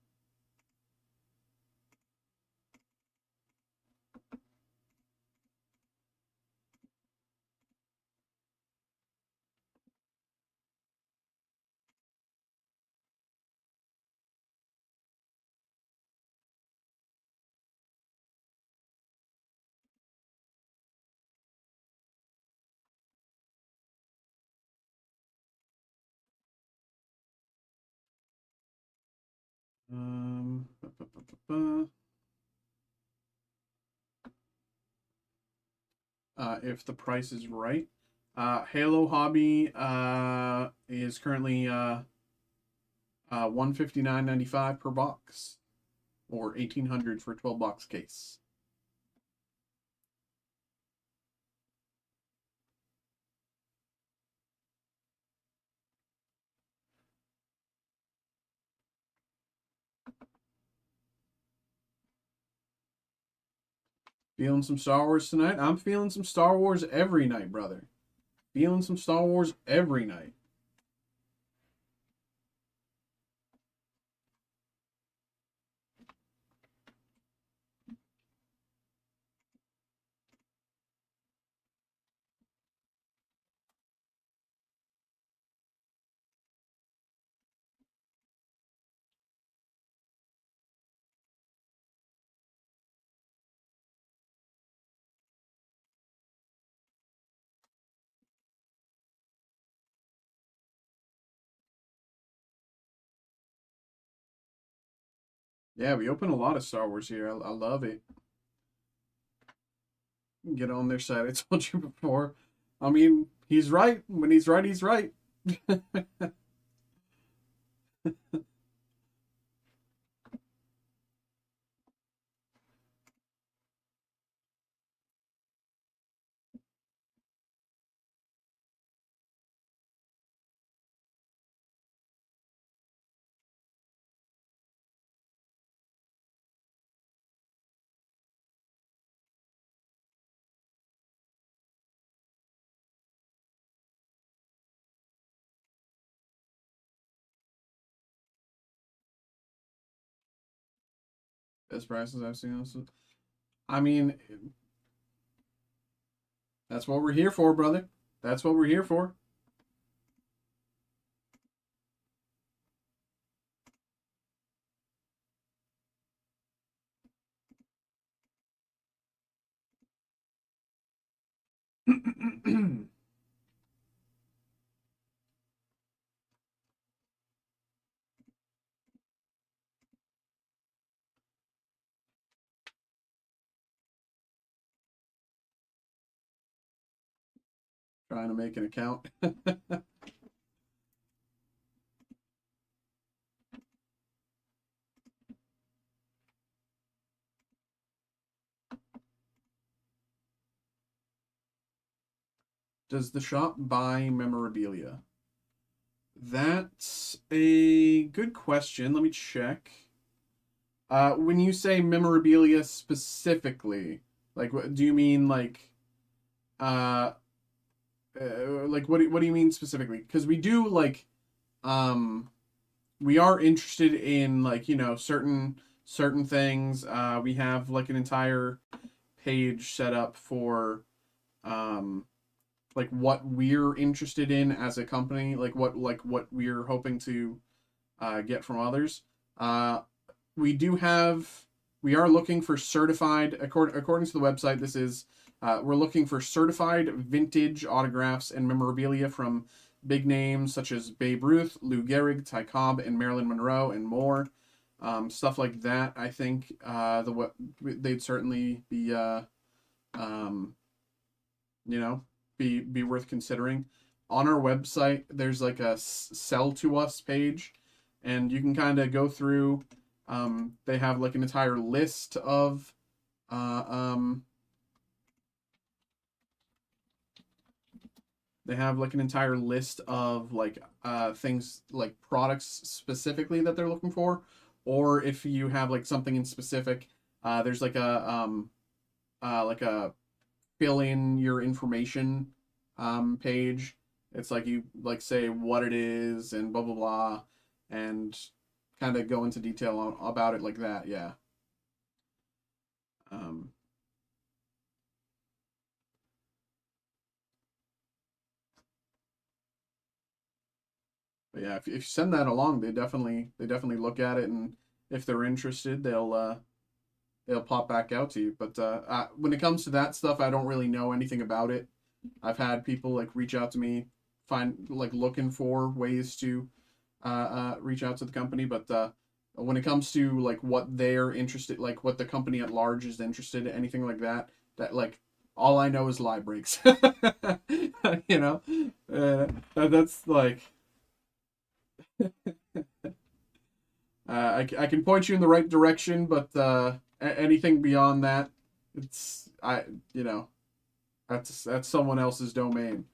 Ba, ba, ba, ba, ba. If the price is right. Halo Hobby is currently $159.95 per box, or $1,800 for a 12-box case. Feeling some Star Wars tonight? I'm feeling some Star Wars every night, brother. Feeling some Star Wars every night. Yeah, we open a lot of Star Wars here. I love it. Get on their side. I told you before. I mean, he's right. When he's right, he's right. Best prices I've seen. Also. I mean, that's what we're here for, brother. That's what we're here for. Trying to make an account. Does the shop buy memorabilia? That's a good question. Let me check. When you say memorabilia specifically, like, do you mean uh, what do you mean specifically? Because we do we are interested in certain things. We have like an entire page set up for like what we're interested in as a company, like what we're hoping to get from others. We are looking for certified, according to the website. This is we're looking for certified vintage autographs and memorabilia from big names such as Babe Ruth, Lou Gehrig, Ty Cobb, and Marilyn Monroe, and more. Stuff like that, I think they'd certainly be um, you know, be worth considering. On our website, there's like a sell to us page, and you can kind of go through. They have like an entire list of uh, um, they have like an entire list of like things like products specifically that they're looking for, or if you have like something in specific, there's like a fill in your information page. It's like you like say what it is and blah blah blah, and kind of go into detail about it like that. Yeah. Um, but yeah, if you send that along, they definitely look at it, and if they're interested, they'll pop back out to you. But when it comes to that stuff, I don't really know anything about it. I've had people like reach out to me, find like looking for ways to reach out to the company, but when it comes to like what they're interested, like what the company at large is interested in, anything like that, that like all I know is lie breaks. you know, that's like I can point you in the right direction, but anything beyond that, it's you know that's someone else's domain.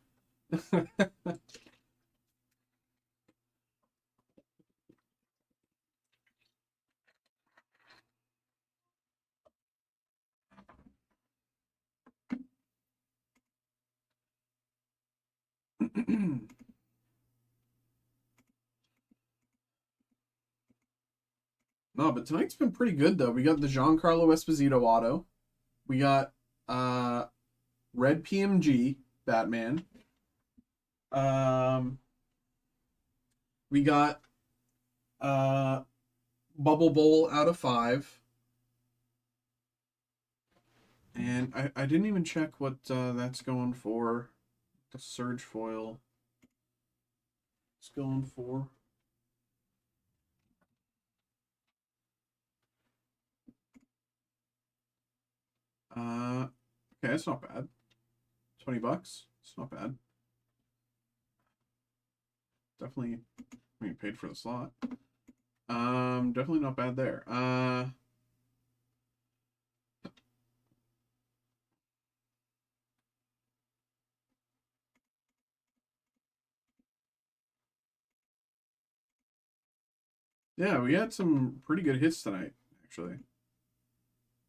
No, but tonight's been pretty good though. We got the Giancarlo Esposito auto. We got uh Red PMG Batman. Um we got uh Bubble Bowl out of 5. And I didn't even check what that's going for. The Surge foil. It's going for. Okay, that's not bad. $20. It's not bad. Definitely, I mean, paid for the slot. Definitely not bad there. Yeah, we had some pretty good hits tonight, actually.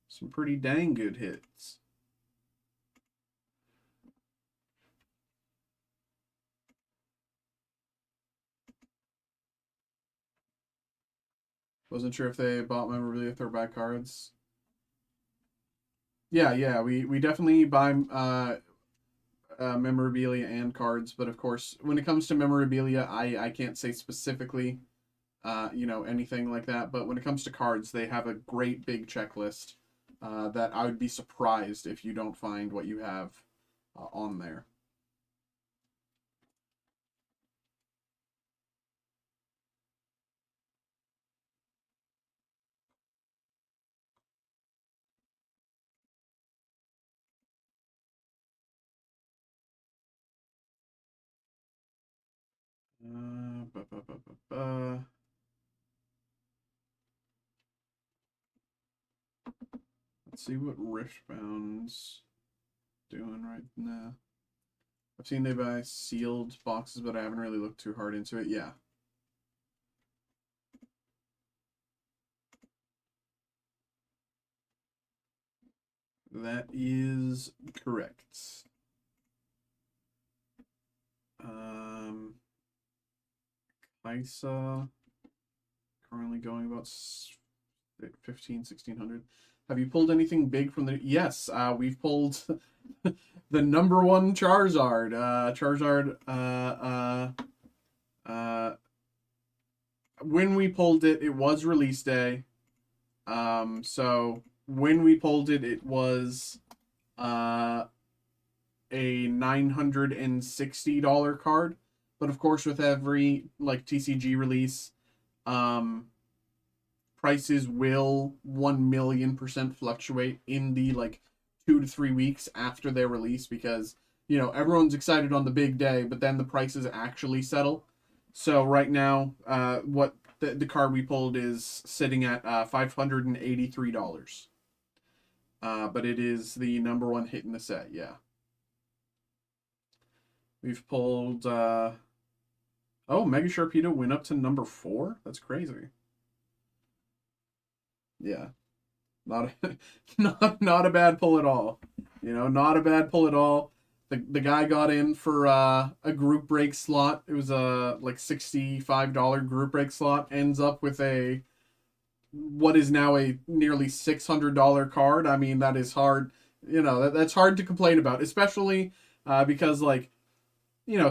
Some pretty dang good hits. Wasn't sure if they bought memorabilia throwback cards. Yeah, yeah, we definitely buy memorabilia and cards, but of course, when it comes to memorabilia, I can't say specifically, anything like that. But when it comes to cards, they have a great big checklist that I would be surprised if you don't find what you have on there. Uh, ba, ba, ba, ba, ba. Let's see what Riftbound's doing right now. I've seen they buy sealed boxes, but I haven't really looked too hard into it. Yeah. That is correct. Um, Isa currently going about 1600. Have you pulled anything big from the? Yes, we've pulled the number one Charizard. Charizard. When we pulled it, it was release day. So when we pulled it, it was uh a $960 card. But of course, with every like TCG release, um, prices will 1,000,000% fluctuate in the like 2 to 3 weeks after their release, because everyone's excited on the big day, but then the prices actually settle. So right now, what the card we pulled is sitting at $583. But it is the number one hit in the set, yeah. We've pulled oh, Mega Sharpedo went up to number 4? That's crazy. Yeah. Not a, not a bad pull at all. Not a bad pull at all. The guy got in for a group break slot. It was a like $65 group break slot. Ends up with what is now a nearly $600 card. I mean, that is hard. That's hard to complain about, especially because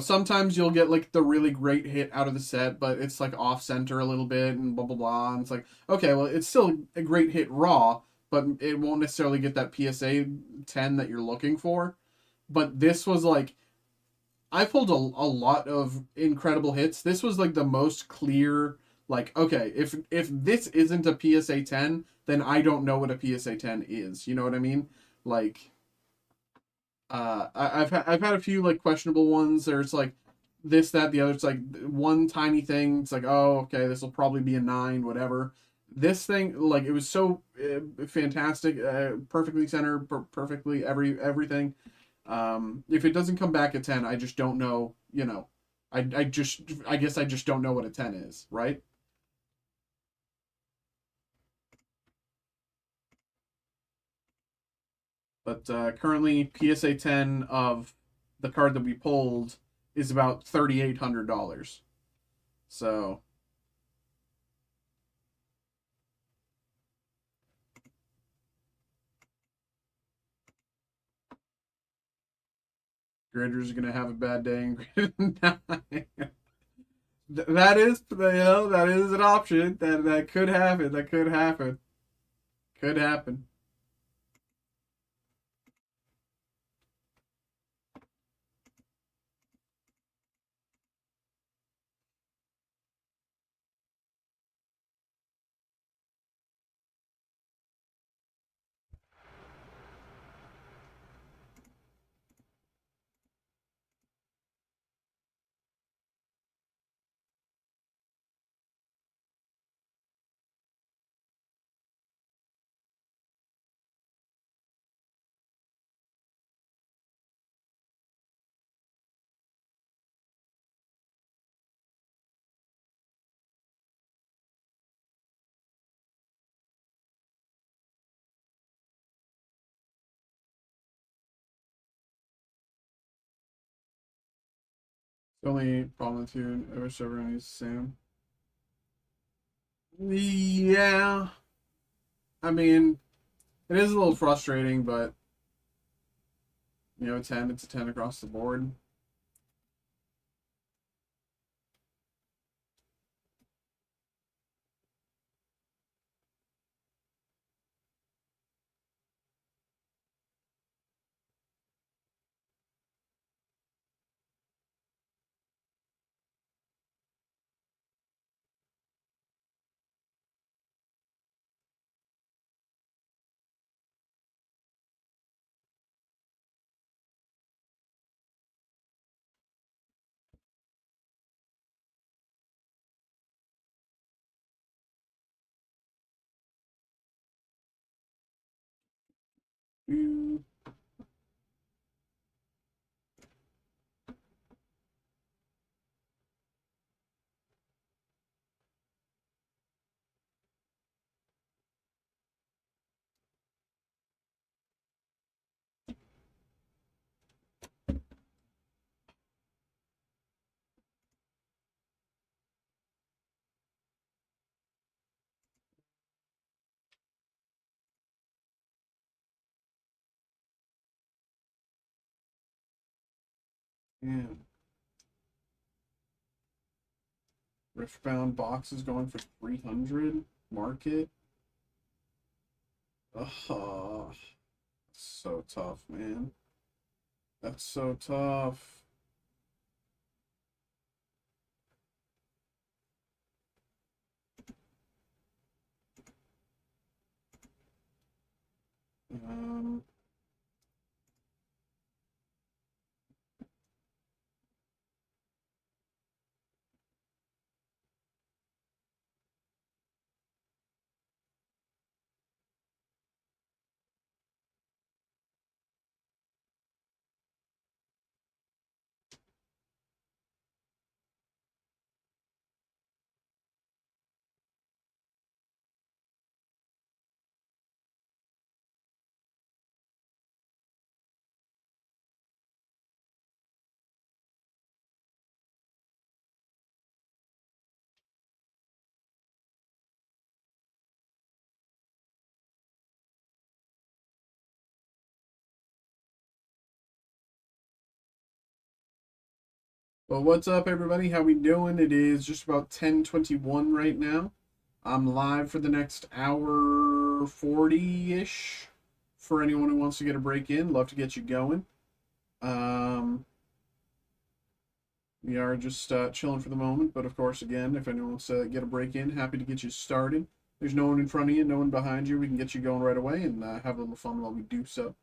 sometimes you'll get like the really great hit out of the set, but it's like off center a little bit and blah blah blah. And it's like, okay, well, it's still a great hit raw, but it won't necessarily get that PSA 10 that you're looking for. But this was like, I pulled a lot of incredible hits. This was like the most clear. Like, okay, if this isn't a PSA 10, then I don't know what a PSA 10 is. You know what I mean? Like, I've had a few like questionable ones. There's like this, that, the other. It's like one tiny thing. It's like, oh, okay, this will probably be a 9, whatever. This thing, like, it was so fantastic, perfectly centered, perfectly everything. If it doesn't come back at 10, I just don't know. I guess I just don't know what a 10 is, right? But currently, PSA 10 of the card that we pulled is about $3,800. So Graders are gonna have a bad day and grade 9. That is, that is an option. That could happen. That could happen. Could happen. The only problem too, I wish everyone used the same. Yeah, I mean, it is a little frustrating, but 10, it's a 10 across the board. Mm, yeah. Riftbound box is going for 300. Market. Oh, so tough, man. That's so tough. Um, well, what's up, everybody? How we doing? It is just about 10:21 right now. I'm live for the next hour 40-ish. For anyone who wants to get a break in, love to get you going. We are just chilling for the moment, but of course, again, if anyone wants to get a break in, happy to get you started. There's no one in front of you, no one behind you. We can get you going right away and have a little fun while we do so.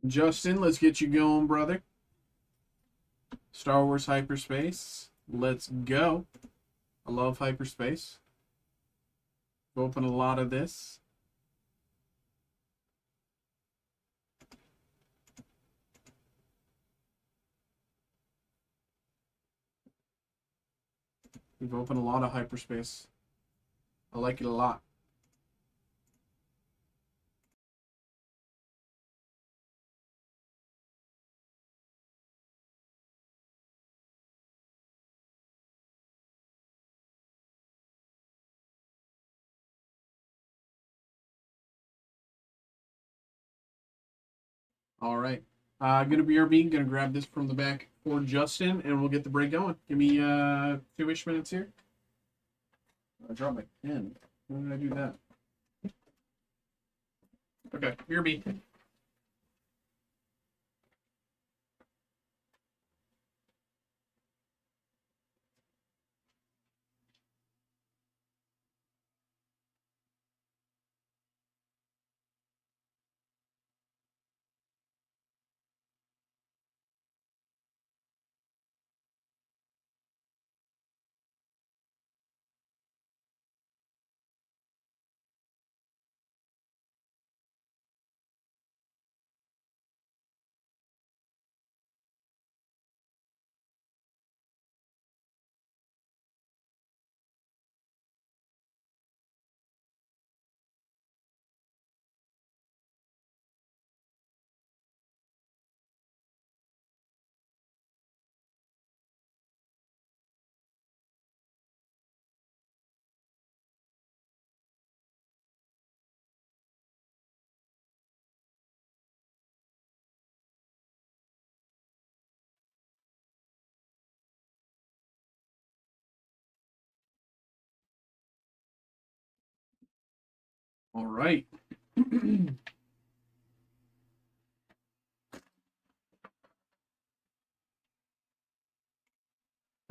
Justin, let's get you going, brother. Star Wars Hyperspace. Let's go. I love hyperspace. Open a lot of this. We've opened a lot of hyperspace. I like it a lot. All right. Gonna BRB. Gonna grab this from the back for Justin, and we'll get the break going. Give me 2-ish minutes here. I dropped my pen. When did I do that? Okay, BRB. All right.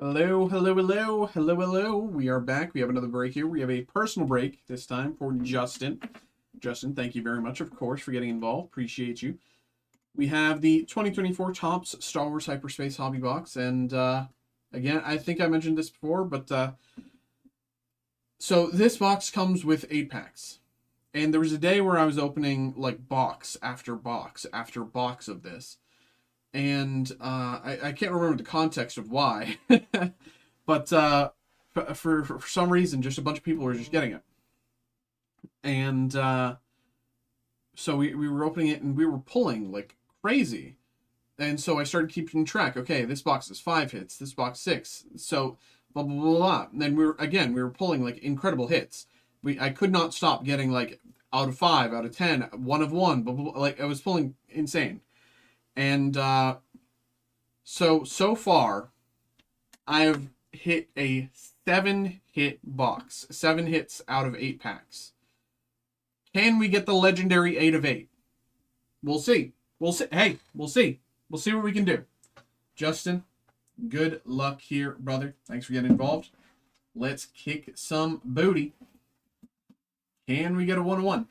Hello, hello, hello, hello, hello. We are back. We have another break here. We have a personal break this time for Justin. Justin, thank you very much, of course, for getting involved. Appreciate you. We have the 2024 Topps Star Wars Hyperspace Hobby Box. And again, I think I mentioned this before, but so this box comes with 8 packs. And there was a day where I was opening like box after box after box of this. and I can't remember the context of why, but for some reason, just a bunch of people were just getting it, and so we were opening it and we were pulling like crazy, and so I started keeping track. Okay, this box is 5 hits, this box 6, so blah blah blah blah. And then we were pulling like incredible hits. I could not stop getting like out of 5, out of 10, 1 of 1, blah, blah, blah. Like I was pulling insane. And so far, I've hit a 7-hit box. 7 hits out of 8 packs. Can we get the legendary 8 of 8? We'll see. We'll see. Hey, we'll see. We'll see what we can do. Justin, good luck here, brother. Thanks for getting involved. Let's kick some booty. Can we get a 1-1?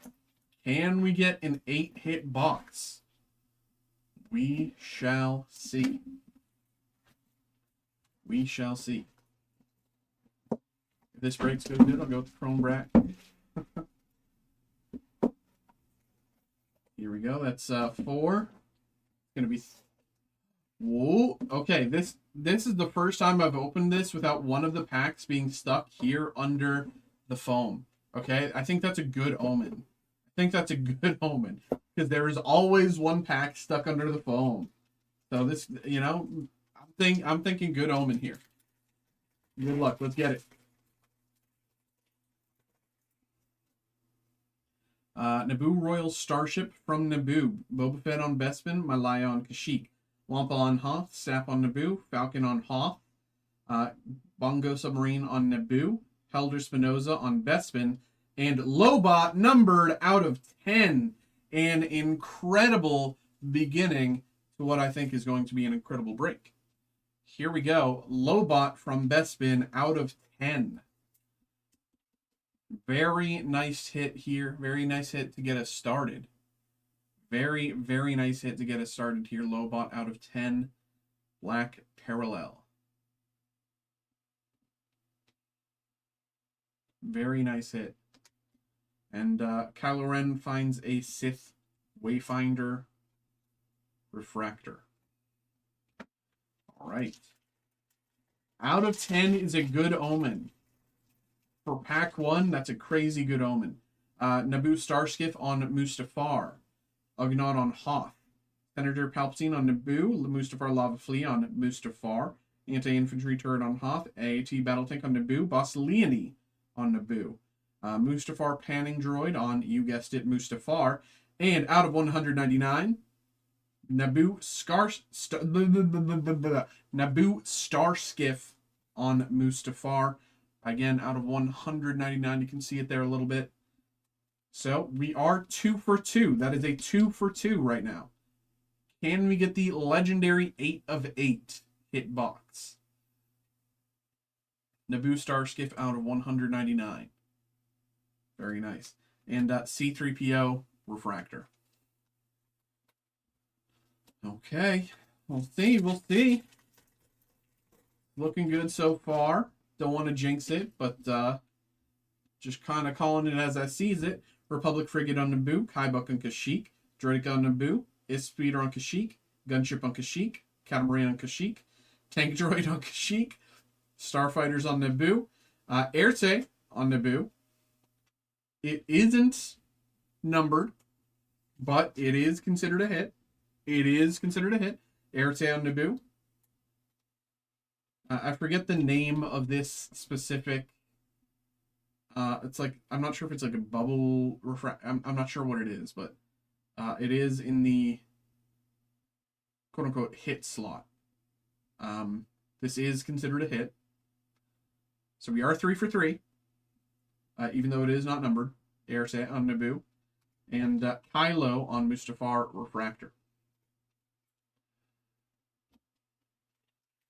Can we get an 8-hit box? We shall see. We shall see. If this breaks good, I'll go with the chrome brack. Here we go. That's 4. It's gonna be. Whoa. Okay. This is the first time I've opened this without one of the packs being stuck here under the foam. Okay. I think that's a good omen. Because there is always one pack stuck under the foam. So this, you know, I'm thinking good omen here. Good luck. Let's get it. Naboo Royal Starship from Naboo. Boba Fett on Bespin. Malaya on Kashyyyk. Wampa on Hoth. Sap on Naboo. Falcon on Hoth. Bongo Submarine on Naboo. Helder Spinoza on Bespin. And Lobot numbered out of 10. An incredible beginning to what I think is going to be an incredible break. Here we go. Lobot from Bespin out of 10. Very nice hit here. Very nice hit to get us started. Very, very nice hit to get us started here. Lobot out of 10. Black Parallel. Very nice hit. And Kylo Ren finds a Sith Wayfinder Refractor. All right. Out of 10 is a good omen. For pack 1, that's a crazy good omen. Naboo Starskiff on Mustafar. Ugnaught on Hoth. Senator Palpatine on Naboo. Mustafar Lava Flea on Mustafar. Anti-infantry turret on Hoth. AAT battle tank on Naboo. Boss Leonie on Naboo. Mustafar Panning Droid on, you guessed it, Mustafar. And out of 199, Naboo Starskiff on Mustafar. Again, out of 199, you can see it there a little bit. So we are 2 for 2. That is a 2 for 2 right now. Can we get the legendary 8 of 8 hit box? Naboo Starskiff out of 199. Very nice. And C-3PO Refractor. Okay. We'll see. We'll see. Looking good so far. Don't want to jinx it, but just kind of calling it as I sees it. Republic Frigate on Naboo. Kaibuck on Kashyyyk. Droidic on Naboo. Speeder on Kashyyyk. Gunship on Kashyyyk. Catamaran on Kashyyyk. Tank Droid on Kashyyyk. Starfighters on Naboo. Erte on Naboo. It isn't numbered, but it is considered a hit. It is considered a hit. Erte on Naboo. I forget the name of this specific. It's like, I'm not sure if it's like a bubble refract. I'm not sure what it is, but it is in the quote unquote hit slot. This is considered a hit. So we are 3 for 3. Even though it is not numbered. Erte on Naboo. And Kylo on Mustafar Refractor.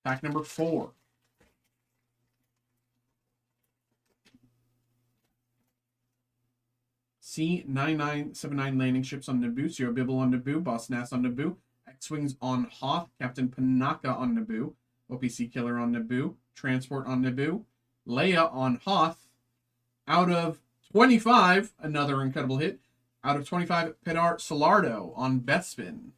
Pack number 4. C-9979 landing ships on Naboo. Zero Bibble on Naboo. Boss Nass on Naboo. X-Wings on Hoth. Captain Panaka on Naboo. OPC Killer on Naboo. Transport on Naboo. Leia on Hoth. Out of 25, another incredible hit. Out of 25, Pedar Solardo on Bespin.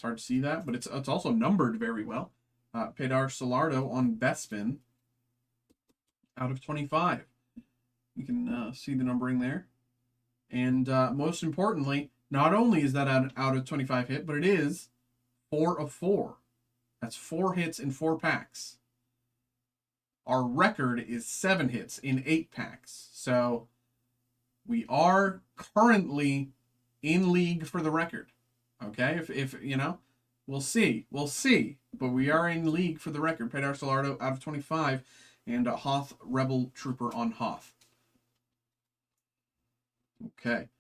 It's hard to see that, but it's also numbered very well. Pedar Solardo on Bespin out of 25. You can see the numbering there. And most importantly, not only is that out of 25 hit, but it is 4 of 4. That's 4 hits in 4 packs. Our record is 7 hits in 8 packs. So we are currently in league for the record. Okay, if you know, we'll see, but we are in league for the record. Pedar Solardo out of 25, and Hoth Rebel Trooper on Hoth. Okay,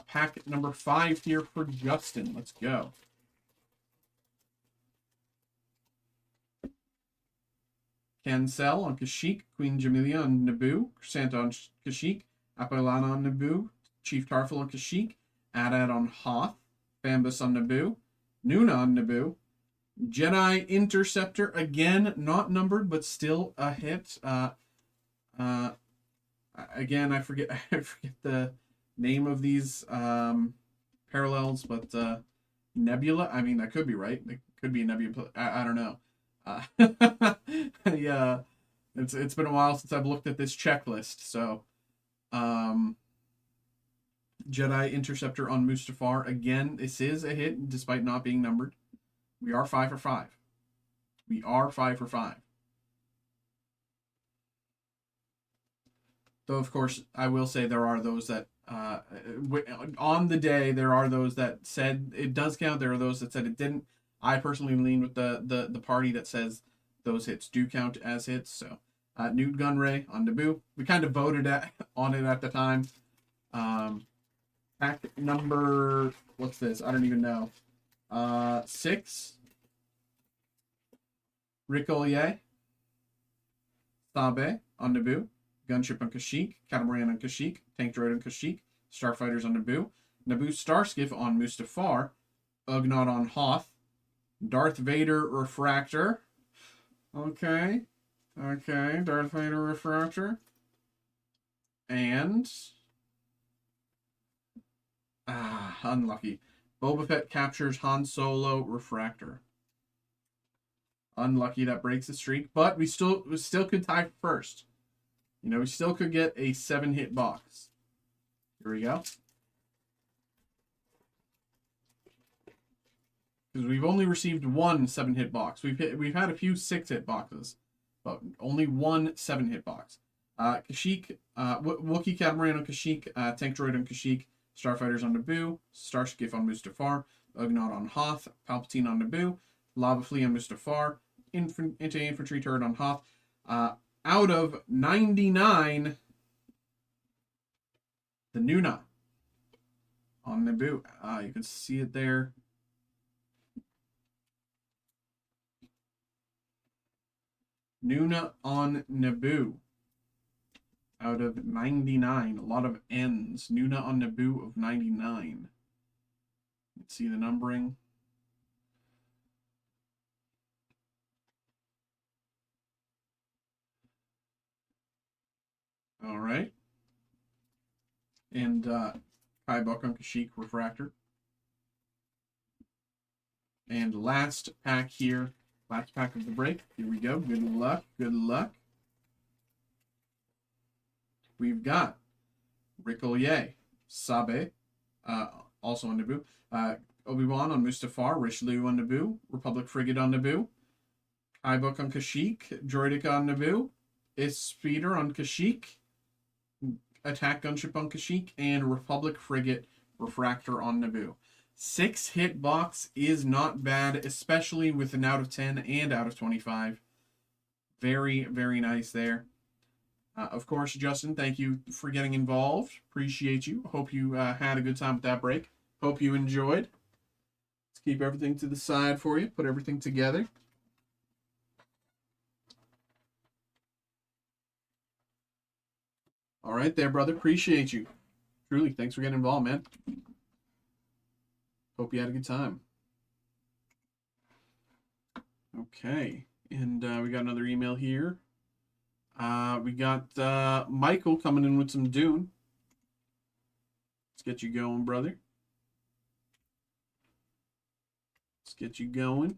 pack number 5 here for Justin. Let's go. Cancel on Kashyyyk, Queen Jamelia on Naboo, Santa on Kashyyyk, Apolana on Naboo, Chief Tarful on Kashyyyk, Adad on Hoth, Bambus on Naboo, Nuna on Naboo, Jedi Interceptor, again, not numbered, but still a hit. Again, I forget the name of these parallels, but Nebula, I mean, that could be right. It could be a Nebula, I don't know. Yeah, it's been a while since I've looked at this checklist, so Jedi Interceptor on Mustafar. Again, this is a hit despite not being numbered. We are 5 for 5. We are 5 for 5. Though, of course, I will say there are those that, on the day, there are those that said it does count. There are those that said it didn't. I personally lean with the party that says those hits do count as hits. So, Newt Gunray on Naboo. We kind of voted on it at the time. Pack number, what's this? I don't even know. 6. Ricolier. Sabe on Naboo. Gunship on Kashyyyk. Catamaran on Kashyyyk. Tank Droid on Kashyyyk. Starfighters on Naboo. Naboo Starskiff on Mustafar. Ugnaught on Hoth. Darth Vader Refractor. Okay. Darth Vader Refractor. And unlucky. Boba Fett captures Han Solo Refractor. Unlucky, that breaks the streak, but we still could tie first. You know, we still could get a 7-hit box. Here we go. Because we've only received 1 7-hit box. We've had a few 6-hit boxes, but only 1 7-hit box. Kashyyyk, Wookiee Catamaran on Kashyyyk, Tank Droid on Kashyyyk, Starfighters on Naboo, Starskiff on Mustafar, Ugnaught on Hoth, Palpatine on Naboo, Lava Flea on Mustafar, Anti-Infantry Turret on Hoth. Out of 99, the Nuna on Naboo. You can see it there. Nuna on Naboo. Out of 99. A lot of N's. Nuna on Naboo of 99. Let's see the numbering. All right. And Kai Buck on Kashyyyk Refractor. And last pack here. Last pack of the break. Here we go. Good luck. Good luck. We've got Ricolier, Sabe, also on Naboo. Obi-Wan on Mustafar, Richelieu on Naboo, Republic Frigate on Naboo, Kybuk on Kashyyyk, Droidica on Naboo, Speeder on Kashyyyk, Attack Gunship on Kashyyyk, and Republic Frigate Refractor on Naboo. 6-hit box is not bad, especially with an out of 10 and out of 25. Very, very nice there. Of course, Justin, thank you for getting involved. Appreciate you. Hope you had a good time with that break. Hope you enjoyed. Let's keep everything to the side for you. Put everything together. All right there, brother. Appreciate you. Truly, thanks for getting involved, man. Hope you had a good time. Okay. And we got another email here. We got Michael coming in with some Dune. Let's get you going, brother. Let's get you going.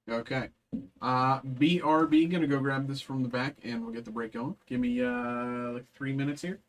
Okay. BRB, gonna go grab this from the back and we'll get the break going. Give me like 3 minutes here.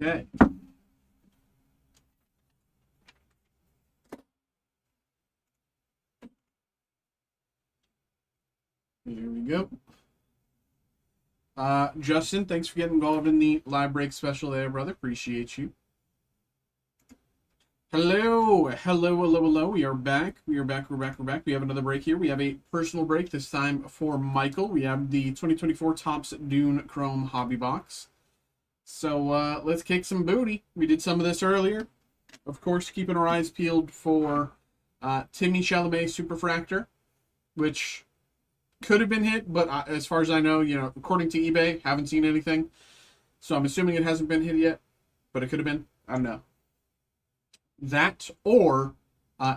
Okay. Here we go. Justin, thanks for getting involved in the live break special there, brother. Appreciate you. Hello, hello, hello, hello. We are back. We are back. We're back. We're back. We have another break here. We have a personal break this time for Michael. We have the 2024 Topps Dune Chrome Hobby Box. So let's kick some booty. We did some of this earlier. Of course, keeping our eyes peeled for Timmy Chalamet Superfractor, which could have been hit, but as far as I know, according to eBay, haven't seen anything. So I'm assuming it hasn't been hit yet, but it could have been. I don't know. That or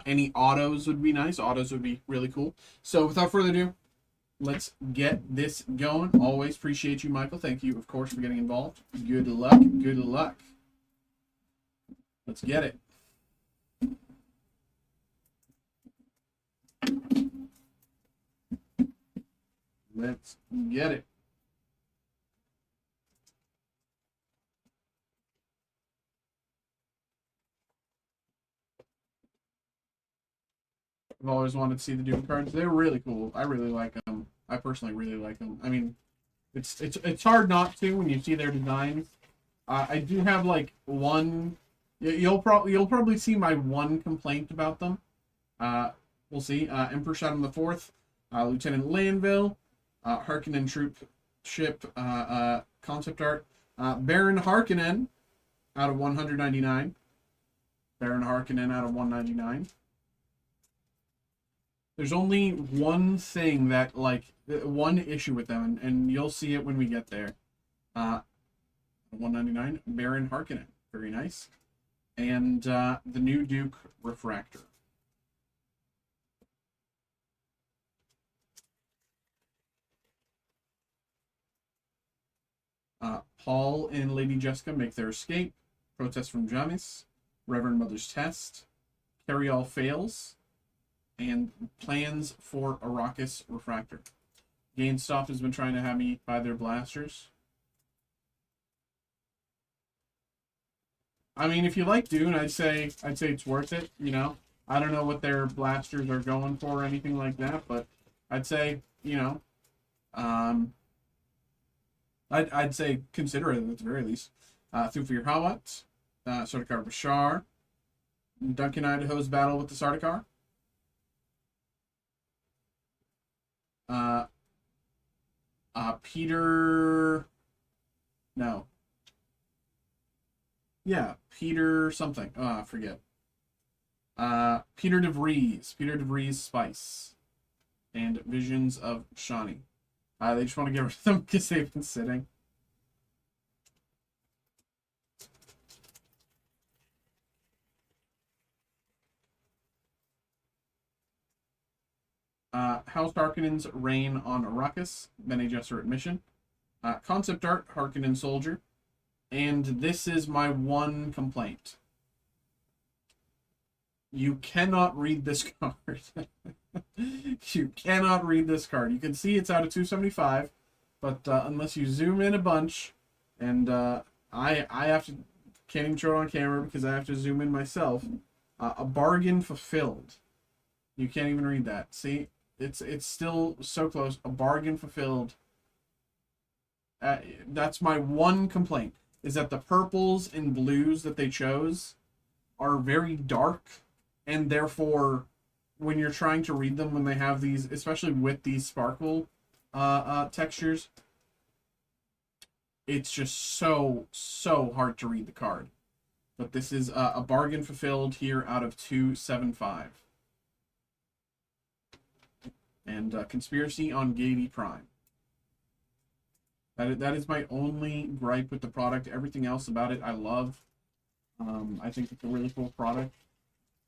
any autos would be nice. Autos would be really cool. So without further ado, let's get this going. Always appreciate you, Michael. Thank you, of course, for getting involved. Good luck. Good luck. Let's get it. Let's get it. I've always wanted to see the Doom cards. They're really cool. I really like them. I personally really like them. I mean, it's hard not to when you see their designs. I do have like one. You'll probably see my one complaint about them. We'll see. Emperor Shadow the Fourth, Lieutenant Landville, Harkonnen Troop Ship concept art, Baron Harkonnen out of 199. Baron Harkonnen out of 199. There's only one thing that, one issue with them, and you'll see it when we get there. 199, Baron Harkonnen. Very nice. And the new Duke Refractor. Paul and Lady Jessica make their escape. Protest from Jamis. Reverend Mother's Test. Carry All Fails. And plans for Arrakis Refractor. GameStop has been trying to have me buy their blasters. I mean, if you like Dune, I'd say it's worth it. I don't know what their blasters are going for or anything like that, but I'd say I'd say consider it at the very least. Thufir Hawat, Sardaukar Bashar, Duncan Idaho's battle with the Sardaukar. Peter. No. Yeah, Peter something. I forget. Peter DeVries. Peter DeVries Spice. And Visions of Shawnee. They just want to get rid of them because they've been sitting. House Harkonnen's Reign on Arrakis, Bene Gesserit Mission. Concept art, Harkonnen Soldier. And this is my one complaint. You cannot read this card. You cannot read this card. You can see it's out of 275, but unless you zoom in a bunch, and I have to, can't even show it on camera because I have to zoom in myself. A bargain fulfilled. You can't even read that. See? It's still so close. A bargain fulfilled. That's my one complaint, is that the purples and blues that they chose are very dark, and therefore when you're trying to read them, when they have these, especially with these sparkle textures, it's just so hard to read the card. But this is a bargain fulfilled here out of 275. And Conspiracy on Gaiety Prime. That is my only gripe with the product. Everything else about it I love. I think it's a really cool product.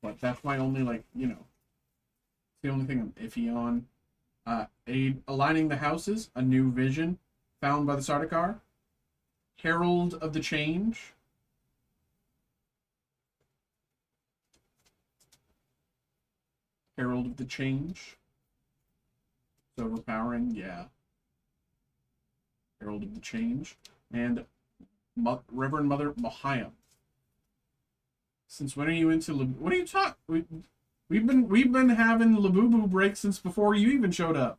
But that's my only, the only thing I'm iffy on. Aligning the Houses, A New Vision, found by the Sardaukar. Herald of the Change. Herald of the Change. So overpowering, yeah. Herald of the Change. And Reverend Mother Mohayam. Since when are you into what are you talking? We've been having Labubu breaks since before you even showed up.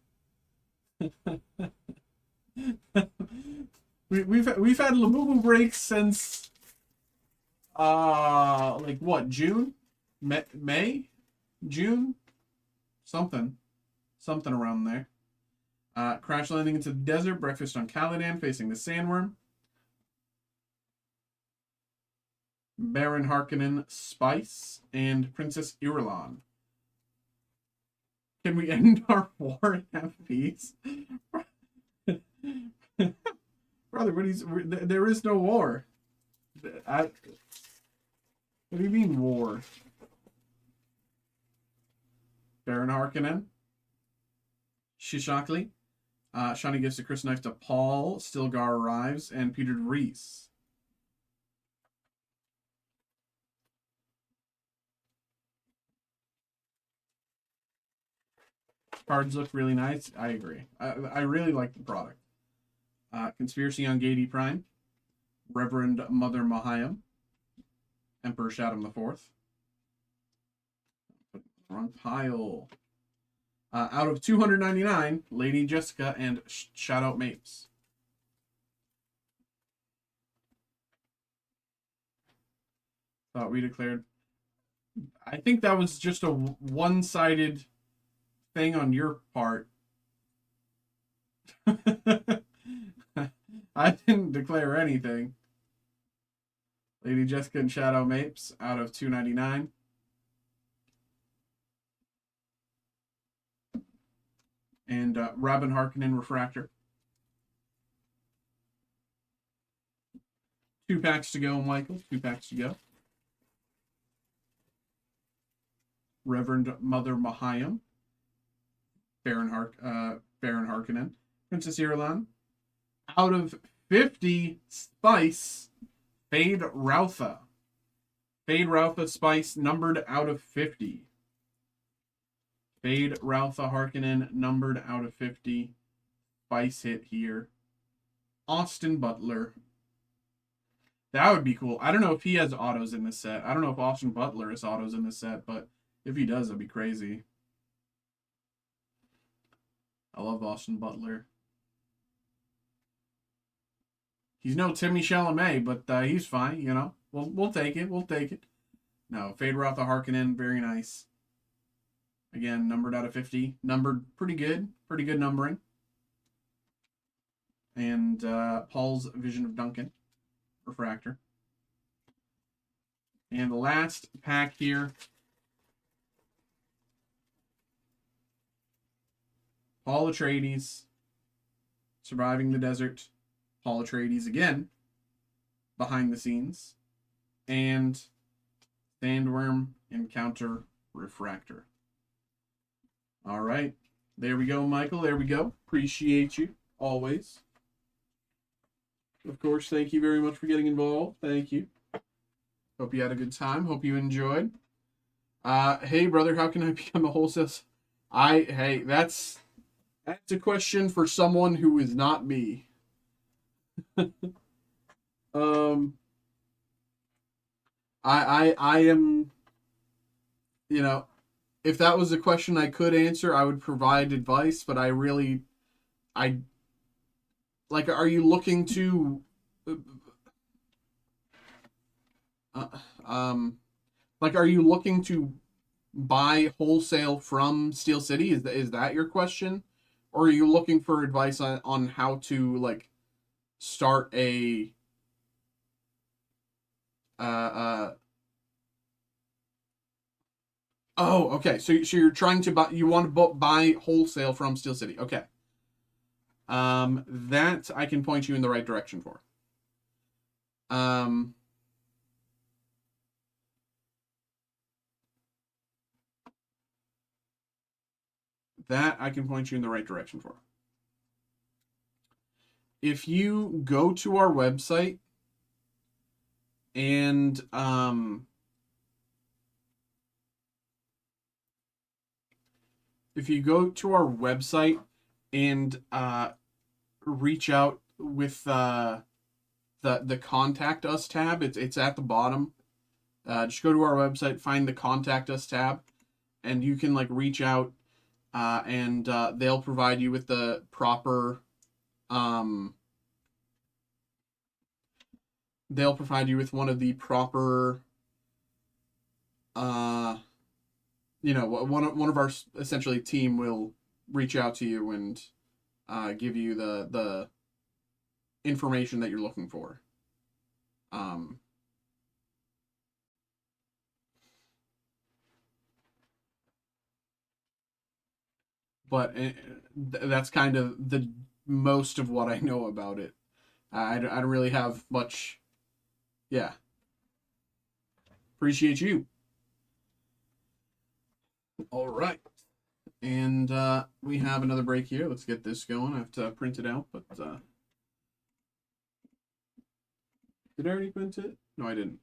we've had Labubu breaks since Like what? June? May? June? Something around there. Crash landing into the desert. Breakfast on Caladan, facing the sandworm. Baron Harkonnen, Spice, and Princess Irulan. Can we end our war and have peace? Brother, there is no war. What do you mean war? Baron Harkonnen. Shishakli. Shani gives a Chris knife to Paul. Stilgar arrives. And Peter Reese. Cards look really nice. I agree. I really like the product. Conspiracy on Gady Prime. Reverend Mother Mahayam. Emperor Shaddam IV. Wrong pile. Out of 299, Lady Jessica and Shout Out Mapes. Thought we declared. I think that was just a one-sided thing on your part. I didn't declare anything. Lady Jessica and Shadow Mapes out of 299. And Robin Harkonnen Refractor. 2 packs to go, Michael. 2 packs to go. Reverend Mother Mahayam. Baron Harkonnen. Princess Irulan. Out of 50, Spice. Fade Routha. Fade Routha Spice, numbered out of 50. Fade Routha Harkonnen, numbered out of 50. Spice hit here. Austin Butler. That would be cool. I don't know if he has autos in this set. I don't know if Austin Butler has autos in this set, but if he does, that'd be crazy. I love Austin Butler. He's no Timmy Chalamet, but he's fine, you know. We'll take it. We'll take it. No, Fade Routha Harkonnen, very nice. Again, numbered out of 50. Numbered pretty good. Pretty good numbering. And Paul's Vision of Duncan. Refractor. And the last pack here. Paul Atreides. Surviving the Desert. Paul Atreides again. Behind the scenes. And Sandworm Encounter Refractor. All right. There we go, Michael. There we go. Appreciate you. Always. Of course, thank you very much for getting involved. Thank you. Hope you had a good time. Hope you enjoyed. Hey, brother, how can I become a wholesale? Hey, that's a question for someone who is not me. I am, you know, if that was a question I could answer, I would provide advice, but are you looking to, are you looking to buy wholesale from Steel City? Is that your question? Or are you looking for advice on how to, like, start a, oh, okay. So you're trying to buy, you want to buy wholesale from Steel City. Okay. That I can point you in the right direction for. That I can point you in the right direction for. If you go to our website and reach out with the Contact Us tab, it's at the bottom. Just go to our website, find the Contact Us tab, and you can, like, reach out, and they'll provide you with the proper they'll provide you with one of the proper, uh, one of our essentially team will reach out to you and give you the information that you're looking for. Um, but that's kind of the most of what I know about it. I don't really have much. Yeah, appreciate you. All right. And we have another break here. Let's get this going. I have to print it out, but did I already print it? No, I didn't.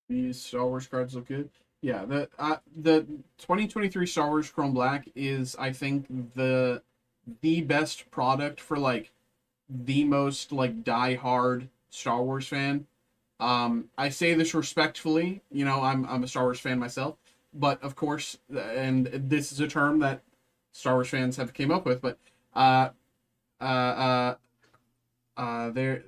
These Star Wars cards look good. Yeah, the 2023 Star Wars Chrome Black is, I think, the best product for like the most like die-hard Star Wars fan. I say this respectfully. I'm a Star Wars fan myself, but of course, and this is a term that Star Wars fans have came up with, but uh, uh, uh, there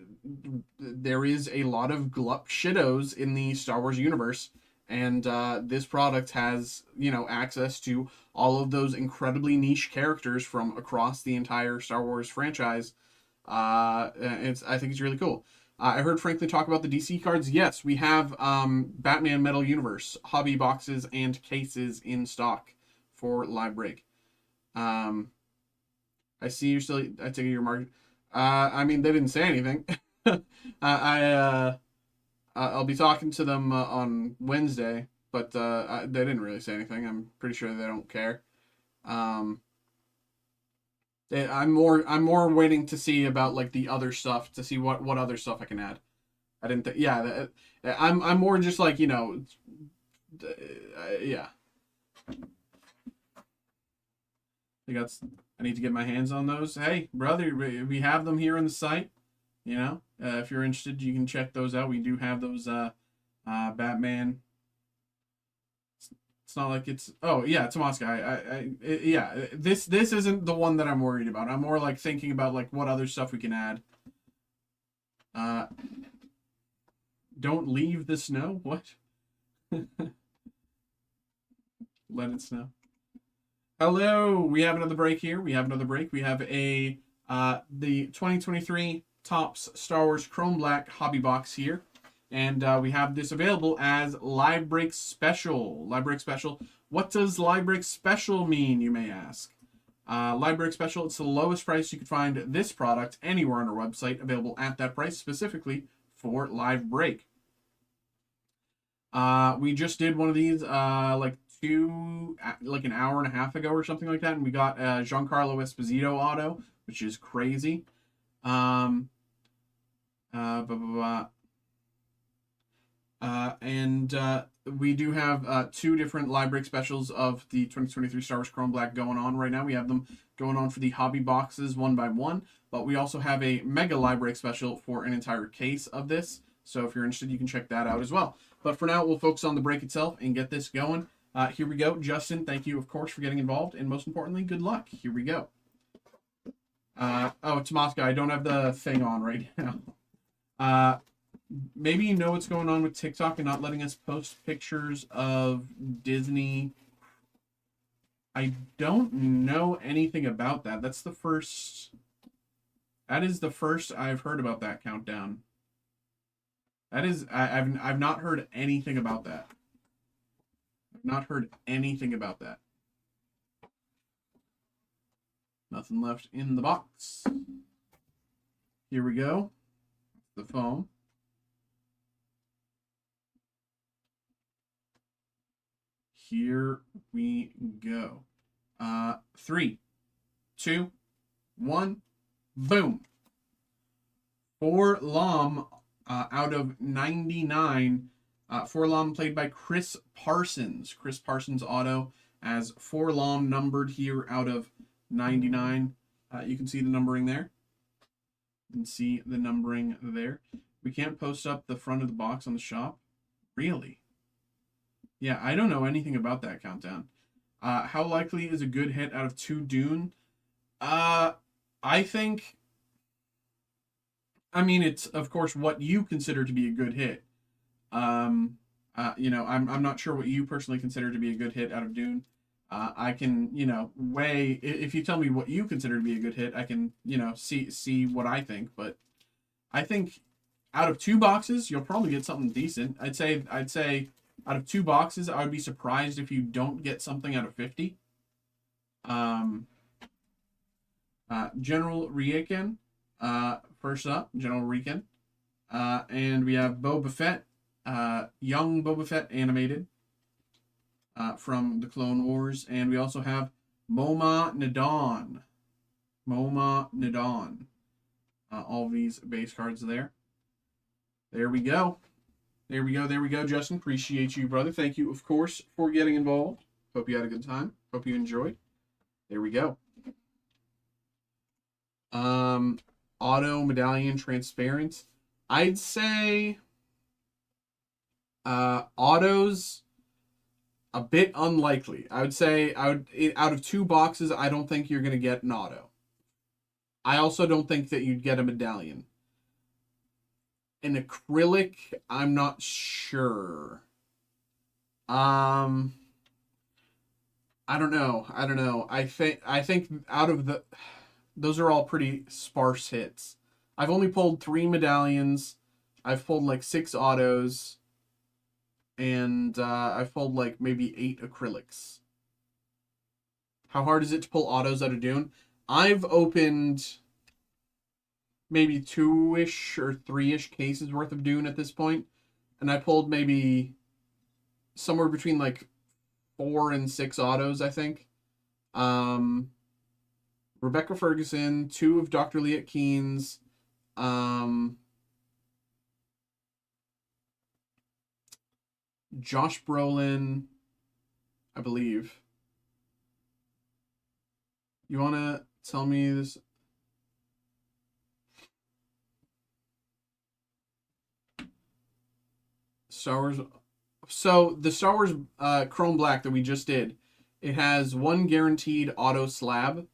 is a lot of glup shittos in the Star Wars universe, and this product has access to all of those incredibly niche characters from across the entire Star Wars franchise. I think it's really cool. I heard Franklin talk about the DC cards. Yes, we have Batman Metal Universe hobby boxes and cases in stock for live break. I see you're still. I take it your market. I mean, they didn't say anything. I'll be talking to them on Wednesday, but they didn't really say anything. I'm pretty sure they don't care. Um, I'm more waiting to see about like the other stuff to see what other stuff I can add. I didn't. Yeah, I'm more just like yeah. I need to get my hands on those. Hey, brother, we have them here on the site. If you're interested, you can check those out. We do have those Batman. It's not like it's. Oh yeah, it's a Moscow. Yeah. This isn't the one that I'm worried about. I'm more like thinking about like what other stuff we can add. Uh, don't leave the snow. What? Let it snow. Hello. We have another break here. We have a the 2023 Topps Star Wars Chrome Black hobby box here. And we have this available as Live Break Special. Live Break Special. What does Live Break Special mean, you may ask? Live Break Special, it's the lowest price you could find this product anywhere on our website, available at that price specifically for Live Break. We just did one of these like an hour and a half ago or something like that, and we got Giancarlo Esposito auto, which is crazy. Blah, blah, blah. And we do have two different live break specials of the 2023 Star Wars Chrome Black going on right now. We have them going on for the hobby boxes one by one, but we also have a mega live break special for an entire case of this. So if you're interested, you can check that out as well. But for now, we'll focus on the break itself and get this going. Here we go. Justin, thank you, of course, for getting involved. And most importantly, good luck. Here we go. Oh, Tomaska, I don't have the thing on right now. Maybe you know what's going on with TikTok and not letting us post pictures of Disney. I don't know anything about that. That is the first I've heard about that countdown. I've not heard anything about that. I've not heard anything about that. Nothing left in the box. Here we go. The foam. Here we go. 3, 2, 1, boom. Forlom out of 99. Forlom played by Chris Parsons. Chris Parsons auto as Forlom numbered here out of 99. You can see the numbering there. You can see the numbering there. We can't post up the front of the box on the shop. Really? Yeah, I don't know anything about that countdown. How likely is a good hit out of 2 Dune? I think... I mean, it's, of course, what you consider to be a good hit. You know, I'm not sure what you personally consider to be a good hit out of Dune. I can, you know, weigh, if you tell me what you consider to be a good hit, I can, you know, see what I think. But I think out of 2 boxes, you'll probably get something decent. I'd say out of 2 boxes, I would be surprised if you don't get something out of 50. General Rieken, first up, General Rieken. And we have Boba Fett, young Boba Fett animated from the Clone Wars. And we also have Moma Nadon. Moma Nadon. All these base cards there. There we go. There we go, Justin. Appreciate you, brother. Thank you, of course, for getting involved. Hope you had a good time. Hope you enjoyed. There we go. Auto Medallion Transparent. I'd say autos a bit unlikely. I would say out of 2 boxes, I don't think you're gonna get an auto. I also don't think that you'd get a medallion. An acrylic, I'm not sure. I don't know. I think out of those are all pretty sparse hits. I've only pulled 3 medallions. I've pulled like 6 autos. And I've pulled like maybe 8 acrylics. How hard is it to pull autos out of Dune? I've opened maybe 2-ish or 3-ish cases worth of Dune at this point. And I pulled maybe somewhere between like 4 and 6 autos, I think. Rebecca Ferguson, 2 of Dr. Leah Keene's. Josh Brolin, I believe. You want to tell me this? Star Wars. So the Star Wars Chrome Black that we just did, it has 1 guaranteed auto slab.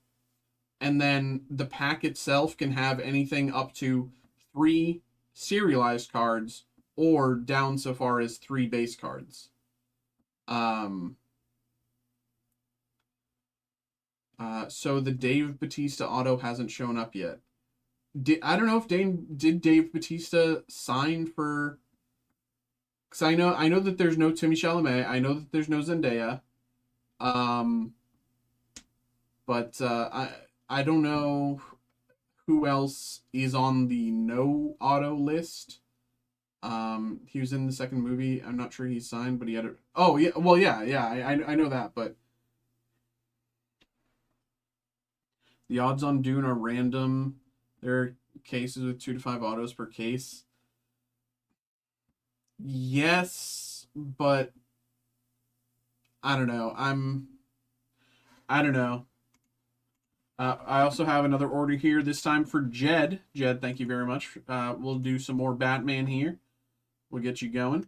And then the pack itself can have anything up to 3 serialized cards or down so far as 3 base cards. So the Dave Bautista auto hasn't shown up yet. I don't know if did Dave Bautista sign for... Because I know that there's no Timothée Chalamet. I know that there's no Zendaya. But I don't know who else is on the no auto list. He was in the second movie. I'm not sure he's signed, but he had a... Oh, yeah. Well, yeah. I know that, but... The odds on Dune are random. There are cases with 2 to 5 autos per case. Yes, but... I don't know. I don't know. I also have another order here, this time for Jed. Jed, thank you very much. We'll do some more Batman here. We'll get you going.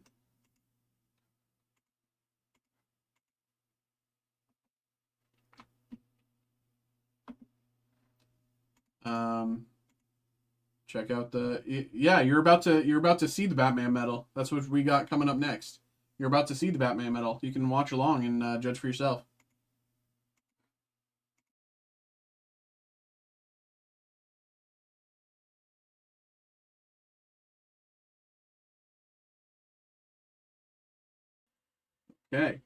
Check out the... Yeah, you're about to see the Batman medal. That's what we got coming up next. You're about to see the Batman medal. You can watch along and judge for yourself. Okay.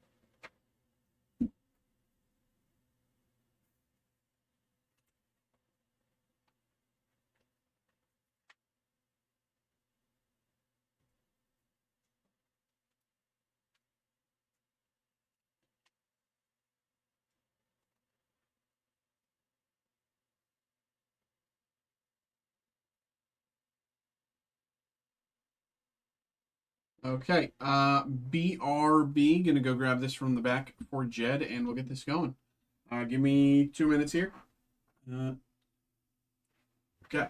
Okay, BRB, gonna go grab this from the back for Jed, and we'll get this going. Give me 2 minutes here. Okay.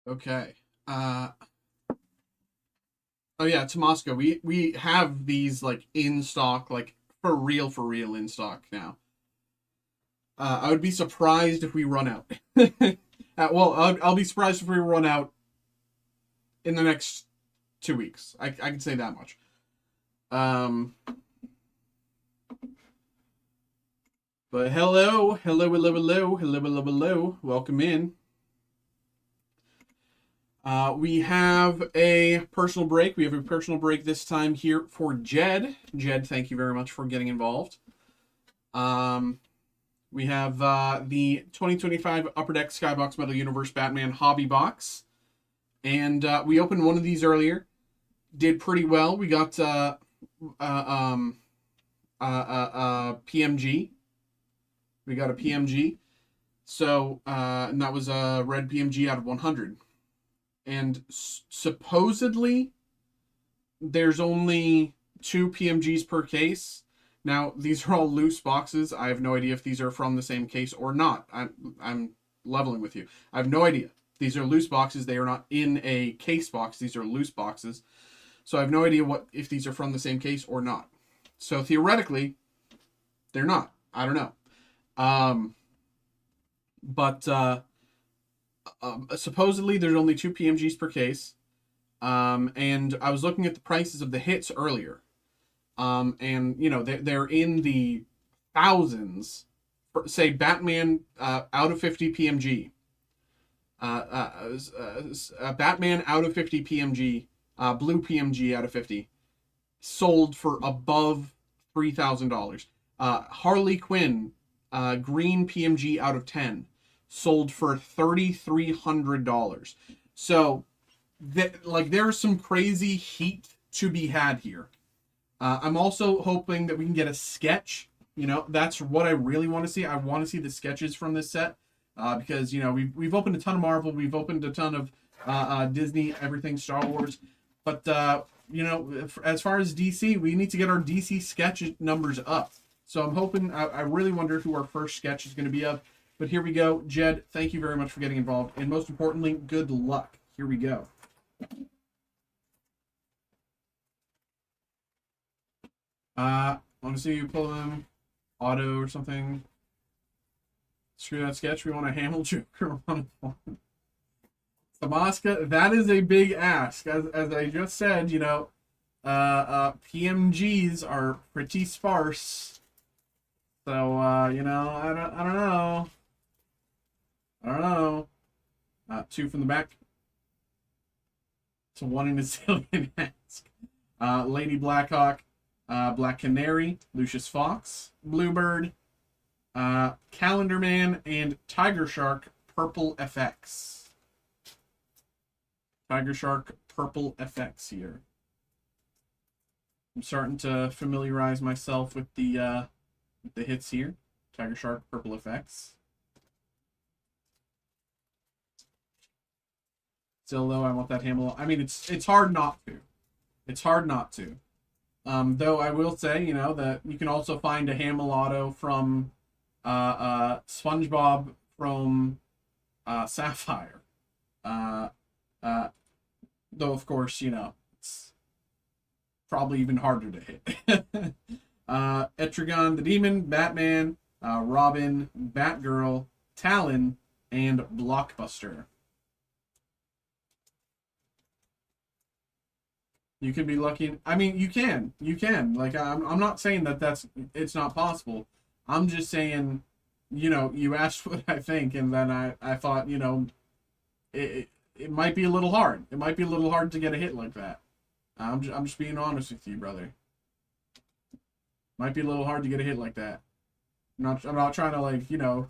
Okay. Oh yeah, Tomasco. We have these like in stock, like for real in stock now. I would be surprised if we run out. Well, I'll be surprised if we run out in the next 2 weeks. I can say that much. Um, but hello. Welcome in. We have a personal break. We have a personal break this time here for Jed. Jed, thank you very much for getting involved. We have the 2025 Upper Deck Skybox Metal Universe Batman Hobby Box. And we opened one of these earlier. Did pretty well. We got PMG. We got a PMG. So, and that was a red PMG out of 100. And supposedly, there's only 2 PMGs per case. Now, these are all loose boxes. I have no idea if these are from the same case or not. I'm leveling with you. I have no idea. These are loose boxes. They are not in a case box. These are loose boxes. So I have no idea if these are from the same case or not. So theoretically, they're not. I don't know. But supposedly there's only 2 PMGs per case. And I was looking at the prices of the hits earlier. And you know, they're in the thousands. For, say Batman out of 50 PMG. Batman out of 50 PMG, blue PMG out of 50, sold for above $3,000. Harley Quinn, green PMG out of 10, sold for $3,300. So, like, there's some crazy heat to be had here. I'm also hoping that we can get a sketch. You know, that's what I really want to see. I want to see the sketches from this set. Because, you know, we've opened a ton of Marvel, we've opened a ton of Disney, everything Star Wars, but you know, as far as DC, we need to get our DC sketch numbers up. So I'm hoping, I really wonder who our first sketch is going to be of. But here we go, Jed. Thank you very much for getting involved, and most importantly, good luck. Here we go. Want to see you pull them auto or something. Screw that sketch. We want a Hamill Joker one. Sabaska, that is a big ask. As I just said, you know, PMGs are pretty sparse. So, you know, I don't know. I don't know. 2 from the back. It's a 1 in a zillion ask. Lady Blackhawk, Black Canary, Lucius Fox, Bluebird, Calendar Man, and Tiger Shark Purple FX. Tiger Shark Purple FX here. I'm starting to familiarize myself with the hits here. Tiger Shark Purple FX. Still, though, I want that Hamill. I mean, it's hard not to. It's hard not to. Though I will say, you know, that you can also find a Hamill auto from SpongeBob from Sapphire. Though, of course, you know, it's probably even harder to hit. Etrigan the Demon, Batman, Robin, Batgirl, Talon, and Blockbuster. You can be lucky. I mean, you can. You can. Like, I'm not saying that it's not possible. I'm just saying, you know, you asked what I think, and then I thought, you know, it might be a little hard. It might be a little hard to get a hit like that. I'm just being honest with you, brother. Might be a little hard to get a hit like that. I'm not trying to, like, you know,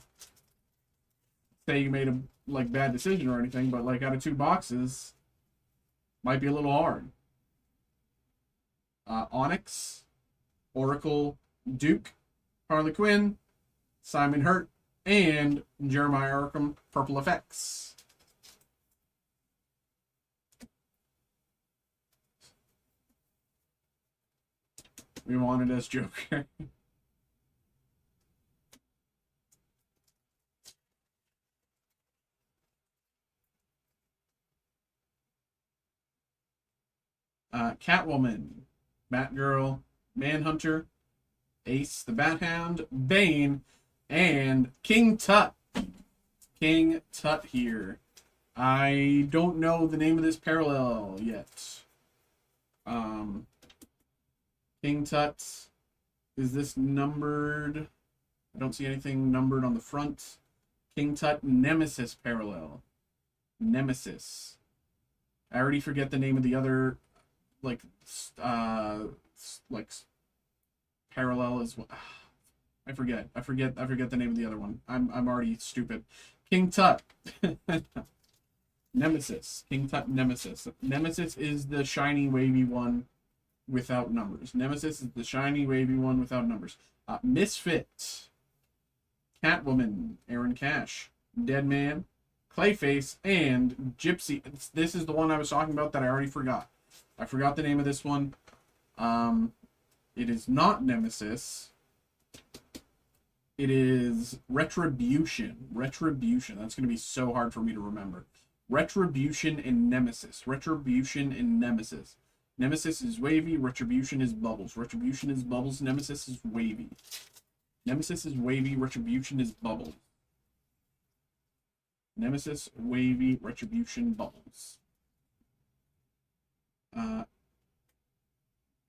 say you made a like bad decision or anything, but like out of 2 boxes, might be a little hard. Onyx, Oracle, Duke, Harley Quinn, Simon Hurt, and Jeremiah Arkham Purple Effects. We wanted as Joker. Catwoman, Batgirl, Manhunter, Ace the Bat-Hound, Bane, and King Tut. King Tut here. I don't know the name of this parallel yet. King Tut. Is this numbered? I don't see anything numbered on the front. King Tut Nemesis parallel. Nemesis. I already forget the name of the other, like parallel is. I forget the name of the other one. I'm already stupid. King Tut. Nemesis. King Tut Nemesis. Nemesis is the shiny wavy one without numbers. Nemesis is the shiny wavy one without numbers. Misfit. Catwoman. Aaron Cash. Deadman. Clayface, and Gypsy. This is the one I was talking about that I already forgot. I forgot the name of this one. It is not Nemesis. It is Retribution. Retribution. That's going to be so hard for me to remember. Retribution and Nemesis. Retribution and Nemesis. Nemesis is wavy. Retribution is bubbles. Retribution is bubbles. Nemesis is wavy. Nemesis is wavy. Retribution is bubbles. Nemesis, wavy, Retribution, bubbles.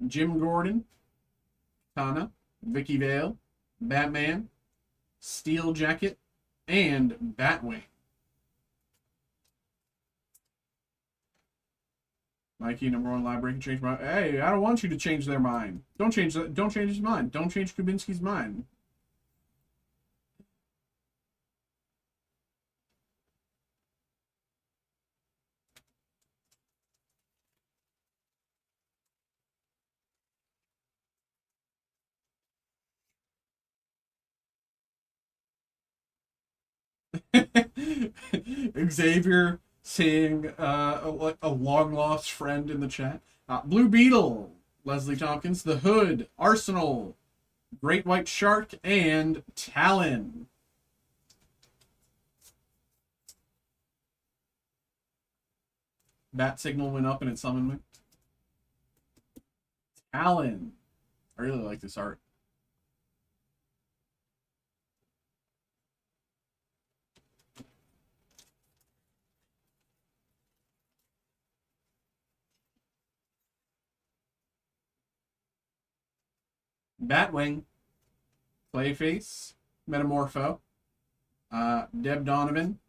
Jim Gordon, Katana, Vicky Vale, Batman, Steel Jacket, and Batwing. Mikey, #1 library can change my. Hey, I don't want you to change their mind. Don't change that. Don't change his mind. Don't change Kubinski's mind. Xavier seeing a long lost friend in the chat. Blue Beetle, Leslie Tompkins, The Hood, Arsenal, Great White Shark, and Talon. Bat signal went up and it summoned me. Talon. I really like this art. Batwing, Clayface, Metamorpho, Deb Donovan,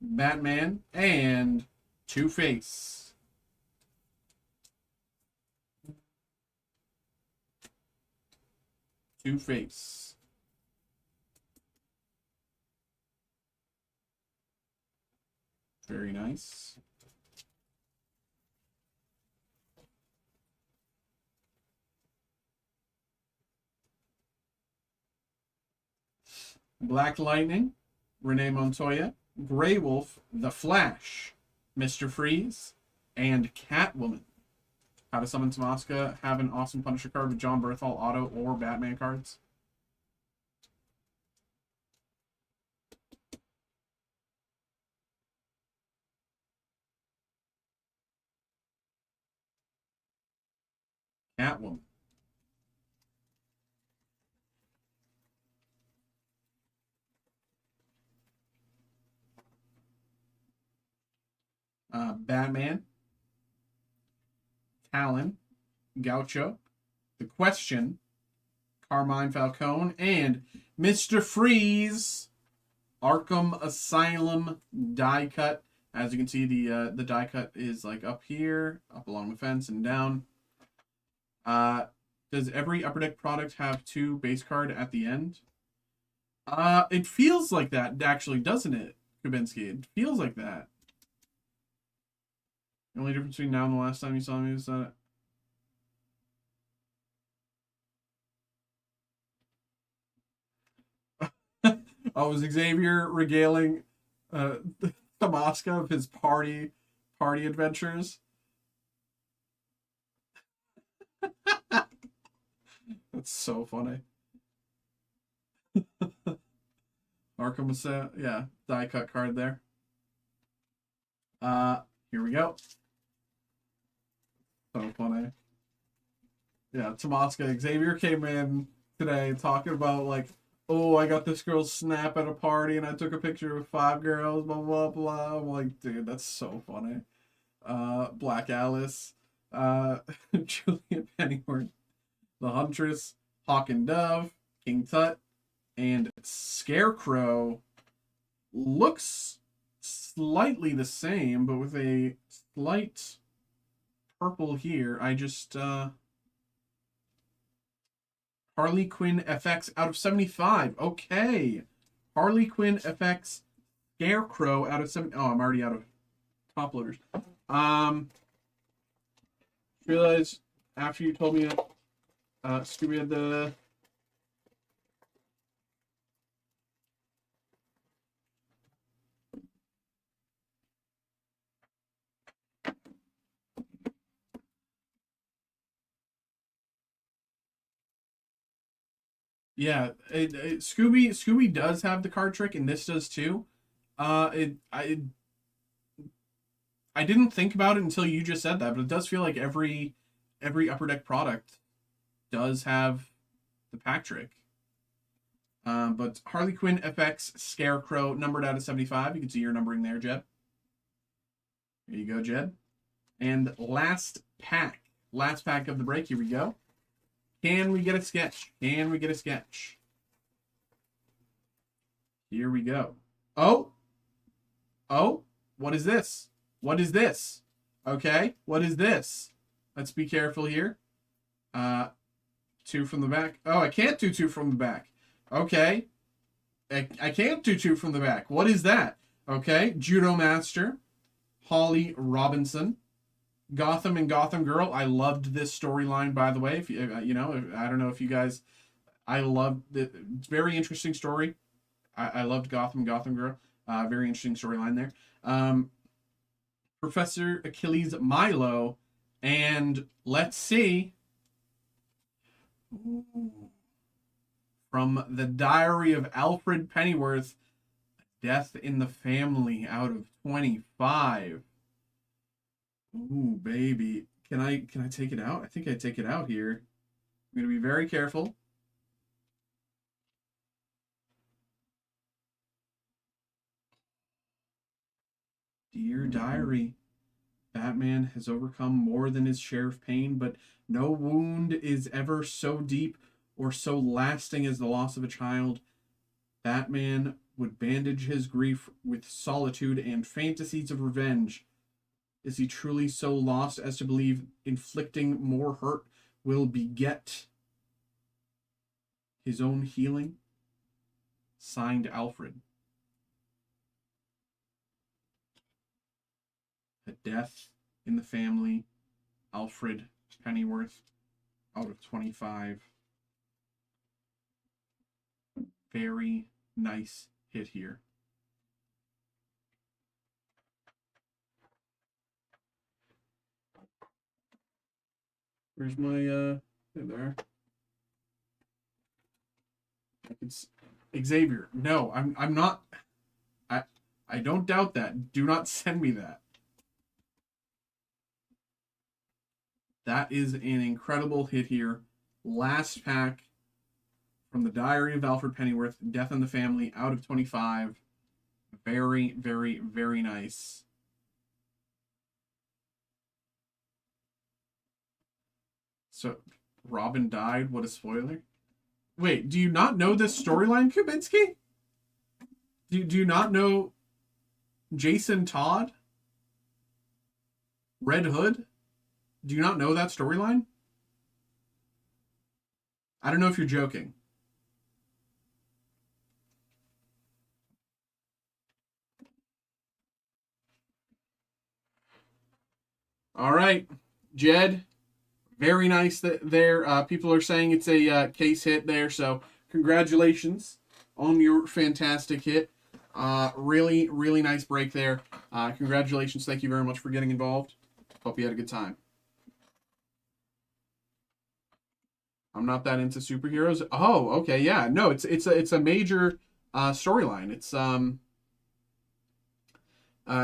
Batman, and Two-Face. Two-Face. Very nice. Black Lightning, Renee Montoya, Grey Wolf, The Flash, Mr. Freeze, and Catwoman. How to summon Tomaska, have an awesome Punisher card with John Berthal, Auto, or Batman cards. Catwoman. Batman, Talon, Gaucho, The Question, Carmine Falcone, and Mr. Freeze, Arkham Asylum die cut. As you can see, the die cut is like up here, up along the fence, and down. Does every Upper Deck product have 2 base card at the end? It feels like that, actually, doesn't it, Kubinski? It feels like that. The only difference between now and the last time you saw me is that... Oh, was Xavier regaling Tomaska of his party adventures? That's so funny. Arkham Asylum, yeah, die cut card there. Here we go. So funny. Yeah, Tomaska. Xavier came in today talking about like, oh, I got this girl's snap at a party and I took a picture with 5 girls, blah, blah, blah. I'm like, dude, that's so funny. Black Alice, Julia Pennyworth, The Huntress, Hawk and Dove, King Tut, and Scarecrow. Looks slightly the same, but with a slight purple here. I just, Harley Quinn FX out of 75. Okay. Harley Quinn FX Scarecrow out of 70. Oh, I'm already out of top loaders. Realized after you told me that Scooby had the... Yeah, Scooby does have the card trick, and this does too. I didn't think about it until you just said that, but it does feel like every Upper Deck product does have the pack trick. But Harley Quinn FX Scarecrow numbered out of 75. You can see your numbering there, Jed. Here you go, Jed. And last pack of the break. Here we go. Can we get a sketch? Can we get a sketch? Here we go. Oh, what is this? What is this? Okay, what is this? Let's be careful here. 2 from the back. Oh, I can't do 2 from the back. Okay. I can't do 2 from the back. What is that? Okay, Judo Master, Holly Robinson, Gotham and Gotham Girl. I loved this storyline, by the way. If you know, I don't know if you guys, I loved it. It's a very interesting story. I loved Gotham Girl. Very interesting storyline there. Professor Achilles Milo, and let's see. Ooh. From the Diary of Alfred Pennyworth, Death in the Family out of 25. Ooh, baby. Can I take it out? I think I take it out here. I'm going to be very careful. Dear Diary, Batman has overcome more than his share of pain, but no wound is ever so deep or so lasting as the loss of a child. Batman would bandage his grief with solitude and fantasies of revenge. Is he truly so lost as to believe inflicting more hurt will beget his own healing? Signed, Alfred. A Death in the Family, Alfred Pennyworth, out of 25. Very nice hit here. Where's my there? It's Xavier. No, I'm not. I don't doubt that. Do not send me that. That is an incredible hit here. Last pack from the Diary of Alfred Pennyworth, Death in the Family, out of 25. Very, very, very nice. So Robin died. What a spoiler. Wait, do you not know this storyline, Kubinski? Do you not know Jason Todd? Red Hood? Do you not know that storyline? I don't know if you're joking. All right, Jed. Very nice there. People are saying it's a case hit there, so congratulations on your fantastic hit. Really, really nice break there. Congratulations. Thank you very much for getting involved. Hope you had a good time. I'm not that into superheroes. Oh, okay, yeah. No, it's a major storyline. It's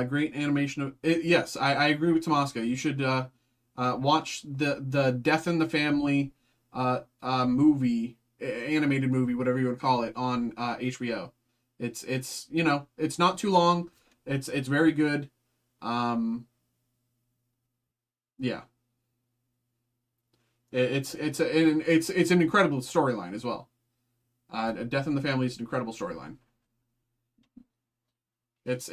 great animation of it. Yes, I agree with Tomasco. You should watch the Death in the Family movie, animated movie, whatever you would call it, on HBO. It's you know, it's not too long. It's very good. Yeah, it's an incredible storyline as well. Death in the Family is an incredible storyline. It's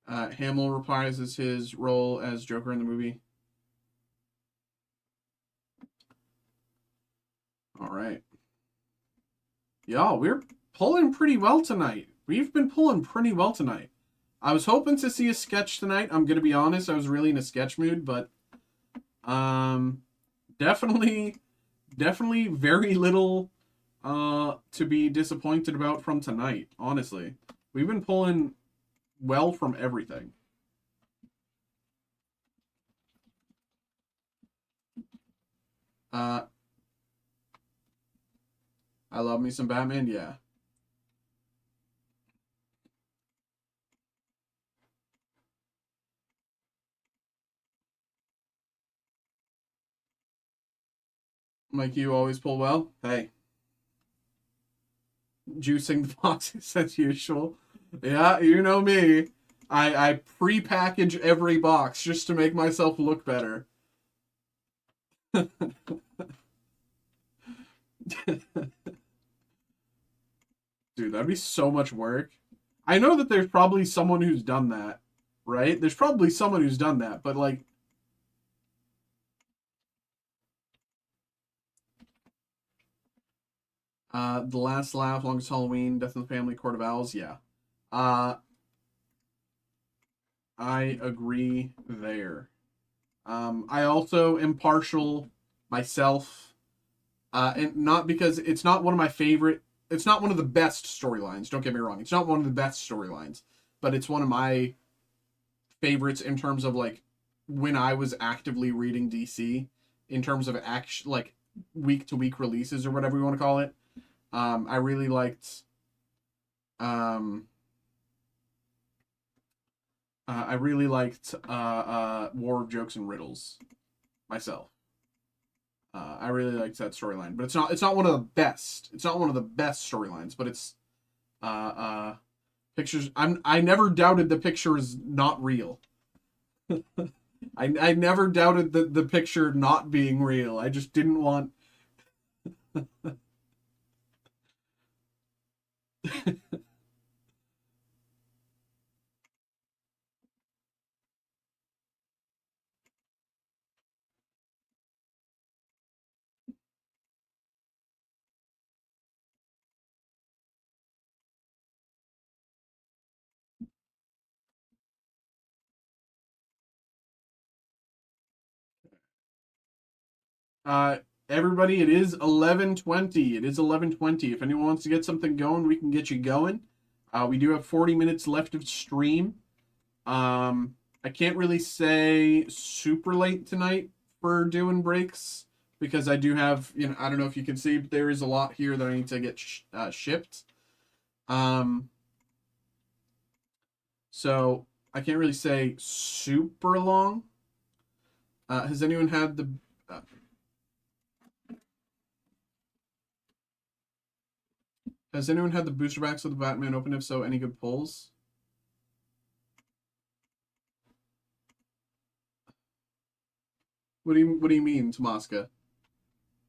Hamill reprises his role as Joker in the movie. All right. Y'all, we're pulling pretty well tonight. We've been pulling pretty well tonight. I was hoping to see a sketch tonight. I'm going to be honest. I was really in a sketch mood, but definitely very little to be disappointed about from tonight, honestly. We've been pulling well from everything. I love me some Batman, yeah. Mikey, you always pull well. Hey. Juicing the boxes as usual. Yeah, you know me. I pre-package every box just to make myself look better. Dude, that'd be so much work. I know that there's probably someone who's done that, right? There's probably someone who's done that, but like, The Last Laugh, Longest Halloween, Death in the Family, Court of Owls, yeah. I agree there. I also am partial myself, and not because it's not one of my favorite. It's not one of the best storylines. Don't get me wrong. It's not one of the best storylines, but it's one of my favorites in terms of like when I was actively reading DC, in terms of action, like week to week releases or whatever you want to call it. I really liked. I really liked War of Jokes and Riddles myself. I really liked that storyline, but it's not one of the best. It's not one of the best storylines, but it's uh, uh, pictures. I never doubted the picture is not real. I never doubted the picture not being real. I just didn't want. Uh, Everybody, it is 11:20. It is 11:20. If anyone wants to get something going, we can get you going. We do have 40 minutes left of stream. I can't really say super late tonight for doing breaks because I do have, you know, I don't know if you can see, but there is a lot here that I need to get shipped. Um, so I can't really say super long. Has anyone had the uh, Has anyone had the booster packs of the Batman open? If so, any good pulls? What do you mean, Tomaska?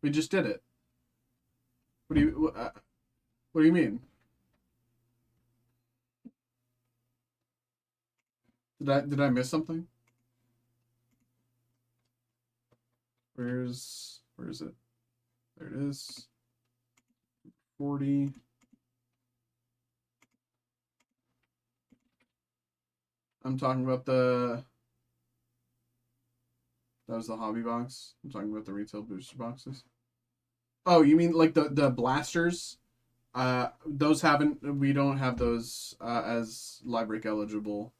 We just did it. What do you mean? Did I miss something? Where is it? There it is. 40. I'm talking about the that was the hobby box. I'm talking about the retail booster boxes. Oh, you mean like the blasters? Those haven't. We don't have those as live break eligible,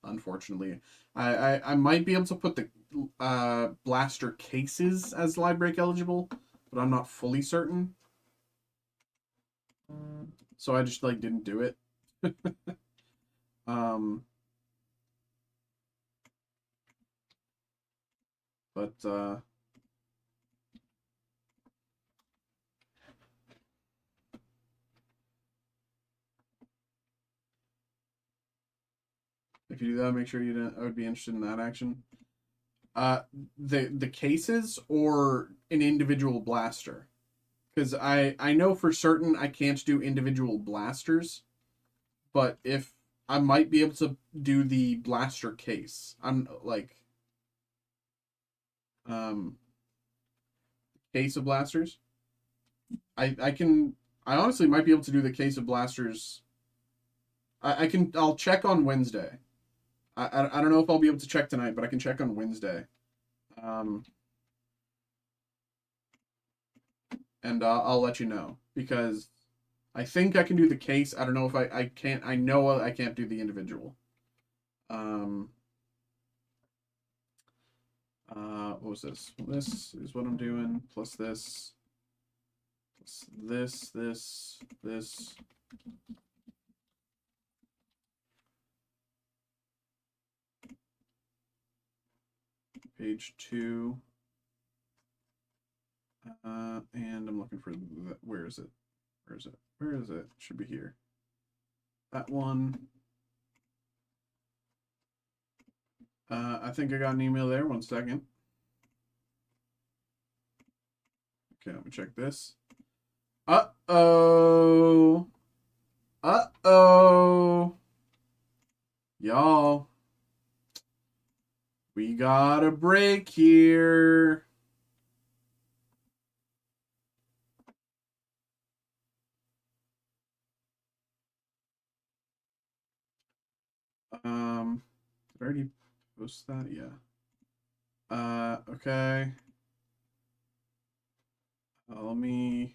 unfortunately. I might be able to put the blaster cases as live break eligible, but I'm not fully certain. So I just like didn't do it. um, but if you do that, make sure you didn't. I would be interested in that action. The cases or an individual blaster, because I know for certain I can't do individual blasters, but if I might be able to do the blaster case. I'm like um case of blasters. I can I honestly might be able to do the case of blasters. I'll check on Wednesday. I don't know if I'll be able to check tonight, but I can check on Wednesday. Um and I'll let you know because I think I can do the case. I don't know if I can't. I know I can't do the individual. Um. What was this? This is what I'm doing. Plus this. Plus this. Page 2. And I'm looking for where is it? Where is it? Where is it? Should be here. That one. I think I got an email there. 1 second. Okay, let me check this. Uh-oh. Uh-oh. Y'all. We got a break here. Did I already post that? Yeah. Okay. Let me.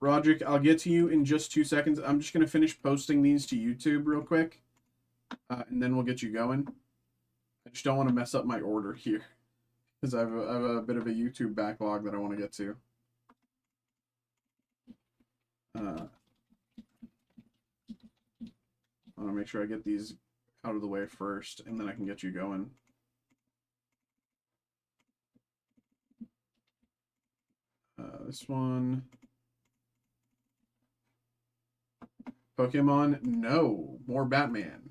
Roderick, I'll get to you in just 2 seconds. I'm just gonna finish posting these to YouTube real quick, and then we'll get you going. I just don't want to mess up my order here because I have a bit of a YouTube backlog that I want to get to. I want to make sure I get these out of the way first, and then I can get you going. This one. Pokemon? No. More Batman.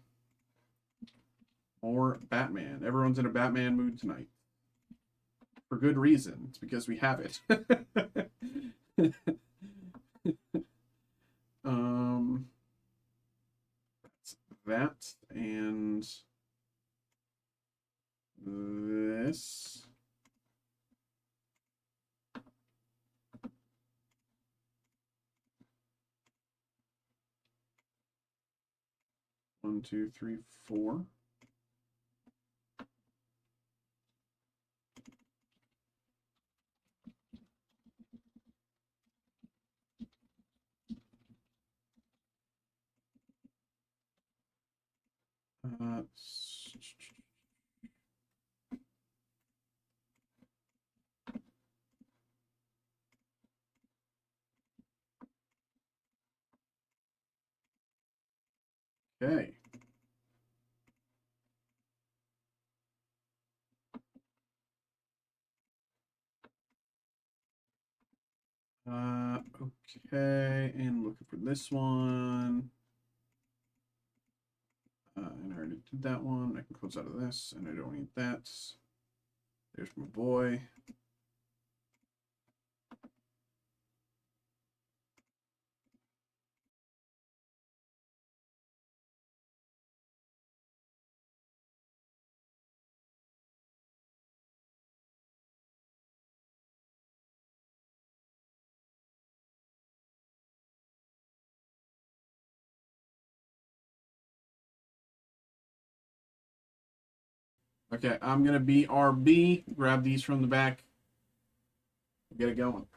More Batman. Everyone's in a Batman mood tonight. For good reason. It's because we have it. That's that and this. One, two, three, four. Okay. Okay, and looking for this one. And I already did that one. I can close out of this, and I don't need that. There's my boy. Okay, I'm going to be RB. Grab these from the back. Get it going.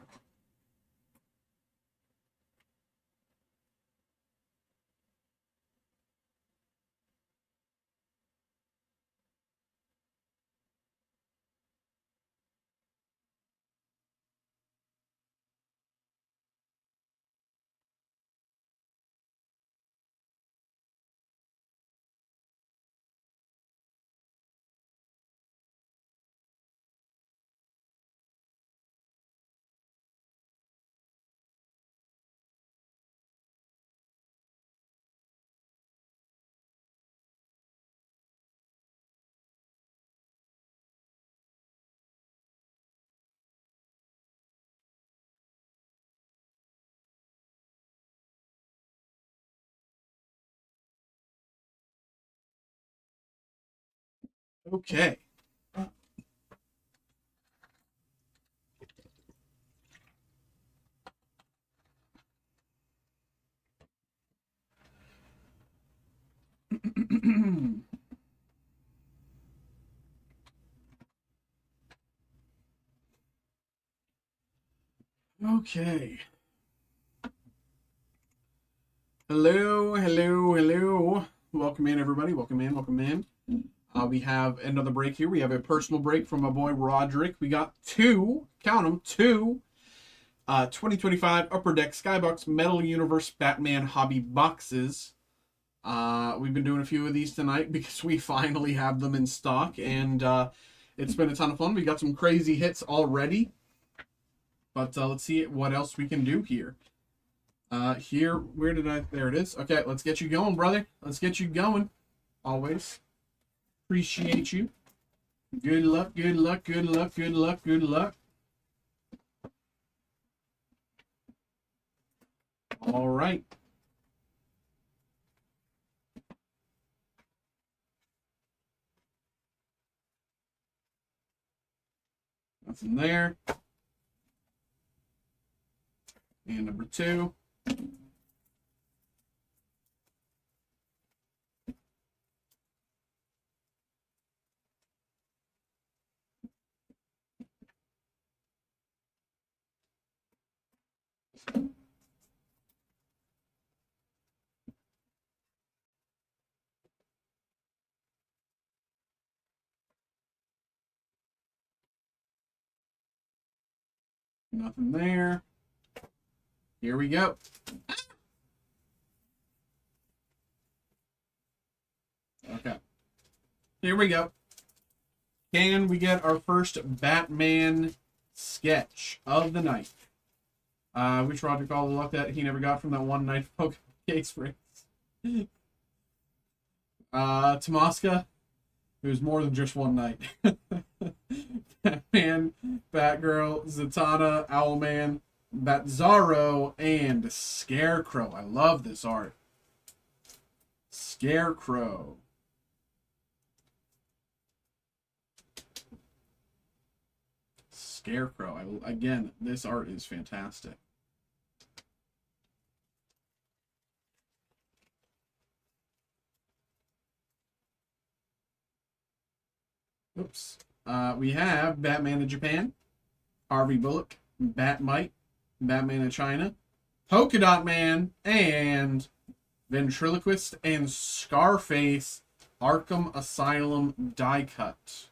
Okay. Okay. Hello, hello, hello. Welcome in, everybody. Welcome in, welcome in. We have another break here. We have a personal break from my boy Roderick. We got two, count them, two 2025 Upper Deck Skybox Metal Universe Batman Hobby Boxes. We've been doing a few of these tonight because we finally have them in stock, and it's been a ton of fun. We got some crazy hits already, but let's see what else we can do here. Where did I, there it is. Okay, let's get you going, brother. Let's get you going. Always. Appreciate you. Good luck, good luck, good luck, good luck, good luck. All right. Nothing there. And number two. Nothing there. Here we go. Okay. Here we go. Can we get our first Batman sketch of the night? Which Roger called the luck that he never got from that one night Pokemon case race. Tomaska, it was more than just one night. Batman, Batgirl, Zatanna, Owlman, Batzarro, and Scarecrow. I love this art. Scarecrow. Scarecrow. Again, this art is fantastic. Oops. We have Batman in Japan, Harvey Bullock, Batmite, Batman in China, Polka Dot Man, and Ventriloquist and Scarface Arkham Asylum die cut.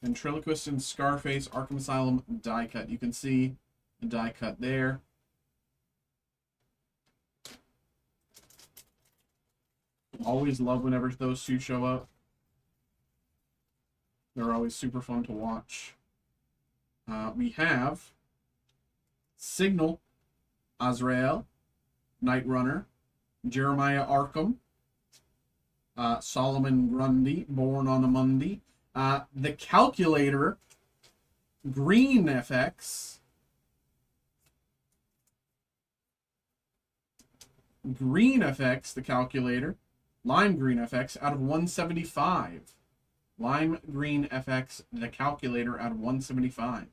Ventriloquist and Scarface Arkham Asylum die cut. You can see the die cut there. Always love whenever those two show up. They're always super fun to watch. We have Signal, Azrael, Night Runner, Jeremiah Arkham, Solomon Grundy, Born on a Monday, The Calculator, green FX. Green FX, the Calculator. Lime green FX out of 175. Lime green FX, the Calculator out of 175.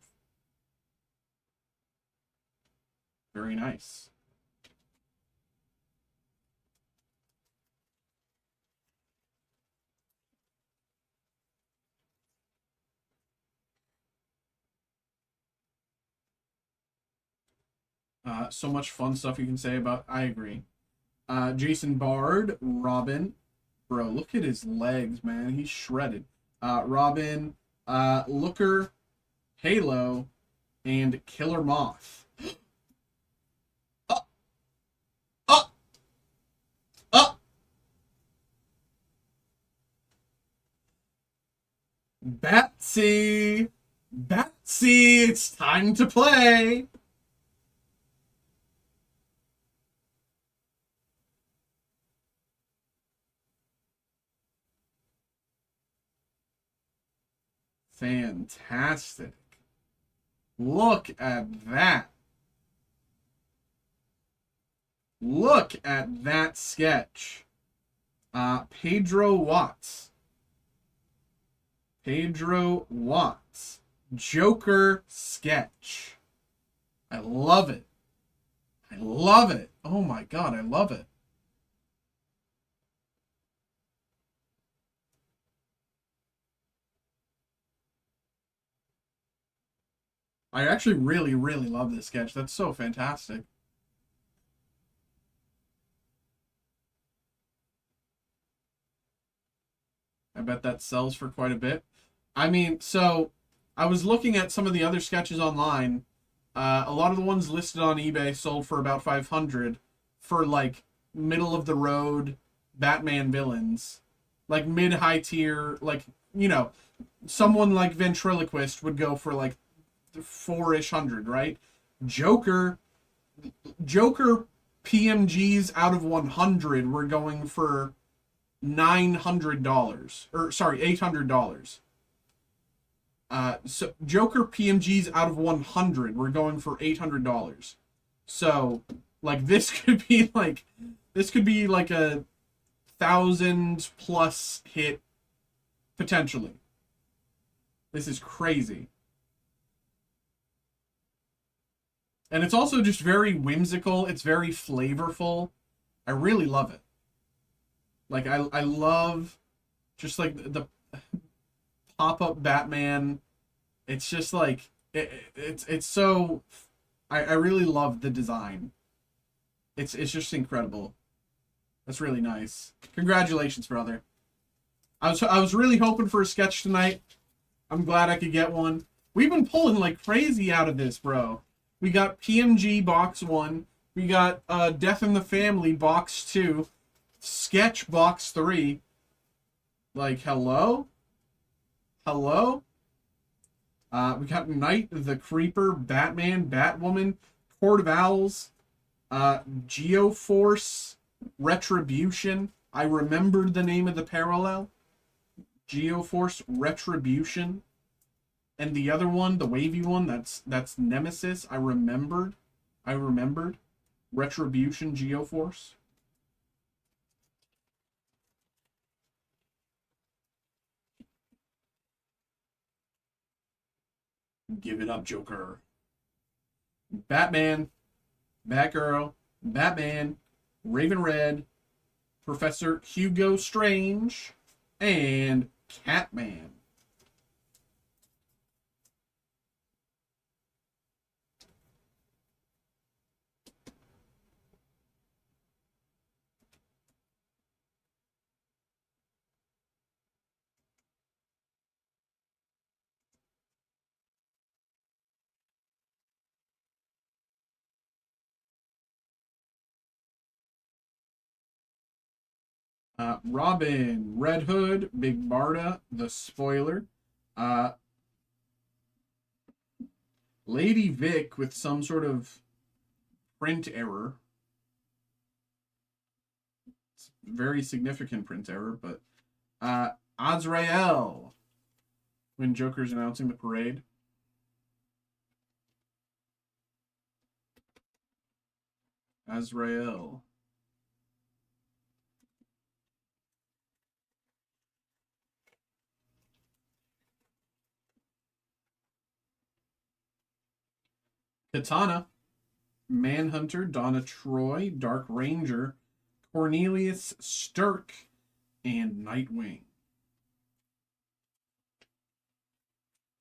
Very nice. So much fun stuff you can say about. I agree. Jason Bard, Robin. Bro, look at his legs, man. He's shredded. Robin, Looker, Halo, and Killer Moth. Uh, uh. Batsy! Batsy! It's time to play! Fantastic. Look at that. Look at that sketch. Pedro Watts. Pedro Watts. Joker sketch. I love it. I love it. Oh my god, I love it. I actually really, really love this sketch. That's so fantastic. I bet that sells for quite a bit. I mean, so I was looking at some of the other sketches online. A lot of the ones listed on eBay sold for about 500 for like middle of the road Batman villains, like mid high tier, like you know, someone like Ventriloquist would go for like 4-ish hundred, right? Joker, Joker PMGs out of 100 were going for $900, or sorry, $800. So Joker PMGs out of 100 we're going for $800. So like this could be like a 1,000+ hit potentially. This is crazy. And it's also just very whimsical. It's very flavorful. I really love it. Like I love just like the pop-up Batman. It's just like it's so I really love the design. It's just incredible. That's really nice. Congratulations, brother. I was really hoping for a sketch tonight. I'm glad I could get one. We've been pulling like crazy out of this, bro. We got PMG box 1. We got Death in the Family box 2. Sketch box 3. Like, hello? Hello? We got Night the Creeper, Batman, Batwoman, Court of Owls, Geoforce, Retribution. I remembered the name of the parallel. Geoforce, Retribution. And the other one, the wavy one, that's Nemesis. I remembered. Retribution, Geoforce. Give it up, Joker. Batman, Batgirl, Batman, Raven Red, Professor Hugo Strange, and Catman. Robin, Red Hood, Big Barda, the spoiler. Lady Vic with some sort of print error. It's very significant print error, but Azrael, when Joker's announcing the parade. Azrael. Katana. Manhunter, Donna Troy, Dark Ranger, Cornelius Stirk, and Nightwing.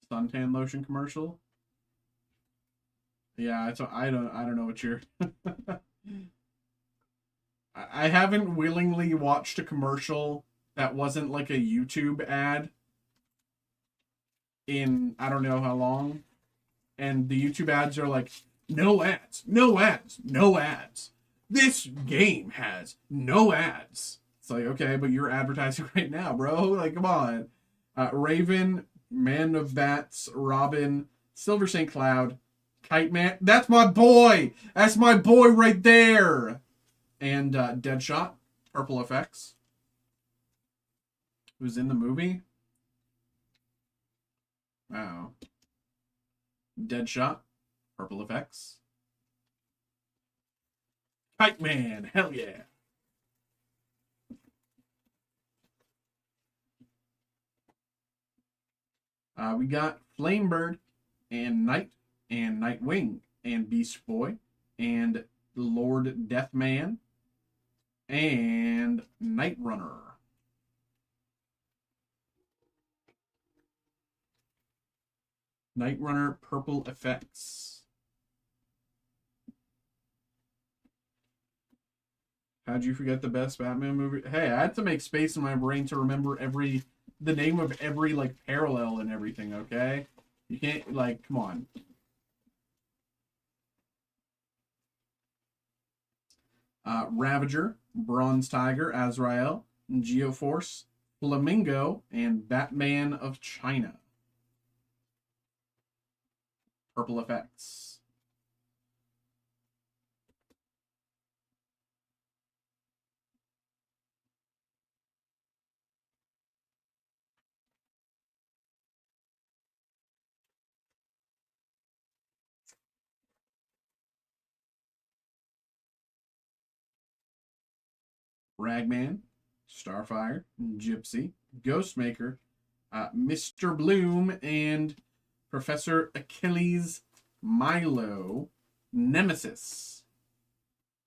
Suntan lotion commercial. Yeah, I don't know what you're. I haven't willingly watched a commercial that wasn't like a YouTube ad in I don't know how long, and the YouTube ads are like no ads, no ads, no ads. This game has no ads. It's like, okay, but you're advertising right now, bro. Like, come on. Raven, Man of Bats, Robin, Silver St. Cloud, Kite Man. That's my boy. That's my boy right there. And Deadshot, Purple Effects. Who's in the movie? Wow. Deadshot, Purple Effects. Kite Man, hell yeah. We got Flamebird and Knight and Nightwing and Beast Boy and Lord Deathman and Night Runner. Night Runner Purple Effects. How'd you forget the best Batman movie? Hey, I had to make space in my brain to remember the name of every like parallel and everything, okay? You can't like come on. Ravager, Bronze Tiger, Azrael, Geoforce, Flamingo, and Batman of China. Purple Effects. Ragman, Starfire, Gypsy, Ghostmaker, Mr. Bloom, and Professor Achilles Milo, Nemesis.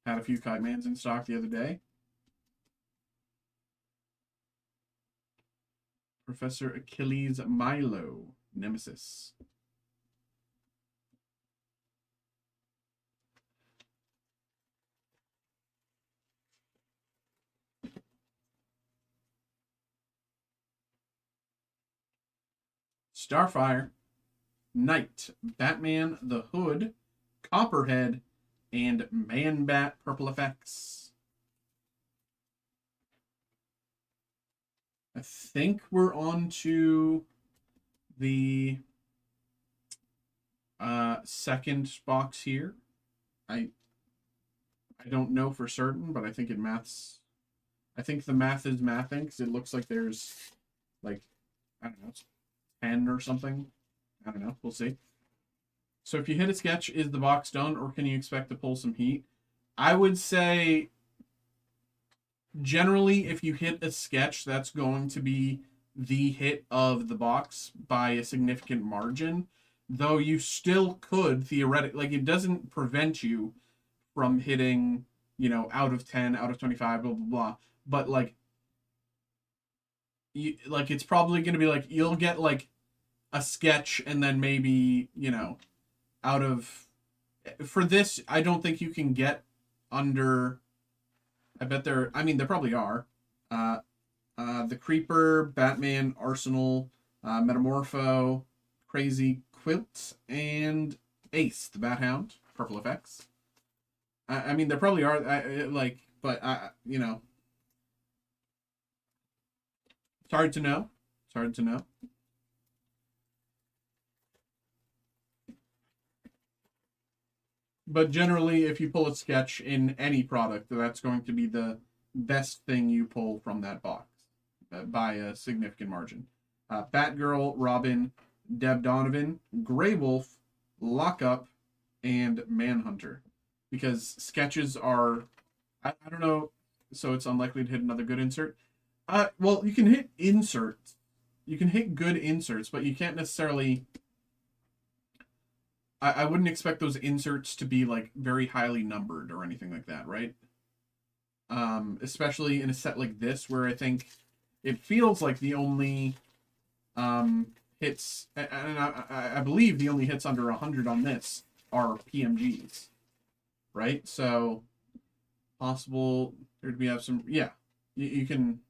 Had a few Kite Mans in stock the other day. Professor Achilles Milo, Nemesis. Starfire, Knight, Batman the Hood, Copperhead, and Man-Bat Purple Effects. I think we're on to the second box here. I don't know for certain, but I think I think the math is mathing because it looks like there's like, I don't know, 10 or something. I don't know. We'll see. So if you hit a sketch, is the box done or can you expect to pull some heat? I would say generally if you hit a sketch, that's going to be the hit of the box by a significant margin. Though you still could theoretically, like it doesn't prevent you from hitting, you know, out of 10, out of 25, blah, blah, blah. But like, it's probably going to be like, you'll get like a sketch and then maybe, you know, out of, for this, I don't think you can get under, I bet there probably are. The Creeper, Batman, Arsenal, Metamorpho, Crazy Quilt, and Ace, the Bat Hound, Purple Effects. I mean, there probably are, but, you know, it's hard to know. It's hard to know. But generally, if you pull a sketch in any product, that's going to be the best thing you pull from that box by a significant margin. Batgirl, Robin, Deb Donovan, Grey Wolf, Lockup, and Manhunter. Because sketches are, I don't know, so it's unlikely to hit another good insert. Well, you can hit inserts. You can hit good inserts, but you can't necessarily... I wouldn't expect those inserts to be, like, very highly numbered or anything like that, right? Especially in a set like this, where I think it feels like the only hits, and I believe the only hits under 100 on this are PMGs, right? So, possible, there we have some, yeah, you can,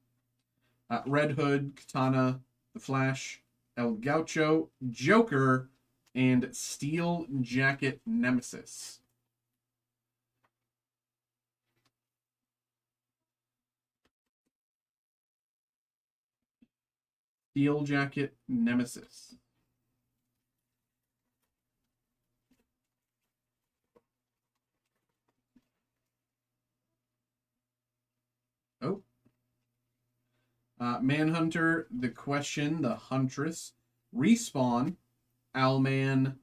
Red Hood, Katana, The Flash, El Gaucho, Joker, and Steel Jacket Nemesis. Steel Jacket Nemesis. Oh. Manhunter, The Question, The Huntress, Respawn, Owlman,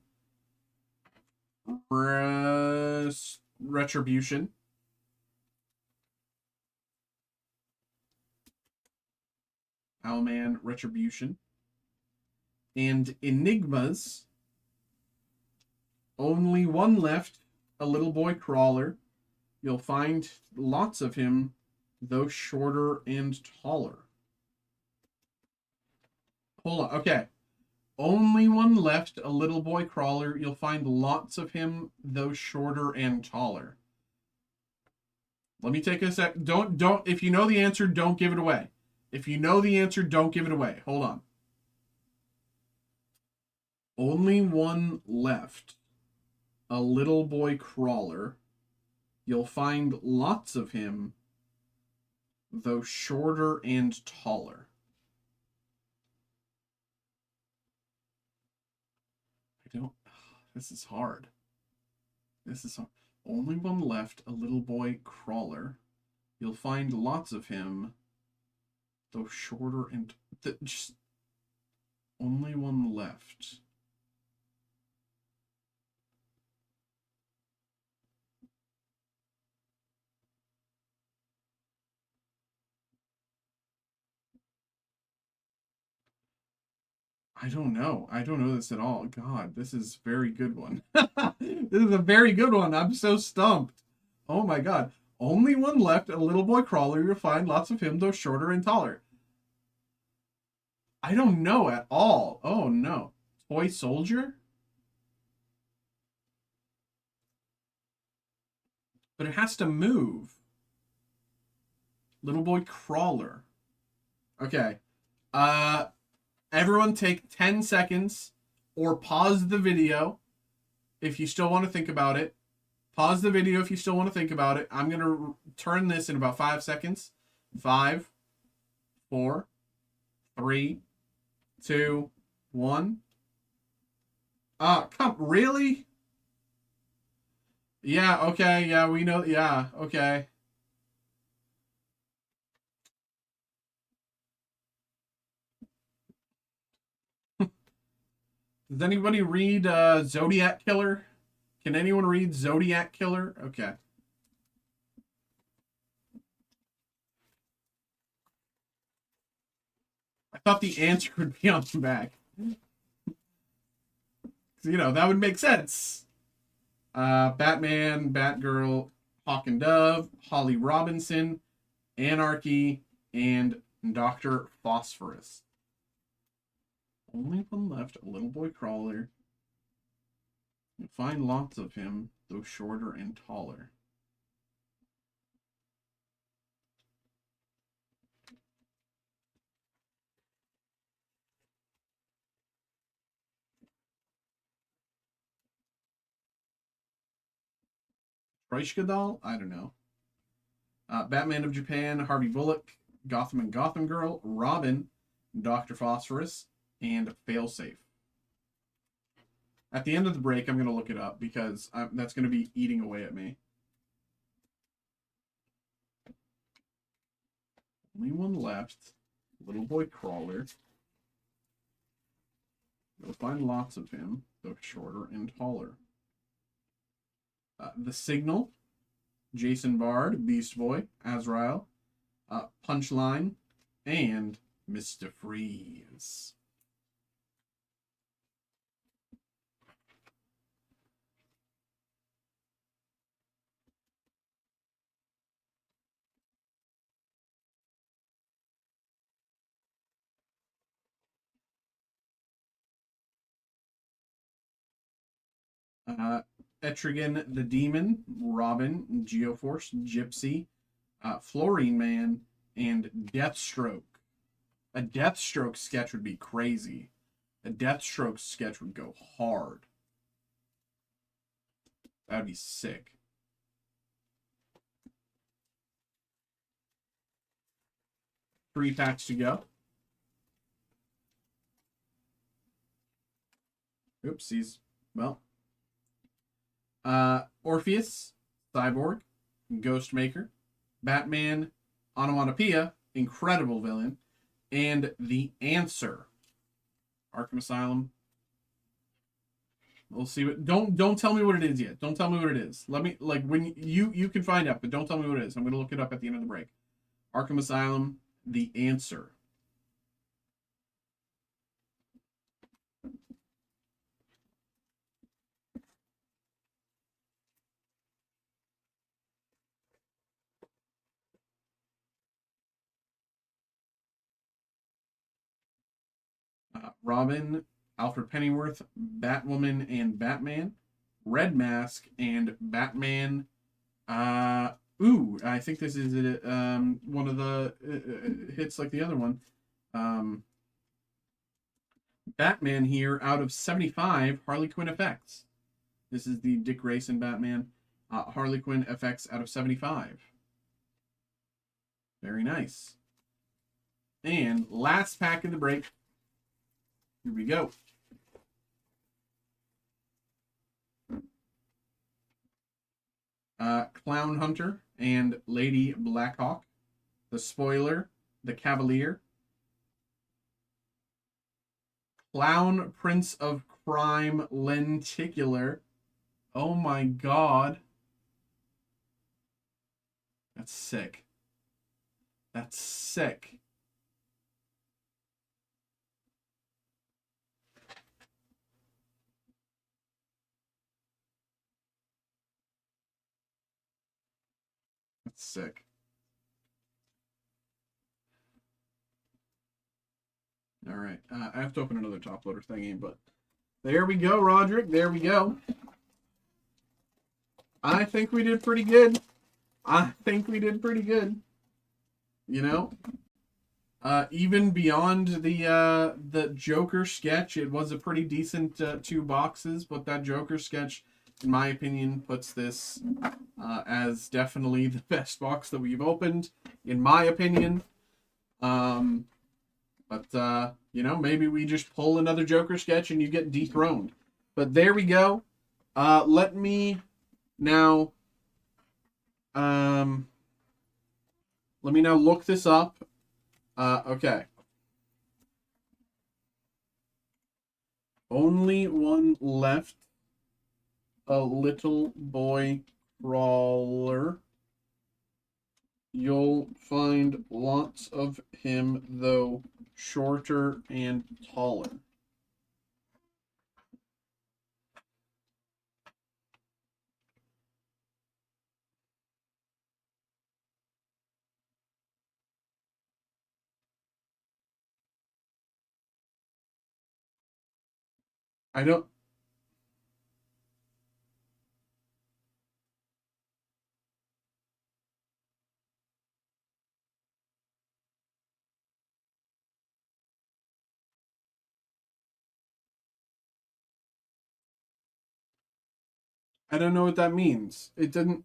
Retribution, Owlman, Retribution, and Enigmas. Only one left, a little boy crawler. You'll find lots of him, though shorter and taller. Hold on, okay. Only one left, a little boy crawler. You'll find lots of him, though shorter and taller. Let me take a sec. Don't, if you know the answer, don't give it away. If you know the answer, don't give it away. Hold on. Only one left, a little boy crawler. You'll find lots of him, though shorter and taller. This is hard. This is hard. Only one left, a little boy crawler. You'll find lots of him, though shorter and... just... Only one left. I don't know. I don't know this at all. God, this is a very good one. This is a very good one. I'm so stumped. Oh my God. Only one left, a little boy crawler. You'll find lots of him, though shorter and taller. I don't know at all. Oh no. Toy Soldier? But it has to move. Little boy crawler. Okay. Everyone take 10 seconds or pause the video if you still want to think about it. Pause the video if you still want to think about it. I'm going to turn this in about 5 seconds. 5, 4, 3, 2, 1. Come, really? Yeah, okay, yeah, we know, yeah, okay. Does anybody read Zodiac Killer? Can anyone read Zodiac Killer? Okay. I thought the answer would be on the back. You know, that would make sense. Batman, Batgirl, Hawk and Dove, Holly Robinson, Anarchy, and Dr. Phosphorus. Only one left, a little boy crawler. You'll find lots of him, though shorter and taller. Reichgedal? I don't know. Batman of Japan, Harvey Bullock, Gotham and Gotham Girl, Robin, Dr. Phosphorus, and Failsafe. At the end of the break, I'm going to look it up because that's going to be eating away at me. Only one left. Little boy crawler. You'll find lots of him, though shorter and taller. The Signal, Jason Bard, Beast Boy, Azrael, Punchline, and Mr. Freeze. Etrigan the Demon, Robin, Geoforce, Gypsy, Florine Man, and Deathstroke. A Deathstroke sketch would be crazy. A Deathstroke sketch would go hard. That would be sick. Three packs to go. Oopsies. Well. Orpheus, Cyborg, Ghostmaker, Batman, Onomatopoeia, incredible villain, and The Answer. Arkham Asylum. We'll see what. Don't tell me what it is yet. Don't tell me what it is. Let me when you can find out, but don't tell me what it is. I'm gonna look it up at the end of the break. Arkham Asylum, The Answer. Robin, Alfred Pennyworth, Batwoman and Batman, Red Mask, and Batman. I think this is one of the hits like the other one. Batman here out of 75, Harley Quinn effects. This is the Dick Grayson Batman. Harley Quinn effects out of 75. Very nice. And last pack of the break. Here we go. Clown Hunter and Lady Blackhawk. The Spoiler, the Cavalier. Clown Prince of Crime Lenticular. Oh my god. That's sick. That's sick. That's sick. All right. I have to open another top loader thingy, but there we go, Roderick. There we go. I think we did pretty good. You know, even beyond the Joker sketch, it was a pretty decent 2 boxes. But that Joker sketch, in my opinion, puts this as definitely the best box that we've opened, in my opinion. But you know, maybe we just pull another Joker sketch and you get dethroned. But there we go. Let me now look this up. Okay. Only one left. A little boy crawler. You'll find lots of him, though shorter and taller. I don't know what that means. It didn't.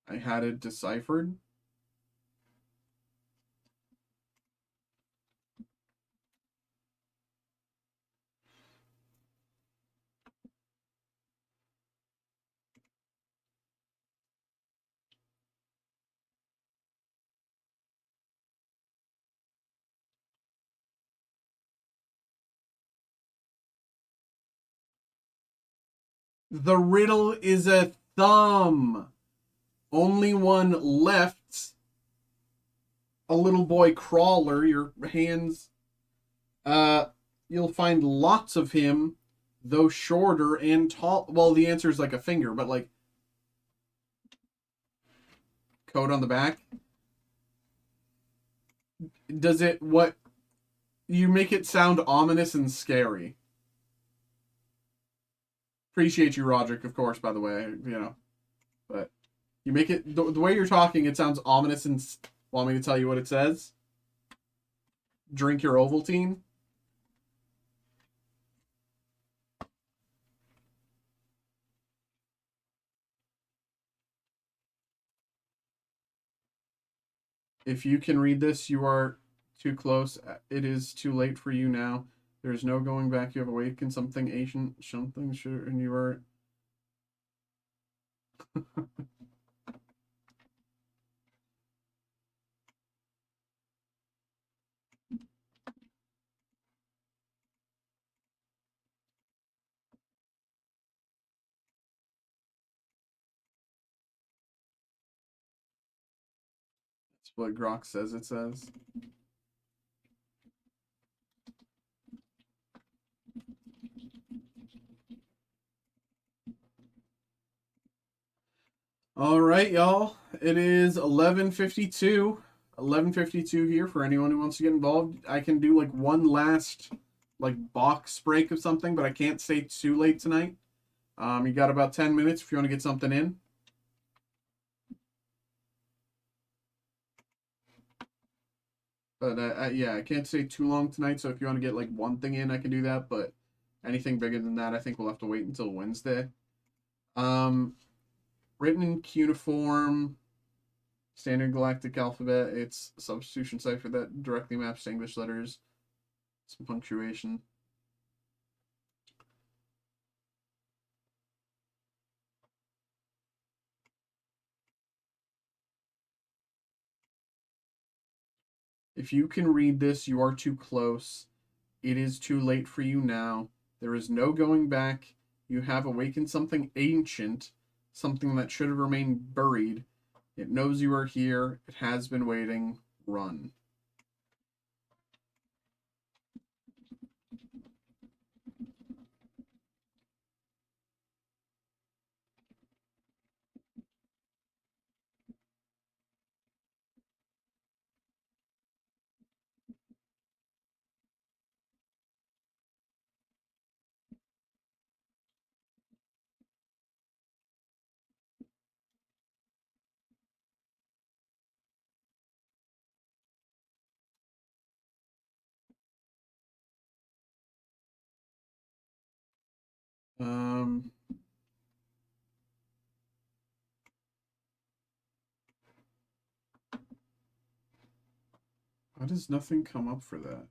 I had it deciphered. The riddle is a thumb. Only one left. A little boy crawler. Your hands. You'll find lots of him, though shorter and tall. Well, the answer is like a finger, but like code on the back. Does it what? You make it sound ominous and scary. Appreciate you, Roderick, of course, by the way, you know. But you make it, the way you're talking, it sounds ominous and want me to tell you what it says? Drink your Ovaltine? If you can read this, you are too close. It is too late for you now. There is no going back. You have awakened something ancient, something sure, and you are... That's what Grok says it says. All right, y'all. It is 11:52. 11:52 here for anyone who wants to get involved. I can do like one last like box break of something, but I can't stay too late tonight. You got about 10 minutes if you want to get something in. But yeah, I can't stay too long tonight, so if you want to get like one thing in, I can do that. But anything bigger than that, I think we'll have to wait until Wednesday. Written in cuneiform, standard galactic alphabet. It's a substitution cipher that directly maps to English letters. Some punctuation. If you can read this, you are too close. It is too late for you now. There is no going back. You have awakened something ancient, something that should have remained buried. It knows you are here. It has been waiting. Run. Why does nothing come up for that?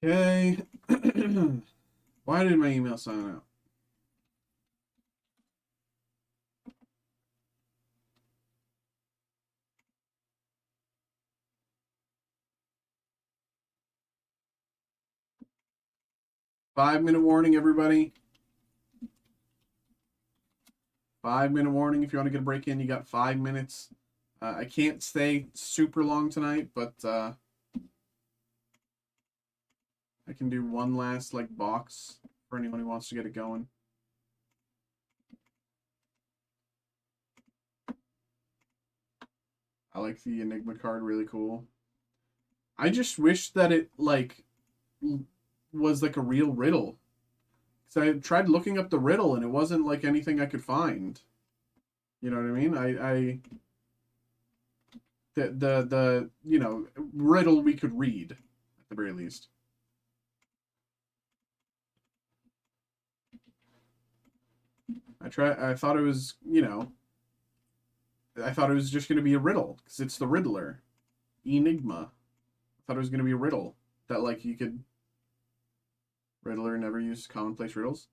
Okay. Why did my email sign out? Five-minute warning, everybody. 5-minute warning. If you want to get a break in, you got 5 minutes. I can't stay super long tonight, but I can do one last like box for anyone who wants to get it going. I like the Enigma card, really cool. I just wish that it like was like a real riddle. So I tried looking up the riddle and it wasn't like anything I could find. You know what I mean? The you know, riddle we could read at the very least. I thought it was, you know, I thought it was just going to be a riddle because it's the Riddler. Enigma. thought it was gonna be a riddle that like you could Riddler never used commonplace riddles.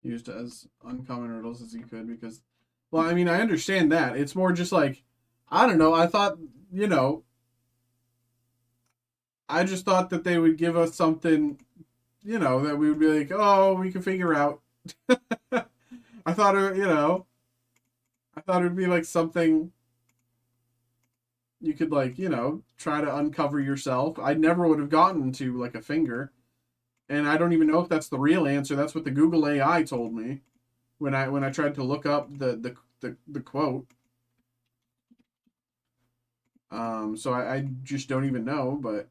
Used as uncommon riddles as you could because, well, I mean, I understand that. It's more just like, I don't know. I thought, you know, I just thought that they would give us something, you know, that we would be like, oh, we can figure out. I thought, you know, I thought it would be like something you could like, you know, try to uncover yourself. I never would have gotten to like a finger. And I don't even know if that's the real answer. That's what the Google AI told me when I tried to look up the quote. So I just don't even know, but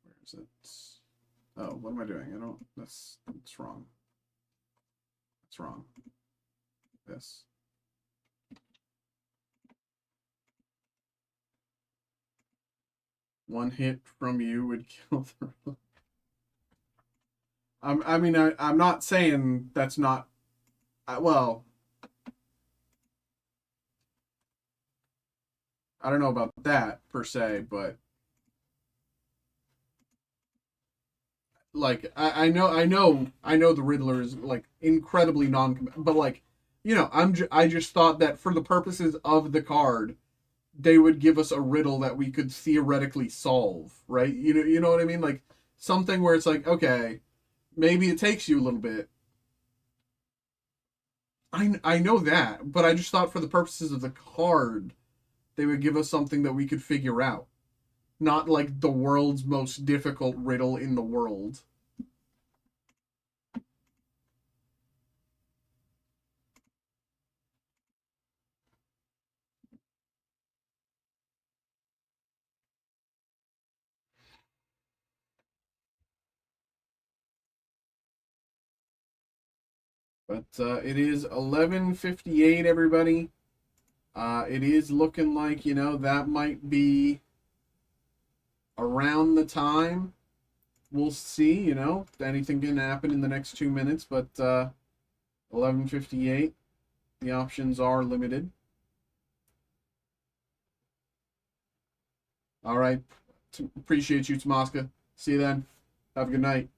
where is it? Oh, what am I doing? I don't. That's wrong. That's wrong. This. One hit from you would kill the. I mean, I'm not saying that's not. Well, I don't know about that per se, but like I know the Riddler is like incredibly non, but like, you know, I just thought that for the purposes of the card, they would give us a riddle that we could theoretically solve, right? You know what I mean? Like something where it's like, okay, maybe it takes you a little bit. I know that, but I just thought for the purposes of the card, they would give us something that we could figure out, not like the world's most difficult riddle in the world. But it is 11:58, everybody. It is looking like, you know, that might be around the time. We'll see, you know, anything can happen in the next 2 minutes, but 11:58, the options are limited. All right. Appreciate you, Tomaska. See you then. Have a good night.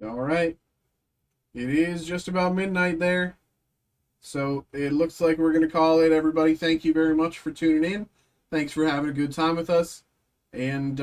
All right. It is just about midnight there. So it looks like we're going to call it, everybody. Thank you very much for tuning in. Thanks for having a good time with us. And